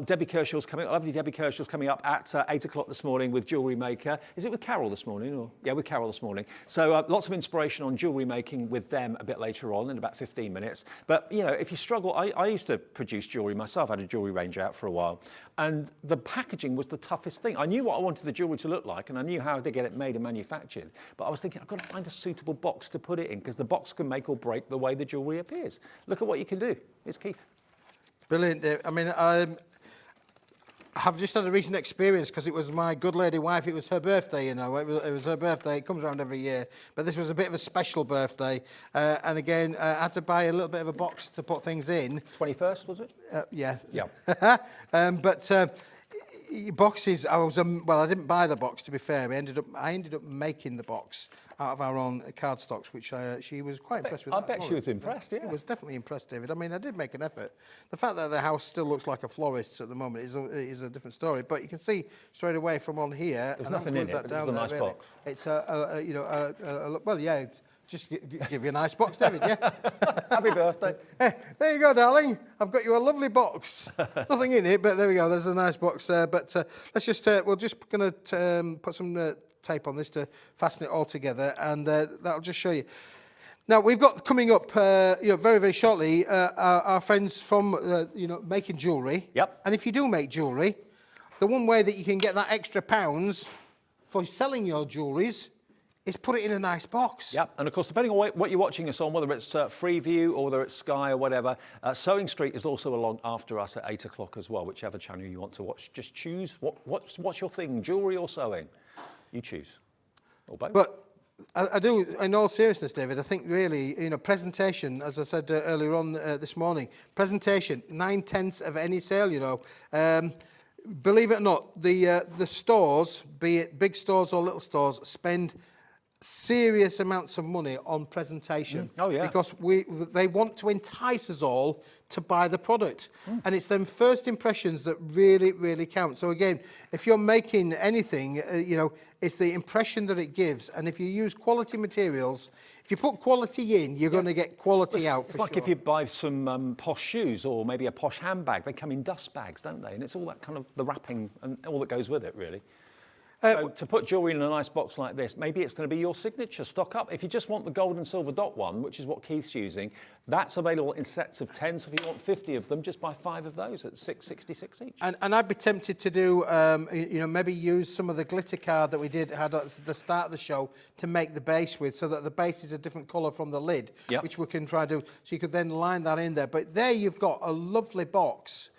Debbie Kershaw's coming, lovely Debbie Kershaw's coming up at 8 o'clock this morning with Jewellery Maker. Is it with Carol this morning? Yeah, with Carol this morning. So lots of inspiration on jewellery making with them a bit later on in about 15 minutes. But, you know, if you struggle, I used to produce jewellery myself. I had a jewellery range out for a while. And the packaging was the toughest thing. I knew what I wanted the jewellery to look like, and I knew how to get it made and manufactured. But I was thinking, I've got to find a suitable box to put it in, because the box can make or break the way the jewellery appears. Look at what you can do. It's Keith. Brilliant, Dave. I mean, I've just had a recent experience, because it was my good lady wife. It was her birthday, you know. It was her birthday. It comes around every year, but this was a bit of a special birthday. And again, I had to buy a little bit of a box to put things in. 21st, was it? Yeah. Yeah. Boxes. Well, I didn't buy the box. To be fair, I ended up making the box out of our own cardstocks, which she was quite impressed with. I bet she was impressed, yeah. I was definitely impressed, David. I mean, I did make an effort. The fact that the house still looks like a florist's at the moment is a different story. But you can see straight away from on here. There's nothing in it, but it's a nice box. It's well, yeah. It's just give you a nice box, David. Yeah. Happy birthday. Hey, there you go, darling. I've got you a lovely box. Nothing in it, but there we go. There's a nice box. But let's just we're just going to put some tape on this to fasten it all together, and that'll just show you. Now, we've got coming up, very, very shortly, our friends from, making jewellery. Yep. And if you do make jewellery, the one way that you can get that extra pounds for selling your jewelleries is put it in a nice box. Yep, and of course, depending on what you're watching us on, whether it's Freeview or whether it's Sky or whatever, Sewing Street is also along after us at 8 o'clock as well, whichever channel you want to watch. Just choose what's your thing, jewellery or sewing. You choose, or both. But I do, in all seriousness, David, I think really, presentation, as I said earlier on this morning, presentation, 9/10 of any sale, believe it or not, the stores, be it big stores or little stores, spend serious amounts of money on presentation. Oh, yeah. Because they want to entice us all to buy the product. And it's them first impressions that really, really count. So again, if you're making anything, It's the impression that it gives. And if you use quality materials, if you put quality in, you're going to get quality out, It's like if you buy some posh shoes or maybe a posh handbag, they come in dust bags, don't they? And it's all that kind of the wrapping and all that goes with it, really. So to put jewellery in a nice box like this, maybe it's going to be your signature. Stock up. If you just want the gold and silver dot one, which is what Keith's using, that's available in sets of 10. So if you want 50 of them, just buy 5 of those at $6.66 each. And I'd be tempted to do, maybe use some of the glitter card that we had at the start of the show to make the base with, so that the base is a different colour from the lid, which we can try to do. So you could then line that in there. But there you've got a lovely box.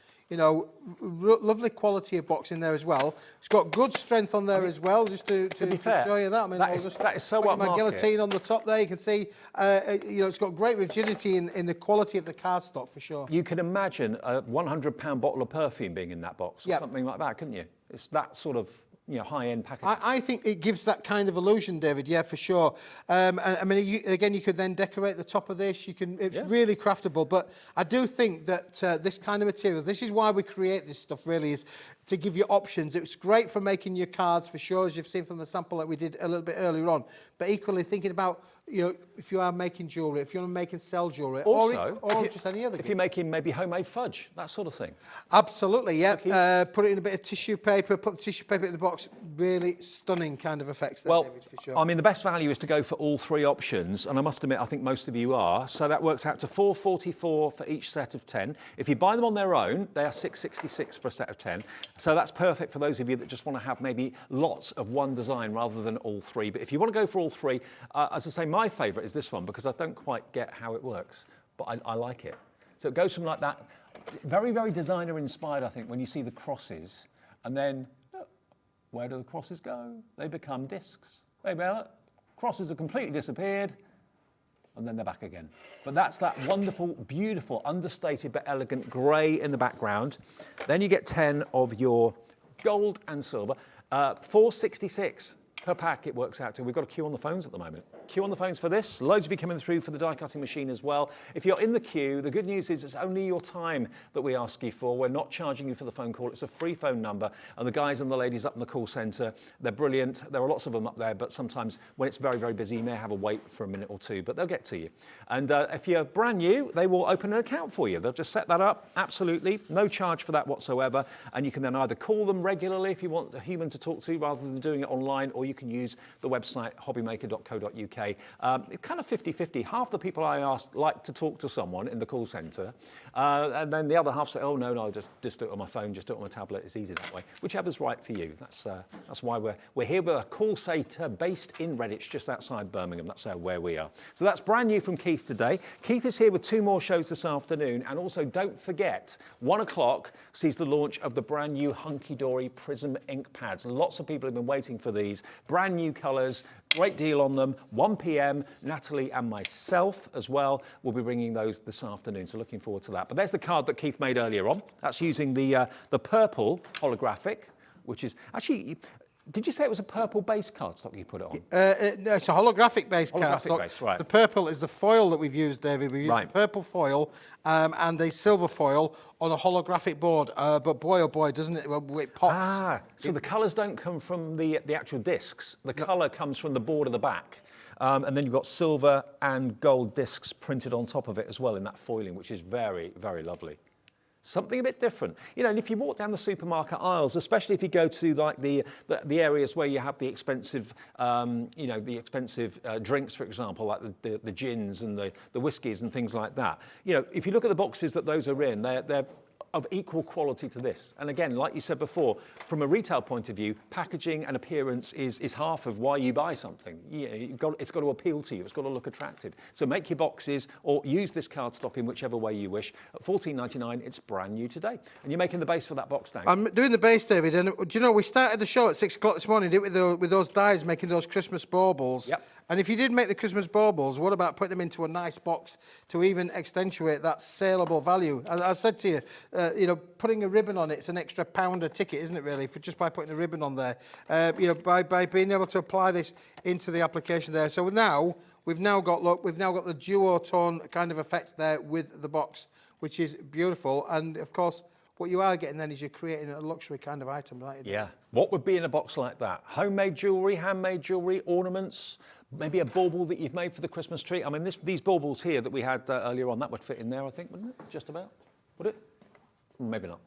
Lovely quality of box in there as well. It's got good strength on there as well, just to be fair, show you that. I mean, that is so upmarket. My guillotine on the top there, you can see, it's got great rigidity in the quality of the cardstock for sure. You can imagine a £100 bottle of perfume being in that box or something like that, couldn't you? It's that sort of high-end packaging. I think it gives that kind of illusion, David. Yeah, for sure. And I mean, you could then decorate the top of this. It's really craftable. But I do think that this kind of material, this is why we create this stuff. Really, is to give you options. It's great for making your cards for sure, as you've seen from the sample that we did a little bit earlier on. But equally thinking about, if you are making jewellery, if you're making sell jewellery, also, or just any other. If you're making maybe homemade fudge, that sort of thing. Absolutely, yeah. Put it in a bit of tissue paper, put the tissue paper in the box. Really stunning kind of effects there, David, for sure. I mean, the best value is to go for all 3 options, and I must admit, I think most of you are. So that works out to $4.44 for each set of 10. If you buy them on their own, they are $6.66 for a set of 10. So that's perfect for those of you that just want to have maybe lots of one design rather than all 3. But if you want to go for all 3, as I say, my favourite is this one because I don't quite get how it works, but I like it. So it goes from like that, very, very designer inspired, I think, when you see the crosses, and then look, where do the crosses go? They become discs. Crosses have completely disappeared, and then they're back again. But that's that wonderful, beautiful, understated but elegant grey in the background. Then you get 10 of your gold and silver, $4.66. Per pack it works out to. We've got a queue on the phones at the moment. Queue on the phones for this. Loads of you coming through for the die cutting machine as well. If you're in the queue, the good news is it's only your time that we ask you for. We're not charging you for the phone call. It's a free phone number. And the guys and the ladies up in the call centre, they're brilliant. There are lots of them up there, but sometimes when it's very, very busy, you may have a wait for a minute or two, but they'll get to you. And if you're brand new, they will open an account for you. They'll just set that up, absolutely. No charge for that whatsoever. And you can then either call them regularly if you want a human to talk to rather than doing it online, or you can use the website hobbymaker.co.uk. It's kind of 50-50. Half the people I ask like to talk to someone in the call centre, and then the other half say, oh, no, just do it on my phone, just do it on my tablet. It's easy that way. Whichever's right for you. That's why we're here with a call centre based in Redditch, just outside Birmingham. That's where we are. So that's brand new from Keith today. Keith is here with 2 more shows this afternoon, and also don't forget, 1 o'clock sees the launch of the brand new Hunky Dory Prism ink pads. Lots of people have been waiting for these. Brand new colours, great deal on them. 1 p.m. Natalie and myself as well will be bringing those this afternoon, so looking forward to that. But there's the card that Keith made earlier on. That's using the purple holographic, which is actually. Did you say it was a purple base cardstock you put it on? No, it's a holographic base cardstock. Base, right. The purple is the foil that we've used, David. We've used the purple foil and the silver foil on a holographic board. But boy, oh boy, doesn't it? It pops. So the colours don't come from the actual discs. The colour comes from the board of the back. And then you've got silver and gold discs printed on top of it as well in that foiling, which is very, very lovely. Something a bit different. And if you walk down the supermarket aisles, especially if you go to like the areas where you have the expensive, drinks, for example, like the gins and the whiskies and things like that. If you look at the boxes that those are in, they're of equal quality to this. And again, like you said before, from a retail point of view, packaging and appearance is half of why you buy something. It's got to appeal to you. It's got to look attractive. So make your boxes or use this cardstock in whichever way you wish. At $14.99, it's brand new today. And you're making the base for that box, Dan. I'm doing the base, David. And do you know, we started the show at 6 o'clock this morning, didn't we, with those dies making those Christmas baubles. Yep. And if you did make the Christmas baubles, what about putting them into a nice box to even accentuate that saleable value? As I said to you, putting a ribbon on it's an extra £1 a ticket, isn't it, really, for just by putting a ribbon on there? By being able to apply this into the application there. So now we've now got the duotone kind of effect there with the box, which is beautiful. And of course, what you are getting then is you're creating a luxury kind of item, right? Yeah. What would be in a box like that? Homemade jewellery, handmade jewellery, ornaments, maybe a bauble that you've made for the Christmas tree. I mean, these baubles here that we had earlier on, that would fit in there, I think, wouldn't it? Just about. Would it? Maybe not.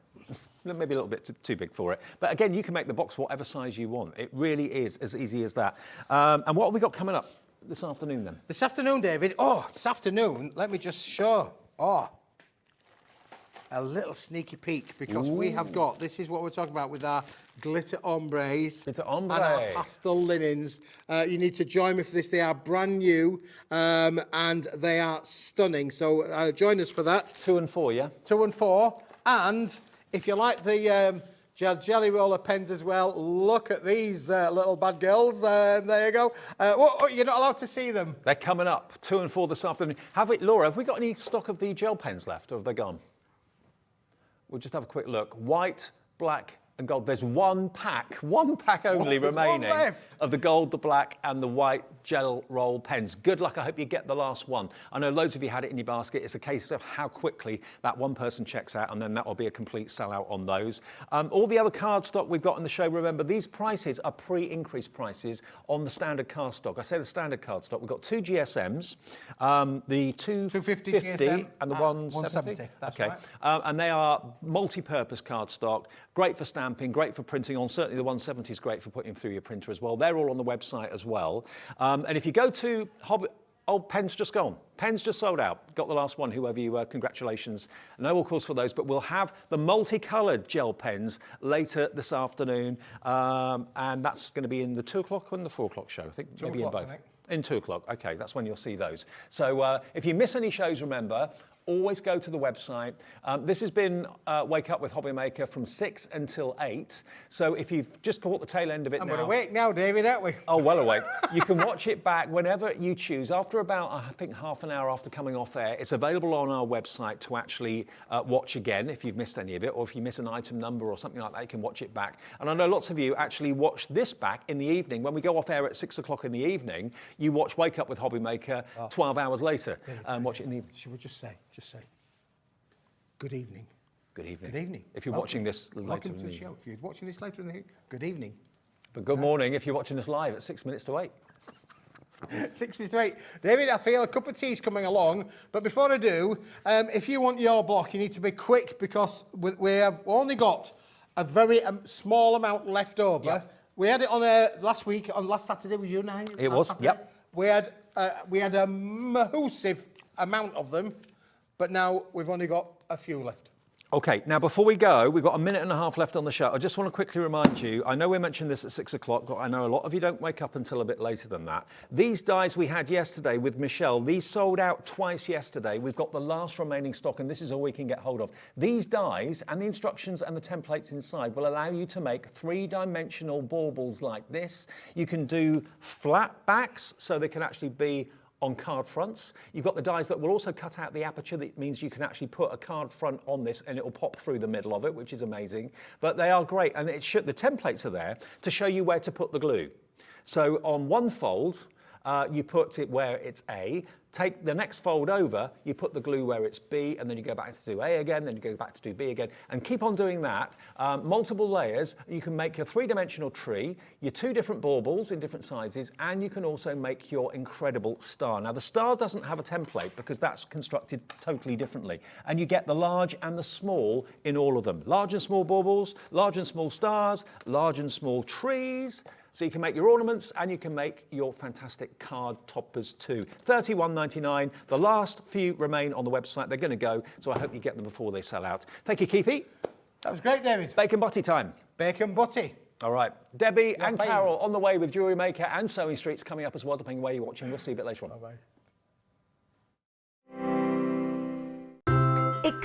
Maybe a little bit too big for it. But again, you can make the box whatever size you want. It really is as easy as that. And what have we got coming up this afternoon then? This afternoon, David, this afternoon, let me just show. A little sneaky peek, because we have got, this is what we're talking about with our glitter ombres. Glitter ombre. And our pastel linens. You need to join me for this. They are brand new and they are stunning. So join us for that. 2 and 4, yeah? 2 and 4. And if you like the jelly roller pens as well, look at these little bad girls. There you go. You're not allowed to see them. They're coming up, 2 and 4 this afternoon. Laura, have we got any stock of the gel pens left, or have they gone? We'll just have a quick look. White, black, and gold. There's one pack only remaining of the gold, the black, and the white gel roll pens. Good luck. I hope you get the last one. I know loads of you had it in your basket. It's a case of how quickly that one person checks out, and then that will be a complete sellout on those. All the other card stock we've got in the show, remember, these prices are pre-increased prices on the standard card stock. I say the standard card stock. We've got 2 GSMs, the 250 GSM and the 170. That's okay. right. And they are multi-purpose card stock, great for stamping, great for printing on. Certainly the 170 is great for putting through your printer as well. They're all on the website as well. And if you go to Pen's just gone. Pen's just sold out. Got the last one, whoever you were. Congratulations. No more calls for those, but we'll have the multicoloured gel pens later this afternoon. And that's going to be in the 2 o'clock and the 4 o'clock show. I think maybe in both. In 2 o'clock. Okay, that's when you'll see those. So if you miss any shows, remember, always go to the website. This has been Wake Up with Hobbymaker from 6 until 8. So if you've just caught the tail end of it now... I'm awake now, David, aren't we? Oh, well awake. You can watch it back whenever you choose. After about, I think, half an hour after coming off air, it's available on our website to actually watch again if you've missed any of it, or if you miss an item number or something like that, you can watch it back. And I know lots of you actually watch this back in the evening. When we go off air at 6 o'clock in the evening, you watch Wake Up with Hobbymaker 12 hours later and watch it in the evening. Should we just say, good evening. Good evening. Good evening. If you're watching this later Welcome in to the the show. evening. If you're watching this later in the evening, good evening. But good morning if you're watching us live at 6 minutes to 8. 6 minutes to 8. David, I feel a cup of tea's coming along, but before I do, if you want your block, you need to be quick, because we have only got a very small amount left over. Yep. We had it on last Saturday, was you and I? It was, Saturday. yep. We had a massive amount of them, but now we've only got a few left. Okay, now before we go, we've got a minute and a half left on the show. I just want to quickly remind you, I know we mentioned this at 6 o'clock, but I know a lot of you don't wake up until a bit later than that. These dies we had yesterday with Michelle, these sold out twice yesterday. We've got the last remaining stock, and this is all we can get hold of. These dies and the instructions and the templates inside will allow you to make 3-dimensional baubles like this. You can do flat backs, so they can actually be on card fronts. You've got the dies that will also cut out the aperture. That means you can actually put a card front on this and it will pop through the middle of it, which is amazing. But they are great, and the templates are there to show you where to put the glue. So on one fold, you put it where it's A. Take the next fold over, you put the glue where it's B, and then you go back to do A again, then you go back to do B again, and keep on doing that. Multiple layers, you can make your 3-dimensional tree, your 2 different baubles in different sizes, and you can also make your incredible star. Now, the star doesn't have a template because that's constructed totally differently, and you get the large and the small in all of them. Large and small baubles, large and small stars, large and small trees. So you can make your ornaments and you can make your fantastic card toppers too. $31.99. The last few remain on the website. They're going to go, so I hope you get them before they sell out. Thank you, Keithy. That was great, David. Bacon butty time. Bacon butty. All right. Debbie and Carol on the way with Jewellery Maker and Sewing Streets coming up as well, depending on where you're watching. We'll see you a bit later on. Bye-bye. It